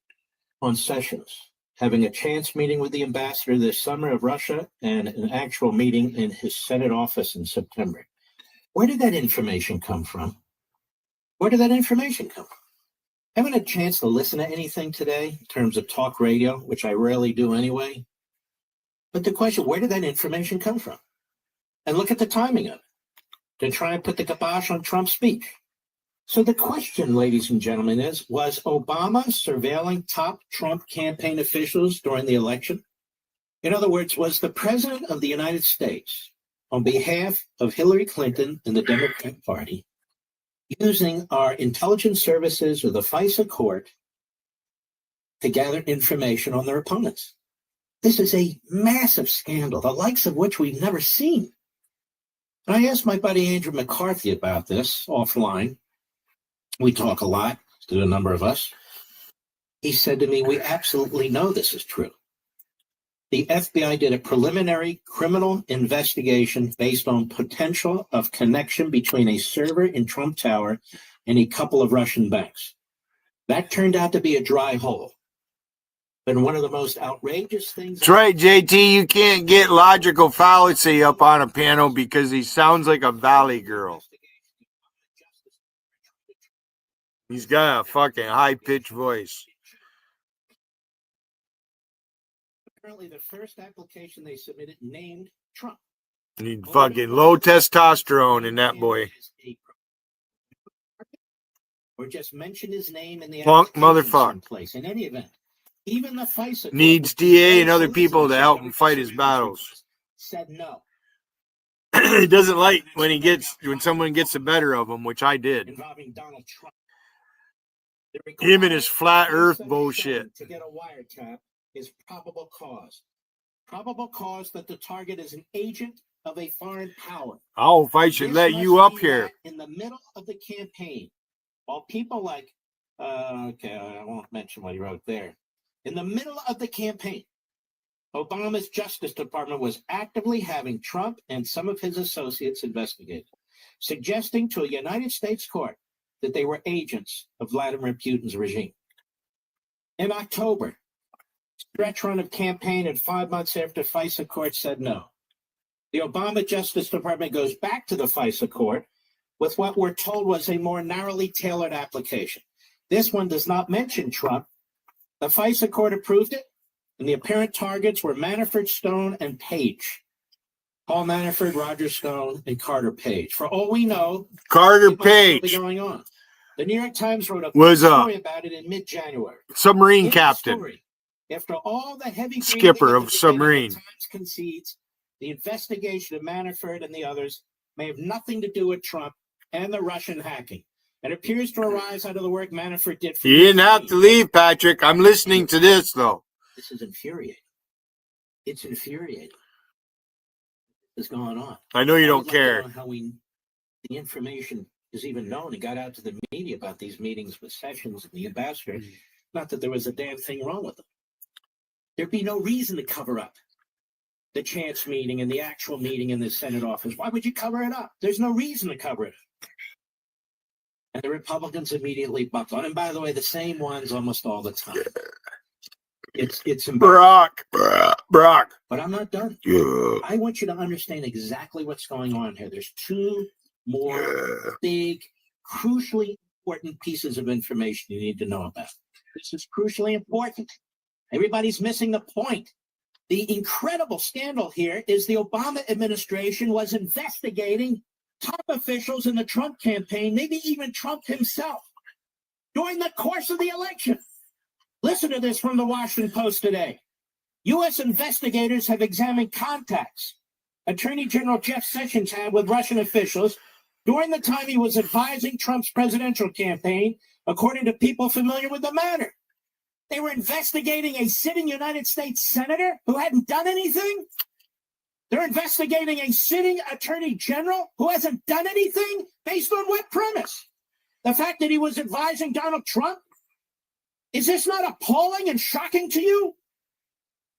on Sessions having a chance meeting with the ambassador this summer of Russia and an actual meeting in his Senate office in September. Where did that information come from? Where did that information come from? I haven't had a chance to listen to anything today in terms of talk radio, which I rarely do anyway. But the question, where did that information come from? And look at the timing of it. To try and put the kibosh on Trump's speech. So the question, ladies and gentlemen, is, was Obama surveilling top Trump campaign officials during the election? In other words, was the President of the United States, on behalf of Hillary Clinton and the Democrat Party, using our intelligence services or the FISA court to gather information on their opponents? This is a massive scandal, the likes of which we've never seen. I asked my buddy Andrew McCarthy about this offline. We talk a lot, to a number of us. He said to me, we absolutely know this is true. the FBI did a preliminary criminal investigation based on potential of connection between a server in Trump Tower and a couple of Russian banks. That turned out to be a dry hole. But one of the most outrageous things... That's right, JT. You can't get logical fallacy up on a piano because he sounds like a valley girl. He's got a fucking high-pitched voice. Apparently, the first application they submitted named Trump. Need fucking low testosterone in that boy. Or just mention his name in the Punk application motherfucker. someplace. In any event, even the FISA Needs DA and other people to help him fight his battles. said no. He doesn't like when someone gets the better of him, which I did. Involving Donald Trump. Him and his flat earth bullshit. To get a wiretap is probable cause. Probable cause that the target is an agent of a foreign power. Oh, if I should let you up here. In the middle of the campaign, while people like, okay, I won't mention what he wrote there. In the middle of the campaign, Obama's Justice Department was actively having Trump and some of his associates investigated, suggesting to a United States court that they were agents of Vladimir Putin's regime. In October, stretch run of campaign and 5 months after FISA court said no. The Obama Justice Department goes back to the FISA court with what we're told was a more narrowly tailored application. This one does not mention Trump. The FISA court approved it, and the apparent targets were Manafort, Stone, and Page. Paul Manafort, Roger Stone, and Carter Page. For all we know, Carter it might still be Page going on. The New York Times wrote a was story about it in mid-January. Submarine In the captain. story, after all the heavy Skipper breathing of at the beginning, submarine. the Times concedes the investigation of Manafort and the others may have nothing to do with Trump and the Russian hacking. It appears to arise out of the work Manafort did for You didn't have to leave, Patrick. I'm listening to this, though. This is infuriating. It's infuriating. What's going on? I know you I don't would like to care. know how the information is even known and got out to the media about these meetings with Sessions and the ambassador. Not that there was a damn thing wrong with them. There'd be no reason to cover up the chance meeting and the actual meeting in the Senate office. Why would you cover it up? There's no reason to cover it up. And the Republicans immediately bucked on. And by the way, the same ones almost all the time. It's Brock. Brock. But I'm not done. Yeah. I want you to understand exactly what's going on here. There's two more big, crucially important pieces of information you need to know about. This is crucially important. Everybody's missing the point. The incredible scandal here is the Obama administration was investigating top officials in the Trump campaign, maybe even Trump himself, during the course of the election. Listen to this from the Washington Post today. U.S. investigators have examined contacts Attorney General Jeff Sessions had with Russian officials during the time he was advising Trump's presidential campaign, according to people familiar with the matter. They were investigating a sitting United States senator who hadn't done anything. They're investigating a sitting attorney general who hasn't done anything. Based on what premise? The fact that he was advising Donald Trump? Is this not appalling and shocking to you?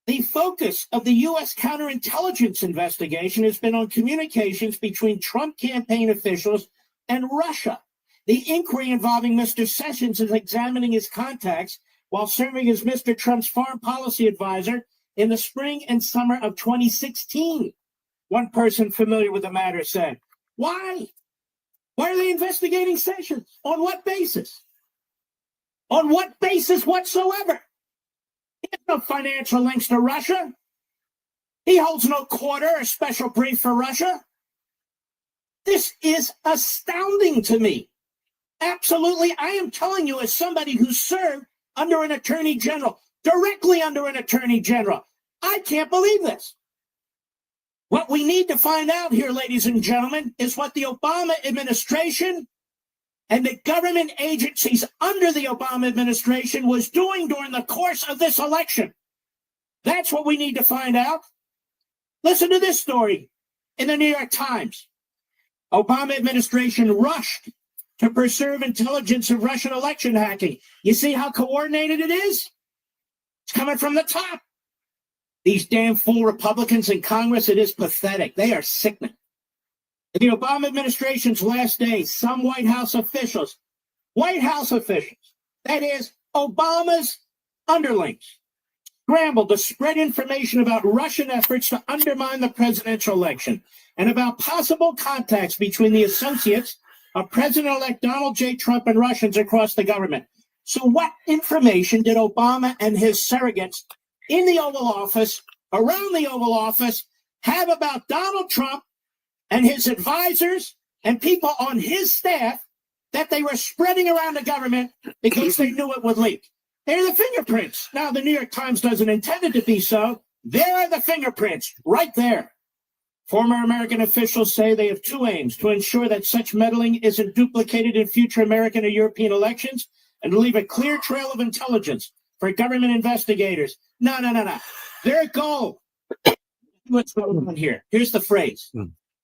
The focus of the U.S. counterintelligence investigation has been on communications between Trump campaign officials and Russia. The inquiry involving Mr. Sessions is examining his contacts while serving as Mr. Trump's foreign policy advisor in the spring and summer of 2016. One person familiar with the matter said, why? Why are they investigating Sessions? On what basis? On what basis whatsoever? He has no financial links to Russia. He holds no quarter or special brief for Russia. This is astounding to me. Absolutely, I am telling you as somebody who served under an attorney general, directly under an attorney general. I can't believe this. What we need to find out here, ladies and gentlemen, is what the Obama administration and the government agencies under the Obama administration was doing during the course of this election. That's what we need to find out. Listen to this story in the New York Times. Obama administration rushed to preserve intelligence of Russian election hacking. You see how coordinated it is? It's coming from the top. These damn fool Republicans in Congress, it is pathetic. They are sickening. In the Obama administration's last days, some White House officials, that is, Obama's underlings, scrambled to spread information about Russian efforts to undermine the presidential election and about possible contacts between the associates of President-elect Donald J. Trump and Russians across the government. So what information did Obama and his surrogates in the Oval Office, around the Oval Office, have about Donald Trump and his advisors and people on his staff that they were spreading around the government because they knew it would leak? They're the fingerprints. Now, the New York Times doesn't intend it to be so. There are the fingerprints right there. Former American officials say they have two aims: to ensure that such meddling isn't duplicated in future American or European elections, and to leave a clear trail of intelligence for government investigators. No. Their goal. What's going on here? Here's the phrase.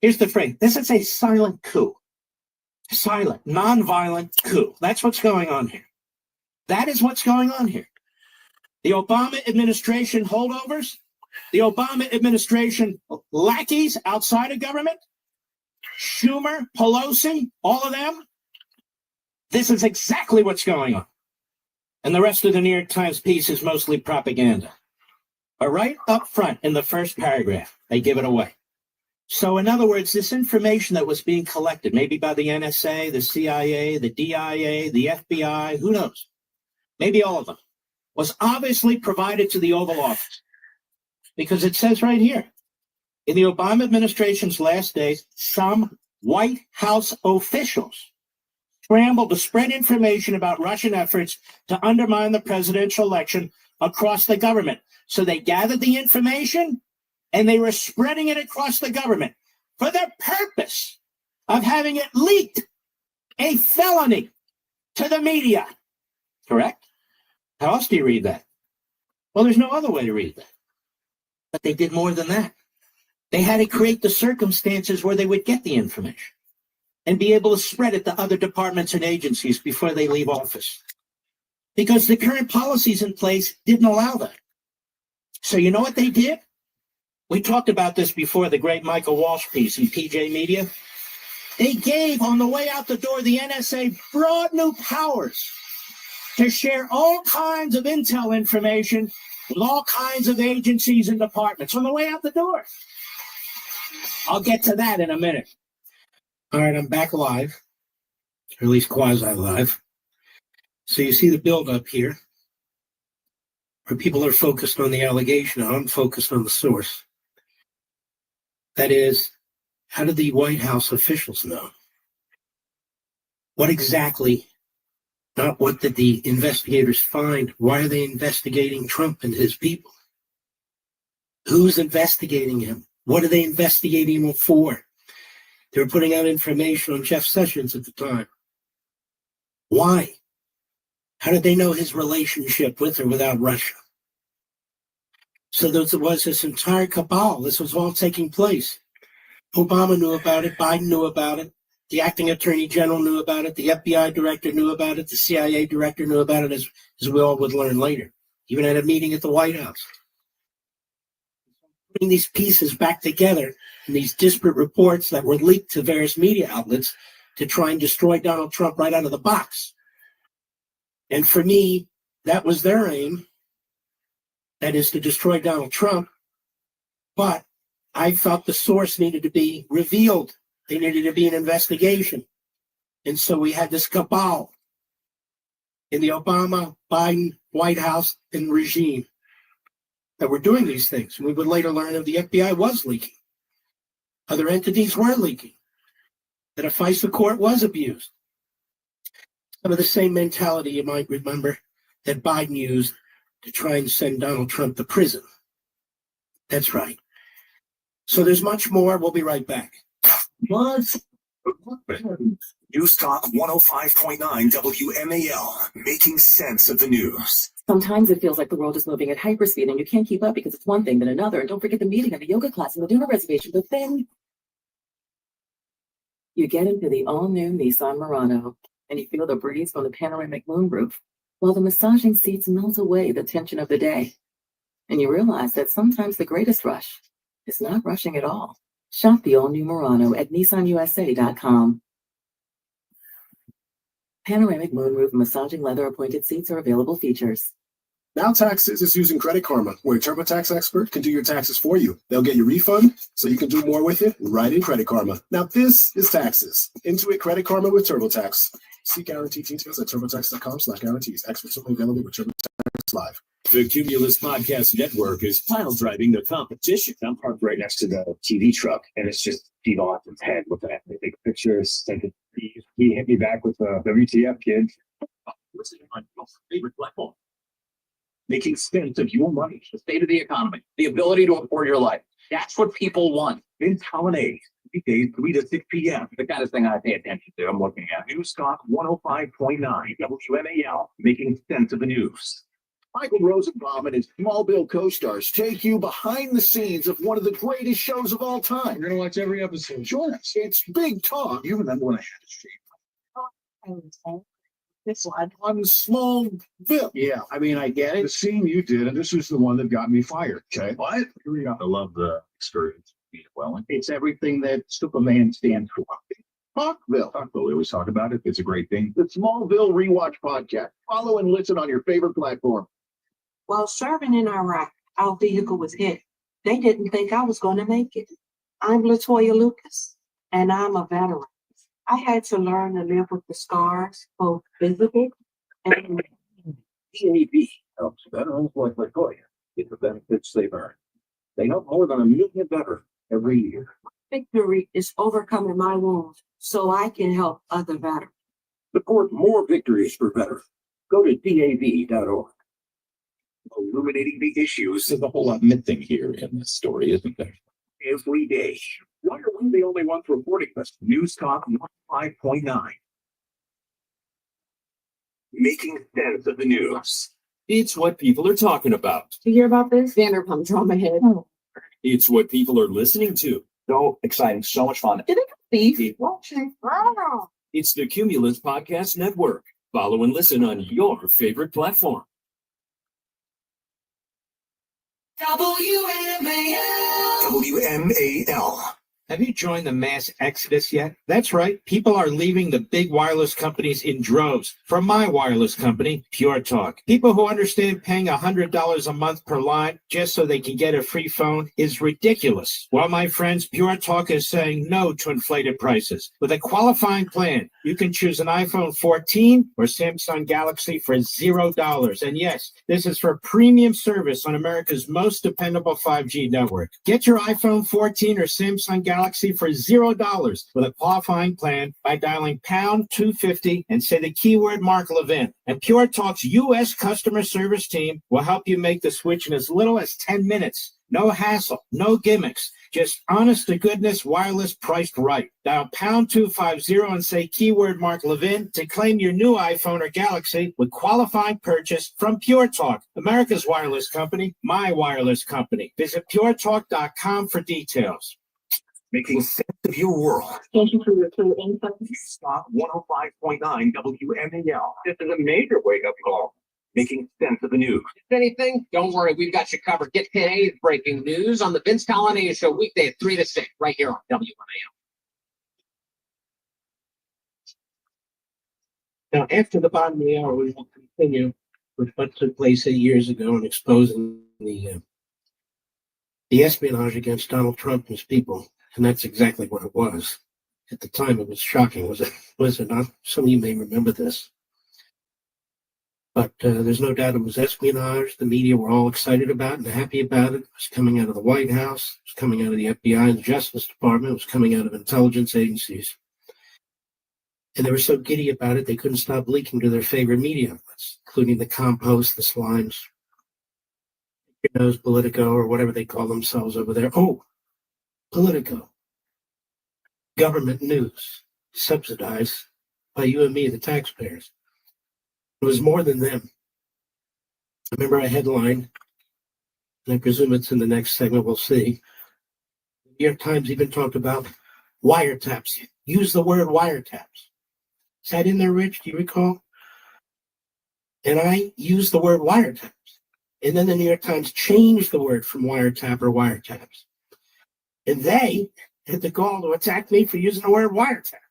This is a silent coup. Silent, non-violent coup. That's what's going on here. That is what's going on here. The Obama administration holdovers, the Obama administration lackeys outside of government, Schumer, Pelosi, all of them. This is exactly what's going on. And the rest of the New York Times piece is mostly propaganda. But right up front in the first paragraph, they give it away. So in other words, this information that was being collected, maybe by the NSA, the CIA, the DIA, the FBI, who knows, maybe all of them, was obviously provided to the Oval Office. Because it says right here, in the Obama administration's last days, some White House officials scrambled to spread information about Russian efforts to undermine the presidential election across the government. So they gathered the information and they were spreading it across the government for the purpose of having it leaked, a felony, to the media. Correct? How else do you read that? Well, there's no other way to read that. But they did more than that. They had to create the circumstances where they would get the information and be able to spread it to other departments and agencies before they leave office. Because the current policies in place didn't allow that. So you know what they did? We talked about this before, the great Michael Walsh piece in PJ Media. They gave, on the way out the door, the NSA broad new powers to share all kinds of intel information with all kinds of agencies and departments on the way out the door. I'll get to that in a minute. All right, I'm back live, or at least quasi-live. So you see the build-up here, where people are focused on the allegation, I'm focused on the source. That is, how did the White House officials know? What exactly, not what did the investigators find? Why are they investigating Trump and his people? Who's investigating him? What are they investigating him for? They were putting out information on Jeff Sessions at the time. Why? How did they know his relationship with or without Russia? So there was this entire cabal. This was all taking place. Obama knew about it. Biden knew about it. The acting attorney general knew about it. The FBI director knew about it. The CIA director knew about it, as we all would learn later, even at a meeting at the White House. Putting these pieces back together in these disparate reports that were leaked to various media outlets to try and destroy Donald Trump right out of the box. And for me, that was their aim. That is to destroy Donald Trump. But I felt the source needed to be revealed. There needed to be an investigation. And so we had this cabal in the Obama, Biden, White House, and regime that were doing these things. And we would later learn that the FBI was leaking. Other entities were leaking. That a FISA court was abused. Some of the same mentality you might remember that Biden used to try and send Donald Trump to prison. That's right. So there's much more. We'll be right back. What? News Talk 105.9 WMAL, making sense of the news. Sometimes it feels like the world is moving at hyperspeed and you can't keep up because it's one thing then another. And don't forget the meeting and the yoga class and the dinner reservation. But then you get into the all-new Nissan Murano and you feel the breeze from the panoramic moonroof while the massaging seats melt away the tension of the day. And you realize that sometimes the greatest rush is not rushing at all. Shop the all-new Murano at nissanusa.com. Panoramic moonroof massaging leather appointed seats are available features. Now Taxes is using Credit Karma, where a TurboTax expert can do your taxes for you. They'll get your refund so you can do more with it right in Credit Karma. Now this is Taxes. Intuit Credit Karma with TurboTax. See guarantee details at turbotax.com/guarantees. Experts only available with TurboTax Live. The Cumulus Podcast Network is pile driving the competition. I'm parked right next to the TV truck, and it's just Steve Austin's head looking at me. Take pictures, send it. He hit me back with a WTF, kid. Listen on your favorite platform. Making sense of your money, the state of the economy, the ability to afford your life. That's what people want. Vince Holidays, weekdays 3 to 6 p.m. The kind of thing I pay attention to. I'm looking at News Talk 105.9 WMAL, making sense of the news. Michael Rosenbaum and his Smallville co-stars take you behind the scenes of one of the greatest shows of all time. You're going to watch every episode. Join us. It's Big Talk. You remember when I had to shave? This one on Smallville. Yeah, I mean, I get it. The scene you did, and this was the one that got me fired. Okay. What? Here we go. I love the experience. Well, it's everything that Superman stands for. Talkville. We always talk about it. It's a great thing. The Smallville Rewatch Podcast. Follow and listen on your favorite platform. While serving in Iraq, our vehicle was hit. They didn't think I was going to make it. I'm Latoya Lucas, and I'm a veteran. I had to learn to live with the scars, both physical and DAV helps veterans like Latoya get the benefits they've earned. They help more than 1 million veterans every year. victory is overcoming my wounds so I can help other veterans. Support more victories for veterans. Go to DAV.org. Illuminating the issues. There's a whole lot missing here in this story, isn't there? Every day. Why are we the only ones reporting this? News Talk 5.9. Making sense of the news. It's what people are talking about. You hear about this? Vanderpump Trauma head. It's what people are listening to. So exciting, so much fun. Did they thief? Wow. It's the Cumulus Podcast Network. Follow and listen on your favorite platform. WMAL. Have you joined the mass exodus yet? That's right. People are leaving the big wireless companies in droves. From my wireless company, Pure Talk. People who understand paying $100 a month per line just so they can get a free phone is ridiculous. Well, my friends, Pure Talk is saying no to inflated prices. With a qualifying plan, you can choose an iPhone 14 or Samsung Galaxy for $0. And yes, this is for premium service on America's most dependable 5G network. Get your iPhone 14 or Samsung Galaxy for $0 with a qualifying plan by dialing pound 250 and say the keyword Mark Levin. And Pure Talk's U.S. customer service team will help you make the switch in as little as 10 minutes. No hassle, no gimmicks, just honest to goodness wireless priced right. Dial pound 250 and say keyword Mark Levin to claim your new iPhone or Galaxy with qualifying purchase from Pure Talk, America's wireless company, my wireless company. Visit puretalk.com for details. Making sense of your world. Thank you for your clear insight. Stop 105.9 WMAL. This is a major wake-up call. Making sense of the news. Anything? Don't worry, we've got you covered. Get today's breaking news on the Vince Colonnade Show weekday at 3 to 6, right here on WMAL. Now, after the bottom of the hour, we will continue with what took place 8 years ago in exposing the espionage against Donald Trump and his people. And that's exactly what it was. At the time, it was shocking, was it not? Some of you may remember this. But there's no doubt it was espionage. The media were all excited about it and happy about it. It was coming out of the White House. It was coming out of the FBI and the Justice Department. It was coming out of intelligence agencies. And they were so giddy about it, they couldn't stop leaking to their favorite media outlets, including the Compost, the Slimes, Politico, or whatever they call themselves over there. Oh, Politico. Government news, subsidized by you and me, the taxpayers. It was more than them. I remember a headline, and I presume it's in the next segment, we'll see. The New York Times even talked about wiretaps. Use the word wiretaps. Is that in there, Rich? Do you recall? And I used the word wiretaps. And then the New York Times changed the word from wiretap or wiretaps. And they had the gall to attack me for using the word wiretap.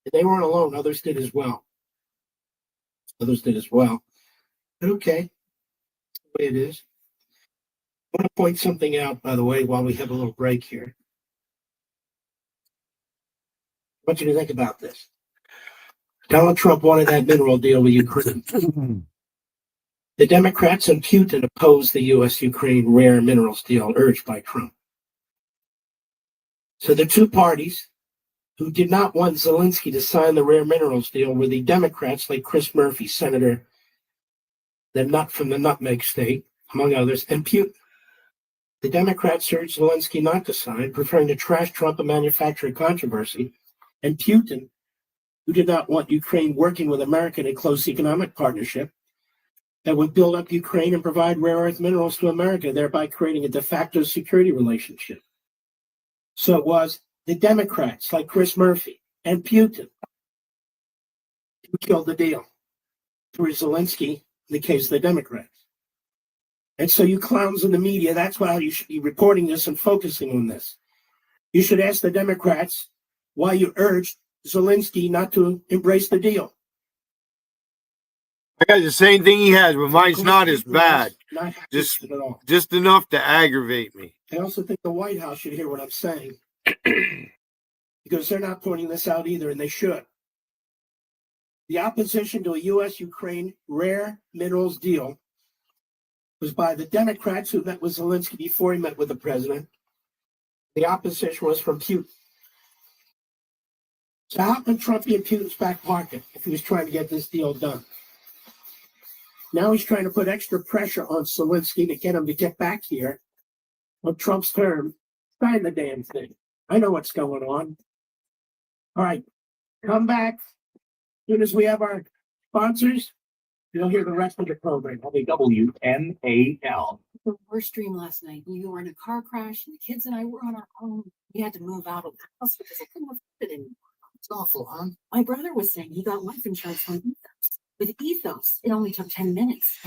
And they weren't alone. Others did as well. But okay, that's the way it is. I want to point something out, by the way, while we have a little break here. I want you to think about this. Donald Trump wanted that mineral deal with Ukraine. The Democrats and Putin opposed the U.S.-Ukraine rare minerals deal urged by Trump. So the two parties who did not want Zelensky to sign the rare minerals deal were the Democrats like Chris Murphy, Senator, the nut from the Nutmeg State, among others, and Putin. The Democrats urged Zelensky not to sign, preferring to trash Trump and manufacture a controversy, and Putin, who did not want Ukraine working with America in a close economic partnership that would build up Ukraine and provide rare earth minerals to America, thereby creating a de facto security relationship. So it was the Democrats like Chris Murphy and Putin who killed the deal for Zelensky in the case of the Democrats. And so you clowns in the media, that's why you should be reporting this and focusing on this. You should ask the Democrats why you urged Zelensky not to embrace the deal. I got the same thing he has, but mine's not as bad. Just enough to aggravate me. I also think the White House should hear what I'm saying. Because they're not pointing this out either, and they should. The opposition to a U.S.-Ukraine rare minerals deal was by the Democrats who met with Zelensky before he met with the president. The opposition was from Putin. So how can Trump be in Putin's back pocket if he was trying to get this deal done? Now he's trying to put extra pressure on Zelensky to get him to get back here on Trump's term, sign the damn thing. I know what's going on. All right, come back. As soon as we have our sponsors, you'll hear the rest of the program. WMAL. The worst dream last night. You were in a car crash, and the kids and I were on our own. We had to move out of the house because I couldn't afford it anymore. It's awful, huh? My brother was saying he got life insurance from Ethos. With Ethos, it only took 10 minutes.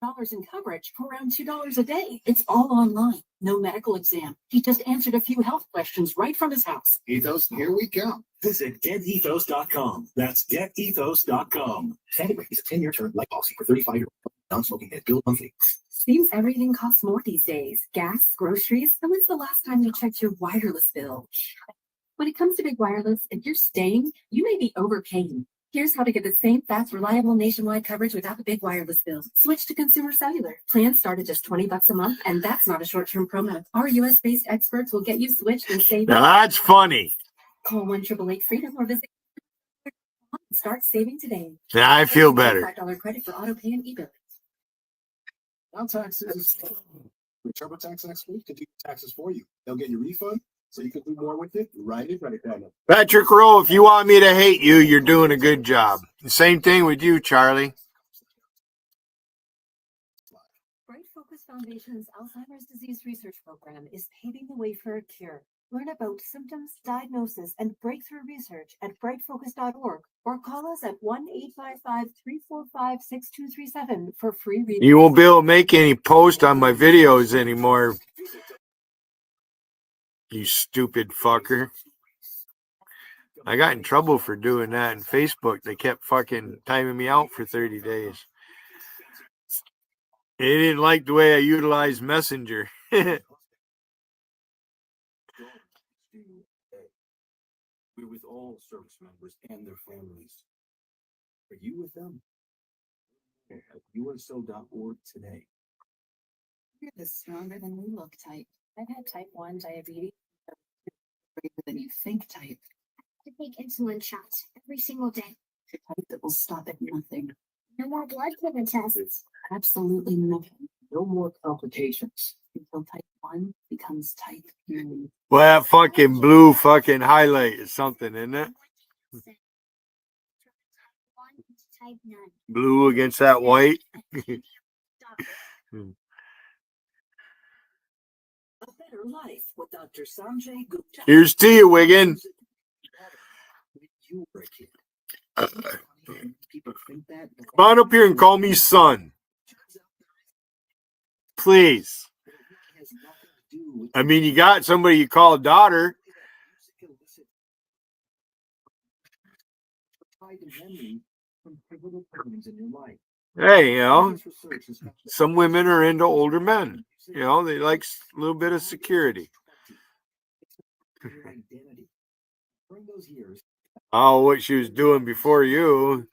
$100 in coverage for around $2 a day. It's all online. No medical exam. He just answered a few health questions right from his house. Ethos, here we come. Visit getethos.com. That's getethos.com. Sandy is a 10-year term life policy for 35-year-old non-smoking that billed monthly. Seems everything costs more these days. Gas, groceries. And when's the last time you checked your wireless bill? When it comes to big wireless, if you're staying, you may be overpaying. Here's how to get the same fast, reliable nationwide coverage without the big wireless bill. Switch to Consumer Cellular. Plans start at just $20 a month, and that's not a short-term promo. Our U.S.-based experts will get you switched and save. Now that's funny. Call 1-888-FREEDOM or visit. Start saving today. Yeah, I feel better. $5 credit for auto pay and e-bill. Now taxes. TurboTax next week to do taxes for you. They'll get your refund, so you can do more with it. Write it down. Patrick Rowe, if you want me to hate you, you're doing a good job. Same thing with you, Charlie. Bright Focus Foundation's Alzheimer's Disease Research Program is paving the way for a cure. Learn about symptoms, diagnosis, and breakthrough research at brightfocus.org or call us at 1-855-345-6237 for free research. You won't be able to make any post on my videos anymore, you stupid fucker. I got in trouble for doing that in Facebook. They kept fucking timing me out for 30 days. They didn't like the way I utilized Messenger. We're with all service members and their families. Are you with them? At USO.org today. You're the stronger than we look type. I've had type 1 diabetes. Braver than you think type. To take insulin shots every single day. The type that will stop at nothing. No more blood sugar tests. Absolutely nothing. No more complications until type 1 becomes type 2. Well, that fucking blue fucking highlight is something, isn't it? Type none. Blue against that white. A better life with Dr. Sanjay Gupta. Here's to you, Wiggin. Come on up here and call me son. Please. I mean, you got somebody you call a daughter. Hey, you know, some women are into older men. You know, they like a little bit of security. Oh, what she was doing before you.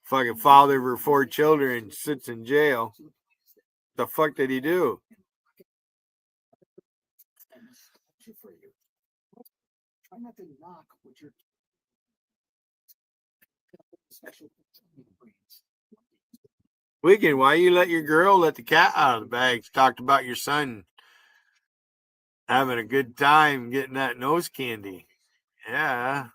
Fucking father of her 4 children sits in jail. The fuck did he do? Wigan, why you let your girl let the cat out of the bag? Talked about your son having a good time getting that nose candy. Yeah.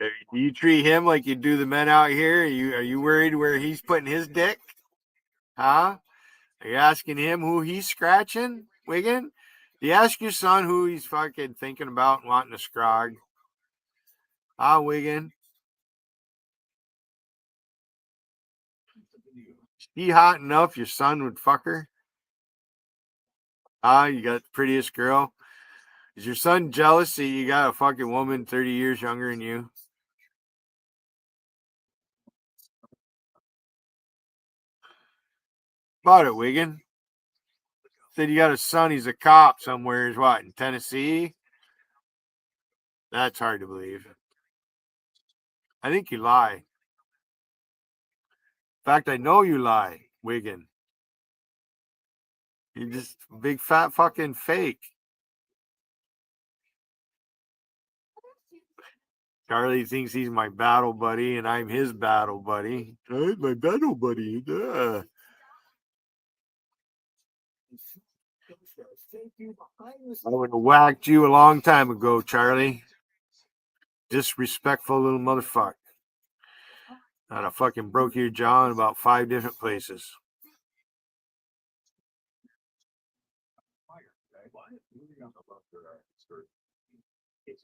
Do you treat him like you do the men out here? Are you worried where he's putting his dick? Huh? Are you asking him who he's scratching, Wigan? Do you ask your son who he's fucking thinking about and wanting to scrog? Ah, Wigan. Is he hot enough your son would fuck her? Ah, you got the prettiest girl. Is your son jealous that you got a fucking woman 30 years younger than you? About it, Wigan. Said you got a son, he's a cop somewhere, is what, in Tennessee? That's hard to believe. I think you lie. In fact, I know you lie, Wigan. You're just a big fat fucking fake. Charlie thinks he's my battle buddy and I'm his battle buddy. Hey, my battle buddy. Yeah. I would have whacked you a long time ago, Charlie. Disrespectful little motherfucker. I'd have fucking broke your jaw in about 5 different places.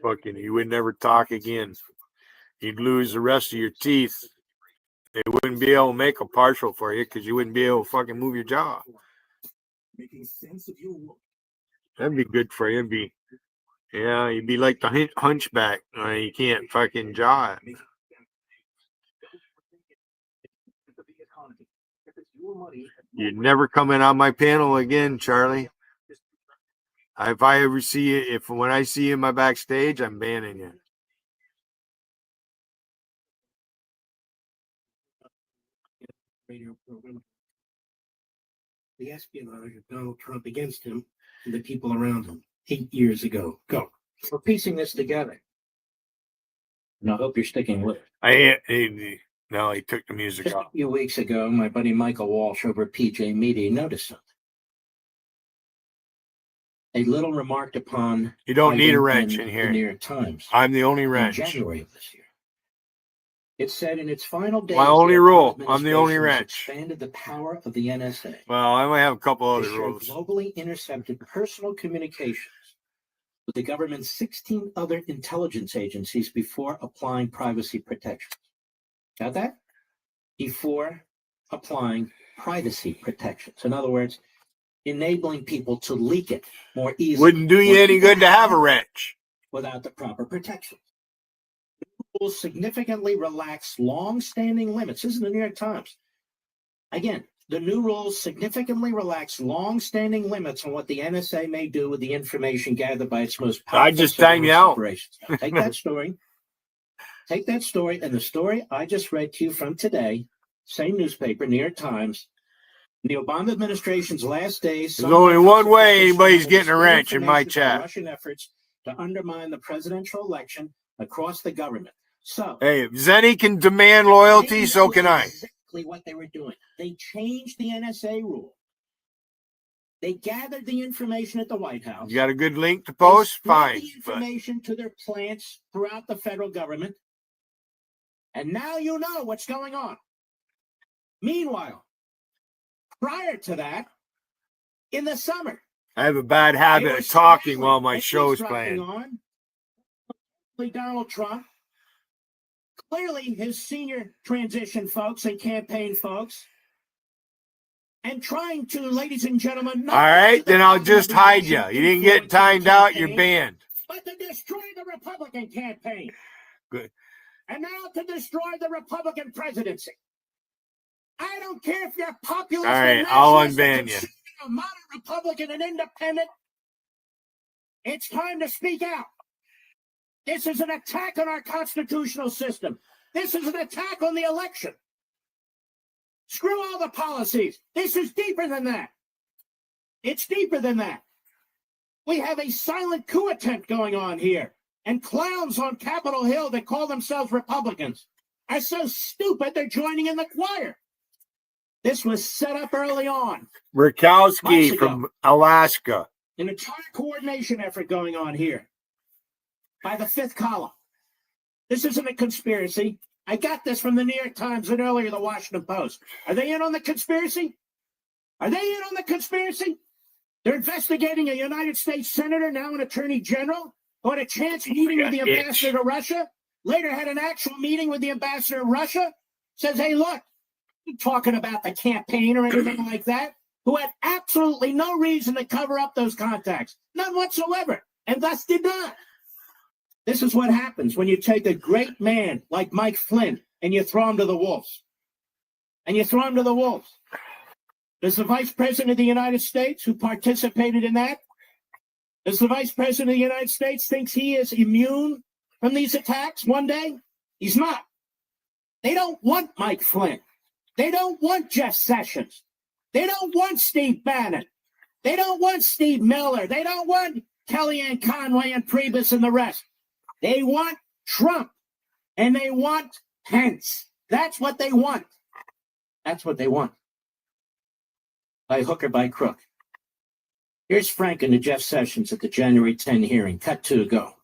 Fucking, you would never talk again. You'd lose the rest of your teeth. They wouldn't be able to make a partial for you because you wouldn't be able to fucking move your jaw. That'd be good for you. You'd be like the hunchback. You can't fucking jaw it. You'd never come in on my panel again, Charlie. If I ever see you, when I see you in my backstage, I'm banning you. Radio program. The espionage of Donald Trump against him and the people around him 8 years ago. Go. We're piecing this together. And I hope you're sticking with it. No, he took the music Just off. a few weeks ago, my buddy Michael Walsh over at PJ Media noticed something. A little remarked upon. You don't need a item wrench in here. The New York Times. I'm the only In wrench. January of this year. It said in its final days. My only the rule. Obama I'm the only administration has wrench. Expanded the power of the NSA. Well, I might have a couple other They shared rules. globally intercepted personal communications with the government's 16 other intelligence agencies before applying privacy protections. Got that? Before applying privacy protections. In other words, enabling people to leak it more easily. Wouldn't do you any good to have a wrench. Without the proper protection. Rules significantly relax long-standing limits. This is the New York Times. Again, the new rules significantly relax long-standing limits on what the NSA may do with the information gathered by its most powerful I just time you out. operations. Now, take that story. Take that story and the story I just read to you from today, same newspaper, New York Times. The Obama administration's last days. There's only one way anybody's getting a wrench in my chat. Russian efforts to undermine the presidential election across the government. So, hey, if Zenny can demand loyalty, so can I. Exactly what they were doing. They changed the NSA rule. They gathered the information at the White House. You got a good link to post? Fine. The information to their plants throughout the federal government. And now you know what's going on. Meanwhile, prior to that, in the summer, I have a bad habit of talking while my show's playing. Donald Trump clearly his senior transition folks and campaign folks, and trying to, ladies and gentlemen, All right, then I'll just hide you. You didn't get timed out, you're banned. but to destroy the Republican campaign. Good. And now to destroy the Republican presidency. I don't care if you're populist. All right, I'll unban you. A modern Republican and independent. It's time to speak out. This is an attack on our constitutional system. This is an attack on the election. Screw all the policies. This is deeper than that. It's deeper than that. We have a silent coup attempt going on here. And clowns on Capitol Hill that call themselves Republicans are so stupid they're joining in the choir. This was set up early on. Murkowski from Alaska. An entire coordination effort going on here by the fifth column. This isn't a conspiracy. I got this from the New York Times and earlier the Washington Post. Are they in on the conspiracy? Are they in on the conspiracy? They're investigating a United States senator, now an attorney general, who had a chance meeting with the ambassador to Russia, later had an actual meeting with the ambassador of Russia, says, hey, look, I'm talking about the campaign or anything like that, who had absolutely no reason to cover up those contacts, none whatsoever, and thus did not. This is what happens when you take a great man like Mike Flynn and you throw him to the wolves. And you throw him to the wolves. Does the Vice President of the United States, who participated in that, does the Vice President of the United States think he is immune from these attacks one day? He's not. They don't want Mike Flynn. They don't want Jeff Sessions. They don't want Steve Bannon. They don't want Steve Miller. They don't want Kellyanne Conway and Priebus and the rest. They want Trump. And they want Pence. That's what they want. That's what they want. By hook or by crook. Here's Frank and the Jeff Sessions at the January 10 hearing. Cut 2, go.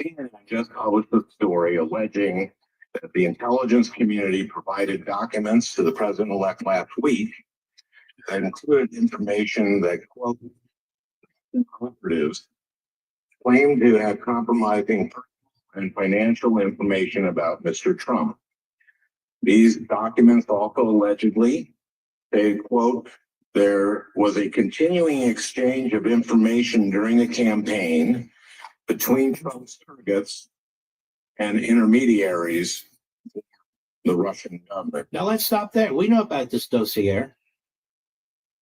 CNN just published a story alleging that the intelligence community provided documents to the president-elect last week that included information that, quote, operatives claimed to have compromising and financial information about Mr. Trump. These documents also allegedly, they quote, there was a continuing exchange of information during the campaign between Trump's targets and intermediaries, the Russian government. Now let's stop there. We know about this dossier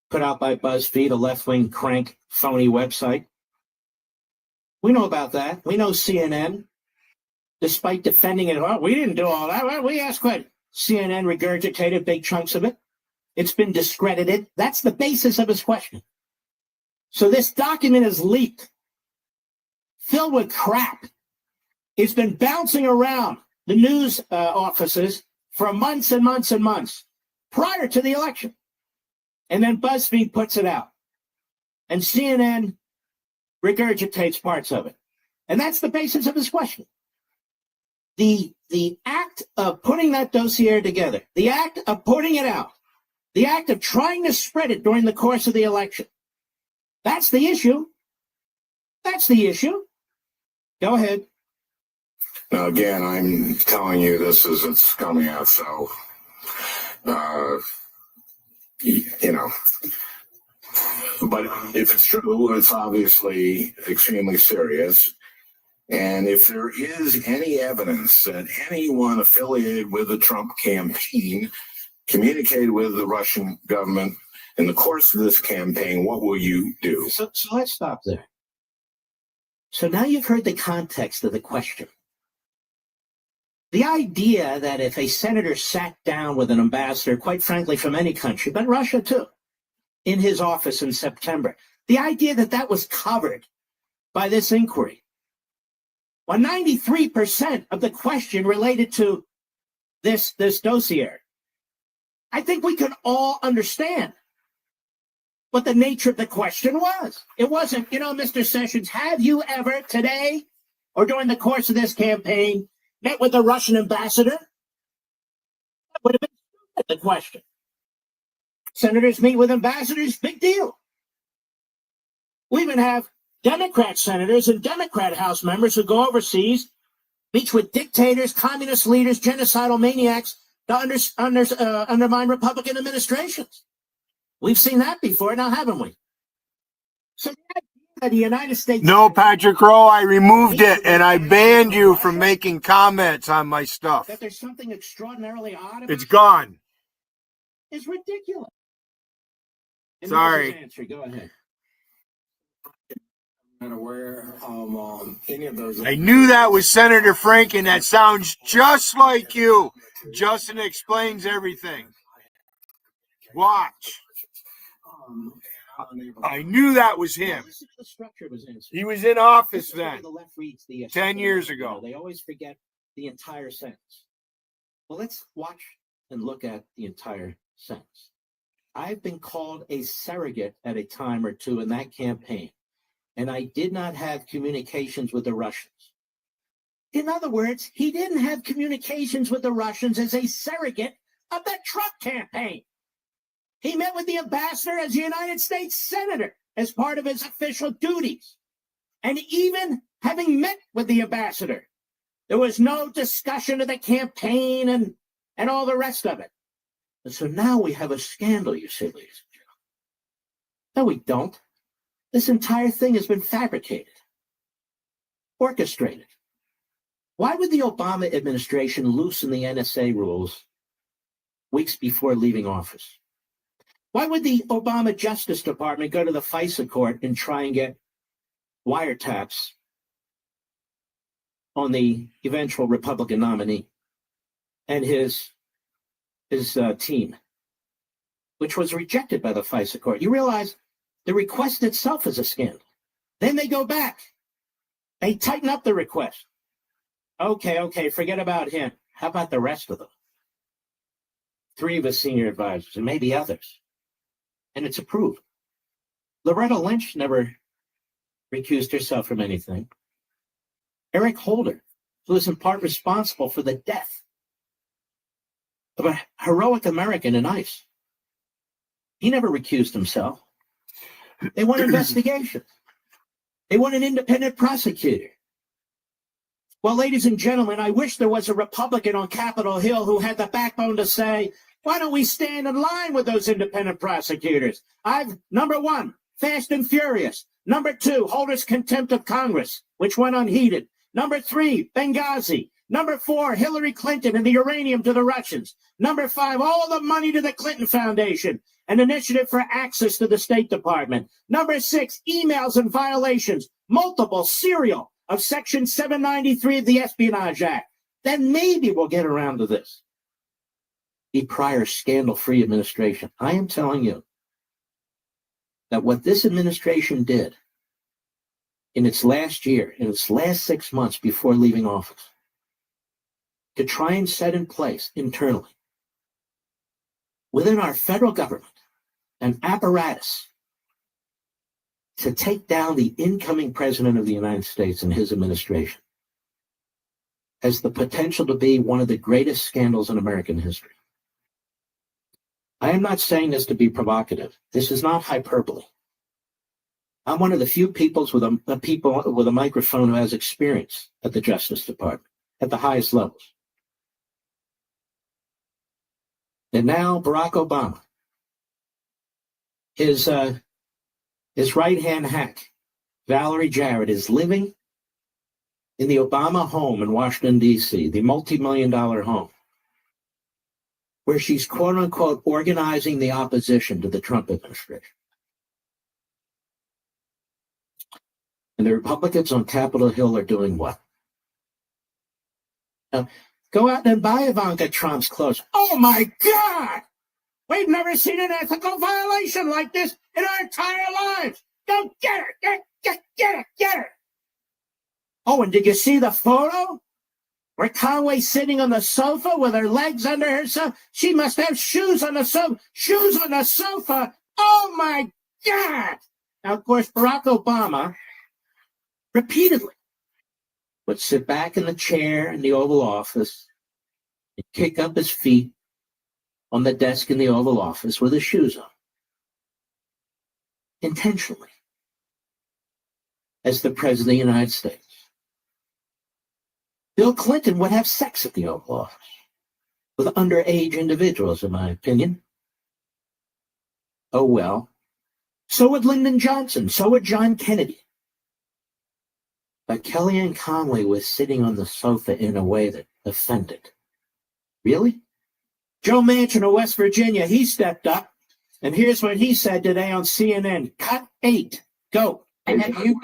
put out by BuzzFeed, a left-wing crank phony website. We know about that. We know CNN, despite defending it, well, we didn't do all that. Well, we asked what CNN regurgitated big chunks of it. It's been discredited. That's the basis of his question. So this document is leaked, filled with crap. It's been bouncing around the news offices for months and months and months prior to the election. And then BuzzFeed puts it out. And CNN regurgitates parts of it. And that's the basis of his question. The act of putting that dossier together, the act of putting it out, the act of trying to spread it during the course of the election, that's the issue. That's the issue. Go ahead. Now, again, I'm telling you this as it's coming out, so, you know. But if it's true, it's obviously extremely serious. And if there is any evidence that anyone affiliated with the Trump campaign communicated with the Russian government in the course of this campaign, what will you do? So let's stop there. So now you've heard the context of the question. The idea that if a senator sat down with an ambassador, quite frankly, from any country, but Russia too, in his office in September, the idea that that was covered by this inquiry. Well, 93% of the question related to this dossier. I think we can all understand what the nature of the question was. It wasn't, Mr. Sessions, have you ever today or during the course of this campaign met with the Russian ambassador? That would have been the question. Senators meet with ambassadors, big deal. We even have Democrat senators and Democrat House members who go overseas Meets with dictators, communist leaders, genocidal maniacs to undermine Republican administrations. We've seen that before now, haven't we? So the United States... No, Patrick Rowe, I removed it and I banned you from making comments on my stuff. That there's something extraordinarily odd about It's gone. It's ridiculous. And Sorry. there's his answer. Go ahead. Not aware of any of those. I knew that was Senator Franken. That sounds just like you. Justin explains everything. Watch. I knew that was him. He was in office then, 10 years ago. They always forget the entire sentence. Well, let's watch and look at the entire sentence. I've been called a surrogate at a time or two in that campaign, and I did not have communications with the Russians. In other words, he didn't have communications with the Russians as a surrogate of the Trump campaign. He met with the ambassador as a United States senator as part of his official duties. And even having met with the ambassador, there was no discussion of the campaign and all the rest of it. And so now we have a scandal, you see, ladies and gentlemen. No, we don't. This entire thing has been fabricated, orchestrated. Why would the Obama administration loosen the NSA rules weeks before leaving office? Why would the Obama Justice Department go to the FISA court and try and get wiretaps on the eventual Republican nominee and his team, which was rejected by the FISA court? You realize the request itself is a scandal. Then they go back. They tighten up the request. Okay, forget about him. How about the rest of them? 3 of his senior advisors and maybe others. And it's approved. Loretta Lynch never recused herself from anything. Eric Holder, who was in part responsible for the death of a heroic American in ICE, he never recused himself. They want investigation. They want an independent prosecutor. Well, ladies and gentlemen, I wish there was a Republican on Capitol Hill who had the backbone to say, why don't we stand in line with those independent prosecutors? Number 1, Fast and Furious. Number 2, Holder's contempt of Congress, which went unheeded. Number 3, Benghazi. Number 4, Hillary Clinton and the uranium to the Russians. Number 5, all the money to the Clinton Foundation, an initiative for access to the State Department. Number 6, emails and violations, multiple, serial, of Section 793 of the Espionage Act. Then maybe we'll get around to this. The prior scandal-free administration. I am telling you that what this administration did in its last year, in its last 6 months before leaving office, to try and set in place internally, within our federal government, an apparatus to take down the incoming president of the United States and his administration, has the potential to be one of the greatest scandals in American history. I am not saying this to be provocative. This is not hyperbole. I'm one of the few people with a microphone who has experience at the Justice Department at the highest levels. And now Barack Obama, his right-hand hack, Valerie Jarrett, is living in the Obama home in Washington, D.C., the multi-million-dollar home, where she's quote-unquote organizing the opposition to the Trump administration. And the Republicans on Capitol Hill are doing what? Now, go out and buy Ivanka Trump's clothes. Oh my God! We've never seen an ethical violation like this in our entire lives. Go get her! Get her! Oh, and did you see the photo? Where Conway's sitting on the sofa with her legs under herself? She must have shoes on the sofa. Shoes on the sofa! Oh my God! Now, of course, Barack Obama repeatedly would sit back in the chair in the Oval Office and kick up his feet on the desk in the Oval Office with his shoes on. Intentionally. As the President of the United States. Bill Clinton would have sex at the Oval Office with underage individuals, in my opinion. Oh well. So would Lyndon Johnson. So would John Kennedy. But Kellyanne Conway was sitting on the sofa in a way that offended. Really? Joe Manchin of West Virginia, he stepped up. And here's what he said today on CNN. Cut 8. Go. And have you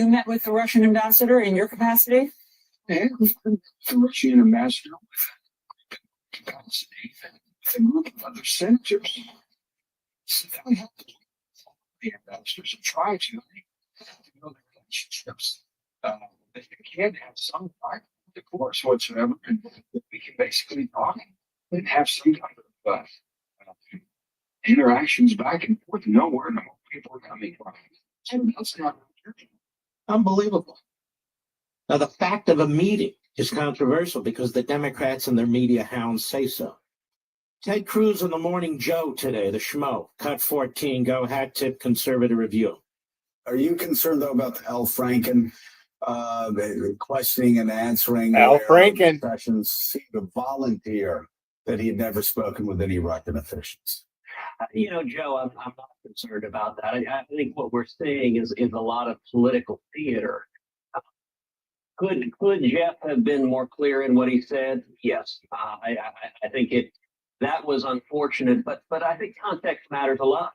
met with the Russian ambassador in your capacity? And the Russian ambassador capacity with a group of other senators. So then we have to the ambassadors and try to build relationships. They can have some kind of divorce whatsoever, and we can basically talk and have some kind of interactions back and forth, know where the people are coming from. And that's not Unbelievable. Now, the fact of a meeting is controversial because the Democrats and their media hounds say so. Ted Cruz on the Morning Joe today, the schmo, cut 14, go, hat tip, conservative review. Are you concerned, though, about Al Franken questioning and answering? Al Franken sessions seemed to volunteer that he had never spoken with any Russian officials. Joe, I'm not concerned about that. I think what we're seeing is a lot of political theater. Could Jeff have been more clear in what he said? Yes. I think that was unfortunate, but I think context matters a lot.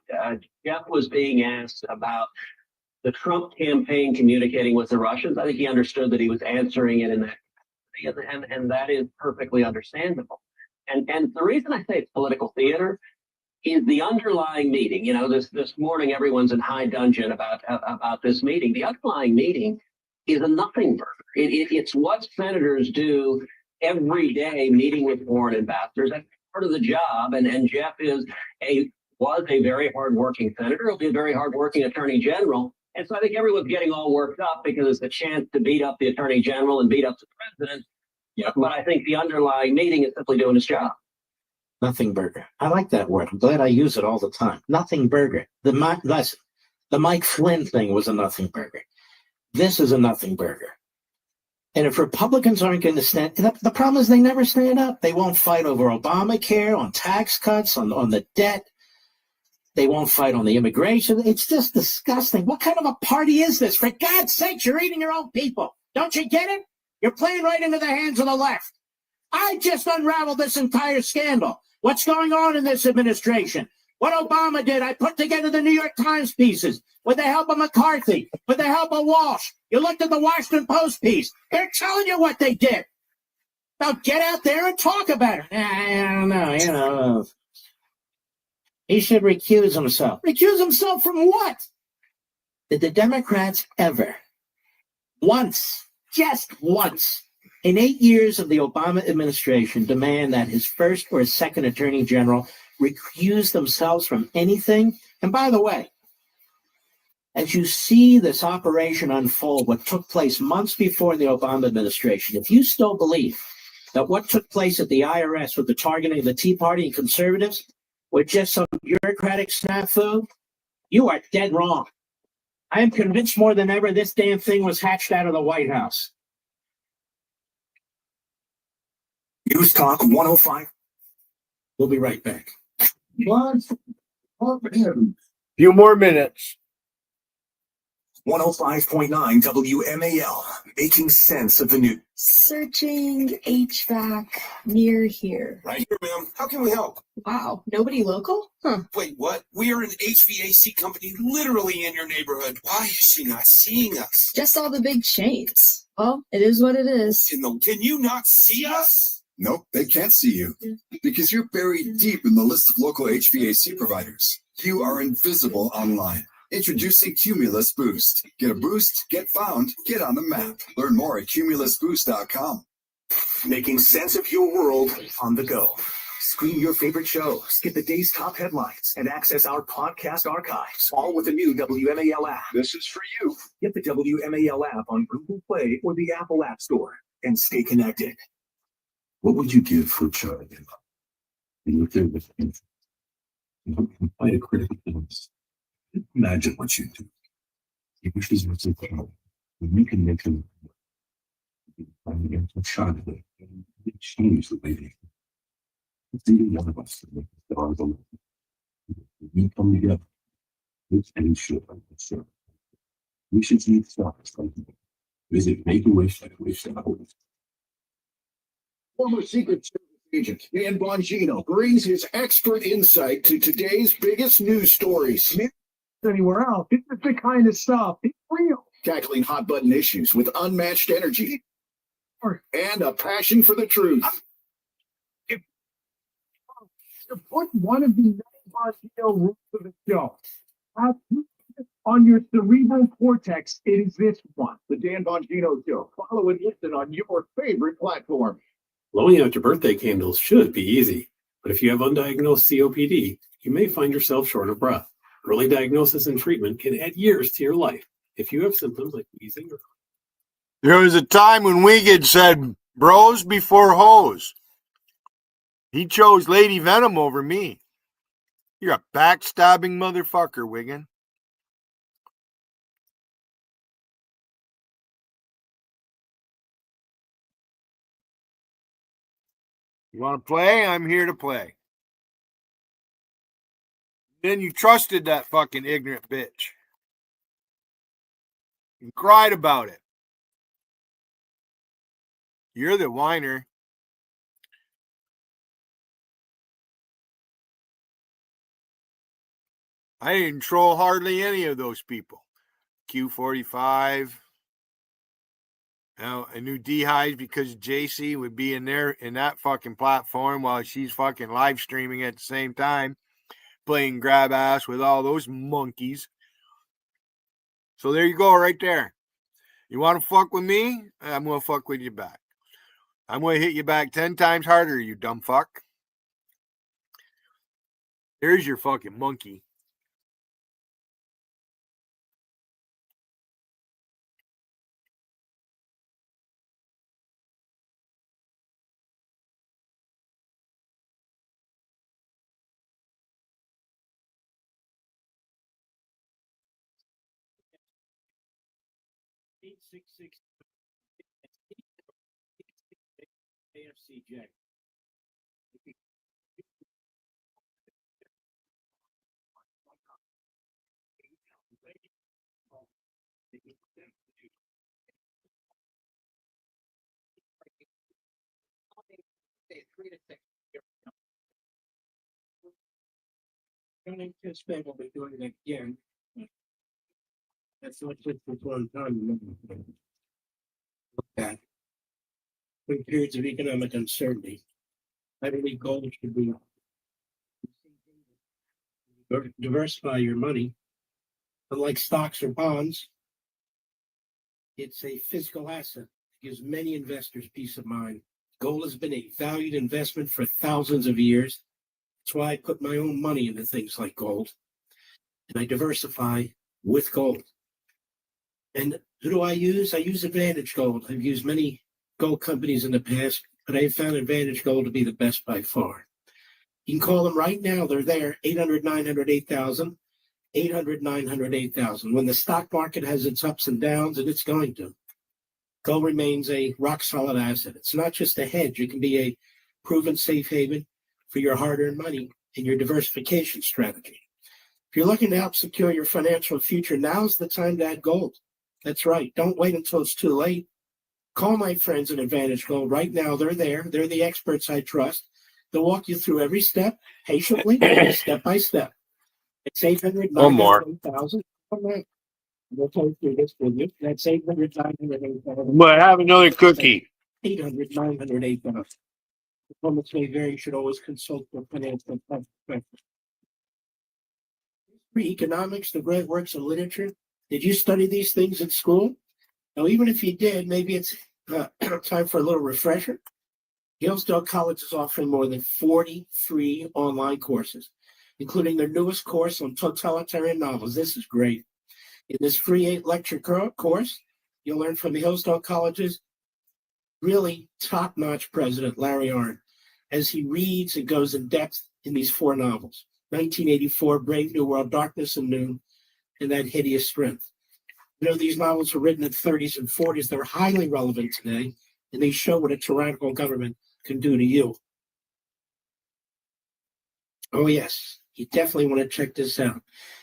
Jeff was being asked about the Trump campaign communicating with the Russians. I think he understood that he was answering it in that capacity, and that is perfectly understandable. And the reason I say it's political theater is the underlying meeting. This morning everyone's in high dudgeon about this meeting. The underlying meeting is a nothing burger. It's what senators do every day, meeting with foreign ambassadors. That's part of the job. And Jeff was a very hardworking senator. He'll be a very hardworking attorney general. And so I think everyone's getting all worked up because it's a chance to beat up the attorney general and beat up the president. Yeah. But I think the underlying meeting is simply doing its job. Nothing burger. I like that word. I'm glad I use it all the time. Nothing burger. The Mike Flynn thing was a nothing burger. This is a nothing burger. And if Republicans aren't going to stand, the problem is they never stand up. They won't fight over Obamacare, on tax cuts, on the debt. They won't fight on the immigration. It's just disgusting. What kind of a party is this? For God's sake, you're eating your own people. Don't you get it? You're playing right into the hands of the left. I just unraveled this entire scandal. What's going on in this administration? What Obama did, I put together the New York Times pieces with the help of McCarthy, with the help of Walsh. You looked at the Washington Post piece. They're telling you what they did. Now get out there and talk about it. I don't know, He should recuse himself. Recuse himself from what? Did the Democrats ever, once, just once, in 8 years of the Obama administration, demand that his first or his second attorney general recuse themselves from anything? And by the way, as you see this operation unfold, what took place months before the Obama administration, if you still believe that what took place at the IRS with the targeting of the Tea Party and conservatives were just some bureaucratic snafu, you are dead wrong. I am convinced more than ever this damn thing was hatched out of the White House. News Talk 105. We'll be right back. Few more minutes. 105.9 WMAL, making sense of the news. Searching HVAC near here. Right here, ma'am. How can we help? Wow, nobody local? Huh. Wait, what? We are an HVAC company literally in your neighborhood. Why is she not seeing us? Just all the big chains. Well, it is what it is. Can you not see us? Nope, they can't see you because you're buried deep in the list of local HVAC providers. You are invisible online. Introducing Cumulus Boost. Get a boost, get found, get on the map. Learn more at cumulusboost.com. Making sense of your world on the go. Screen your favorite shows, get the day's top headlines, and access our podcast archives, all with the new WMAL app. This is for you. Get the WMAL app on Google Play or the Apple App Store and stay connected. What would you give for a child you love? You look there with you. You can fight a critical illness. Imagine what you do. He wishes were so powerful. When you can make them. finally get a shot at it and change the way they it's either one of us that makes the stars on we come together. It's any shit like this. Sure. We should see stars something. Visit Make-A-Wish.org. Former Secret Service agent Dan Bongino brings his expert insight to today's biggest news stories. Anywhere else, this is the kind of stuff. It's real. Tackling hot button issues with unmatched energy and a passion for the truth. To put one of the Dan Bongino rules of the show on your cerebral cortex, it is this one. The Dan Bongino Show. Follow and listen on your favorite platform. Blowing out your birthday candles should be easy, but if you have undiagnosed COPD, you may find yourself short of breath. Early diagnosis and treatment can add years to your life. If you have symptoms like wheezing or... There was a time when Wiggins said, bros before hoes. He chose Lady Venom over me. You're a backstabbing motherfucker, Wiggin. You want to play? I'm here to play. Then you trusted that fucking ignorant bitch. You cried about it. You're the whiner. I didn't troll hardly any of those people. Q45. Now, I knew D-Highs because JC would be in there in that fucking platform while she's fucking live streaming at the same time, playing grab ass with all those monkeys. So there you go, right there. You want to fuck with me? I'm going to fuck with you back. I'm going to hit you back 10 times harder, you dumb fuck. There's your fucking monkey. AFC Jack. I anticipate we'll be doing it again. That's not just for one time. Look at in periods of economic uncertainty, I believe gold should be diversify your money. Unlike stocks or bonds, it's a physical asset. It gives many investors peace of mind. Gold has been a valued investment for thousands of years. That's why I put my own money into things like gold. And I diversify with gold. And who do I use? I use Advantage Gold. I've used many gold companies in the past, but I have found Advantage Gold to be the best by far. You can call them right now. They're there, 800-900-8000, 800-900-8000. When the stock market has its ups and downs, and it's going to, gold remains a rock-solid asset. It's not just a hedge. It can be a proven safe haven for your hard-earned money and your diversification strategy. If you're looking to help secure your financial future, now's the time to add gold. That's right. Don't wait until it's too late. Call my friends at Advantage Gold right now. They're there. They're the experts I trust. They'll walk you through every step patiently, step by step. It's 800-900-8000. We'll go through this with you. That's 800-900-8000. But have another cookie. 800-900-8000. Performance may vary. You should always consult your financial professional. Economics, the great works of literature. Did you study these things at school? Now, even if you did, maybe it's time for a little refresher. Hillsdale College is offering more than 40 free online courses, including their newest course on totalitarian novels. This is great. In this free 8-lecture course, you'll learn from the Hillsdale College's really top-notch president, Larry Arnn, as he reads and goes in depth in these 4 novels. 1984, Brave New World, Darkness and Noon, and That Hideous Strength. You know, these novels were written in the 30s and 40s. They're highly relevant today, and they show what a tyrannical government can do to you. Oh, yes. You definitely want to check this out.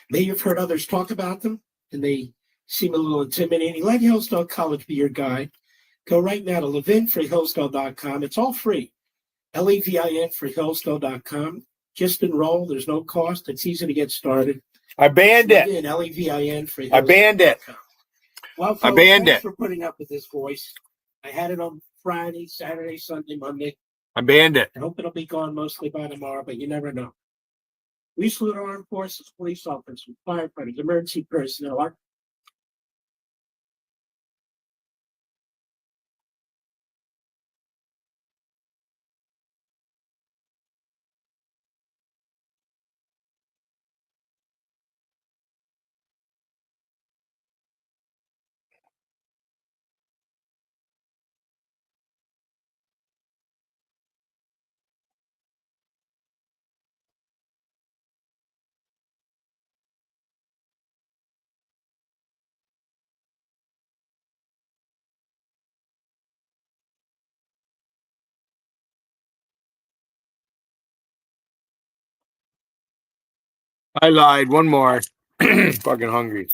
Maybe you've heard others talk about them, and they seem a little intimidating. Let Hillsdale College be your guide. Go right now to levinforhillsdale.com. It's all free. LEVIN for Hillsdale.com. Just enroll. There's no cost. It's easy to get started. I banned it. Levin, LEVIN for I banned it. Well, folks, I banned thanks it. for putting up with this voice. I had it on Friday, Saturday, Sunday, Monday. I banned it. I hope it'll be gone mostly by tomorrow, but you never know. We salute our armed forces, police officers, firefighters, emergency personnel, our I lied. One more. Fucking hungry.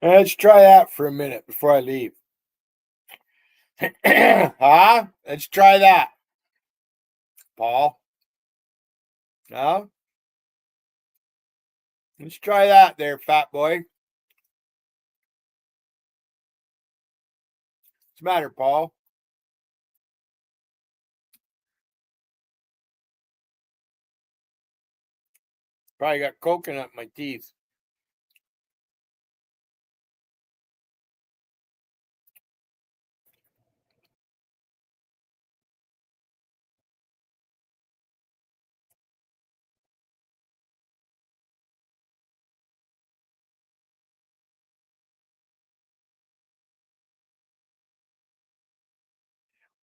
Let's try that for a minute before I leave. Huh? Let's try that. Paul? No? Let's try that there, fat boy. What's the matter, Paul? Probably got coconut in my teeth.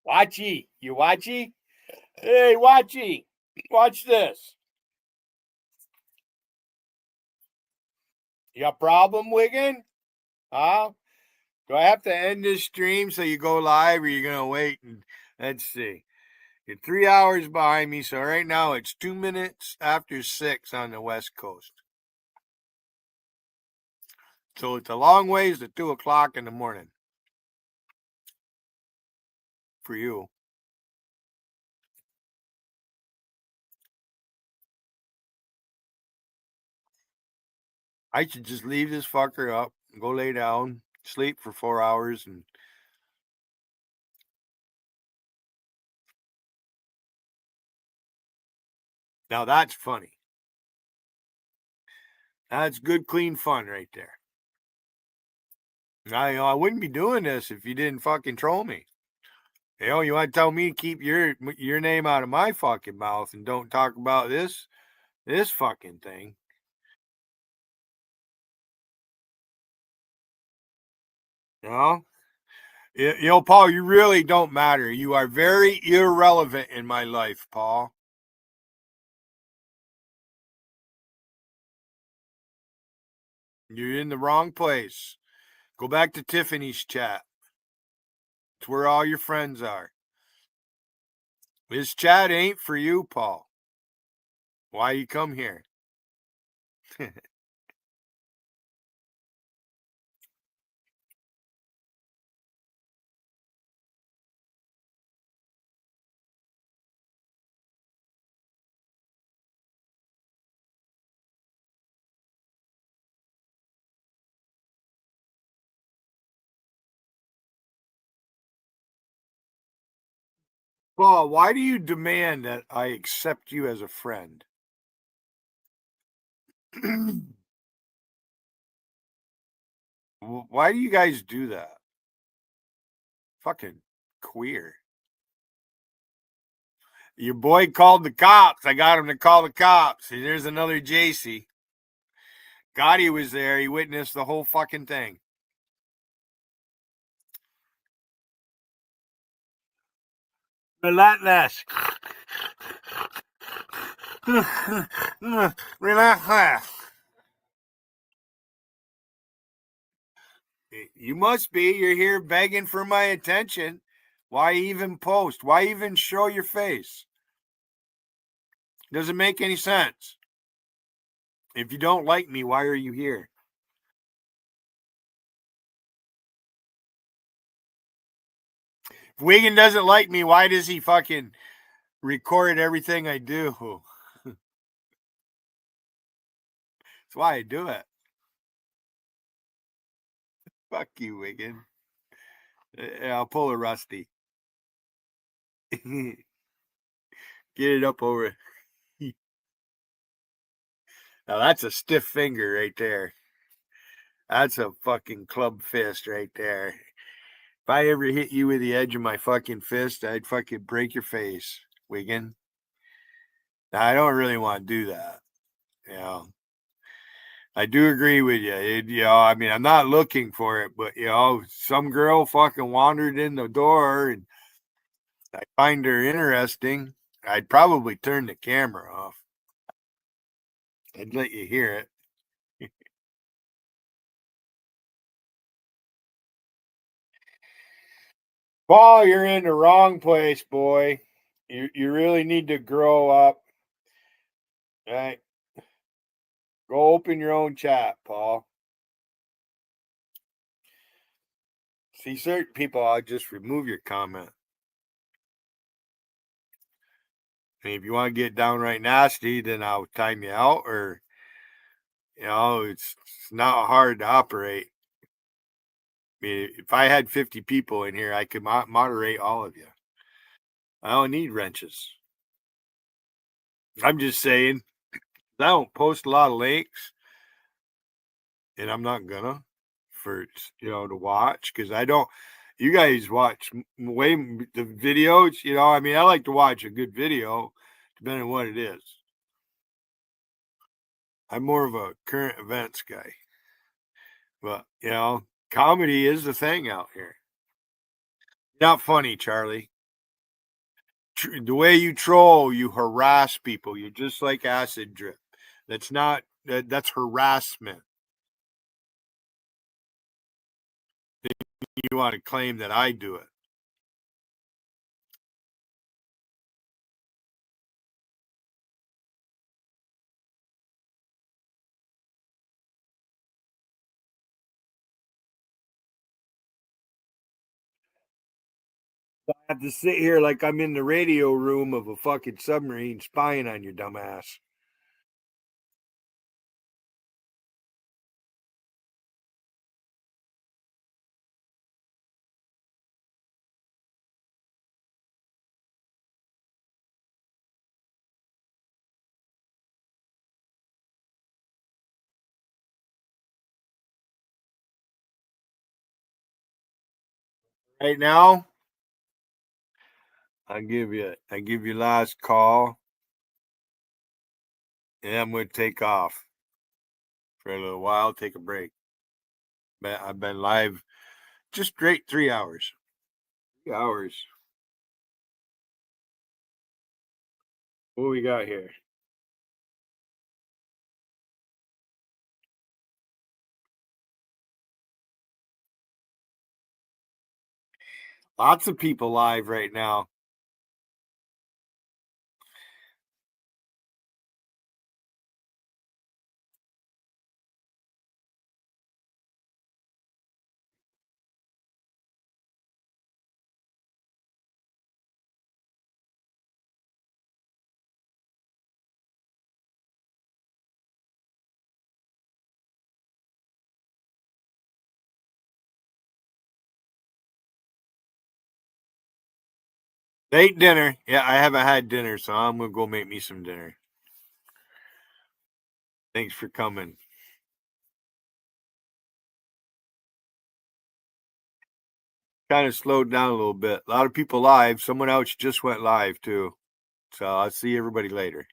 Watchy. You watchy? Hey, watchy. Watch this. You got a problem, Wiggin? Huh? Do I have to end this stream so you go live, or you're going to wait? And let's see. You're 3 hours behind me, so right now it's 2 minutes after 6 on the West Coast. So it's a long ways to 2 o'clock in the morning. for you. I should just leave this fucker up, go lay down, sleep for 4 hours, and now that's funny. That's good, clean fun right there. I wouldn't be doing this if you didn't fucking troll me. You want to tell me to keep your name out of my fucking mouth and don't talk about this fucking thing. Paul, you really don't matter. You are very irrelevant in my life, Paul. You're in the wrong place. Go back to Tiffany's chat. It's where all your friends are. This chat ain't for you, Paul. Why you come here? Paul, why do you demand that I accept you as a friend? Why do you guys do that? Fucking queer. Your boy called the cops. I got him to call the cops. And there's another JC. Gotti was there. He witnessed the whole fucking thing. Relentless. Relentless. You must be. You're here begging for my attention. Why even post? Why even show your face? Doesn't make any sense. If you don't like me, why are you here? If Wiggin doesn't like me, why does he fucking record everything I do? That's why I do it. Fuck you, Wiggin. I'll pull a Rusty. Get it up over. Now that's a stiff finger right there. That's a fucking club fist right there. If I ever hit you with the edge of my fucking fist, I'd fucking break your face, Wiggin. Now, I don't really want to do that. I do agree with you. I mean, I'm not looking for it, but, some girl fucking wandered in the door and I find her interesting. I'd probably turn the camera off. I'd let you hear it. Paul, you're in the wrong place, boy. You really need to grow up. All right. Go open your own chat, Paul. See, certain people, I'll just remove your comment. And if you want to get downright nasty, then I'll time you out, or, it's not hard to operate. I mean, if I had 50 people in here, I could moderate all of you. I don't need wrenches. I'm just saying, I don't post a lot of links, and I'm not gonna for to watch, because I don't. You guys watch way the videos. I mean, I like to watch a good video, depending on what it is. I'm more of a current events guy, but comedy is the thing out here. Not funny, Charlie. The way you troll, you harass people. You're just like acid drip. That's not that's harassment. You want to claim that I do it. I have to sit here like I'm in the radio room of a fucking submarine spying on your dumb ass. Right now, I give you last call, and I'm going to take off for a little while, take a break. But I've been live just straight 3 hours. 3 hours. What we got here? Lots of people live right now. Late dinner. Yeah, I haven't had dinner, so I'm going to go make me some dinner. Thanks for coming. Kind of slowed down a little bit. A lot of people live. Someone else just went live too. So I'll see everybody later.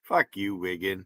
Fuck you, Wiggin.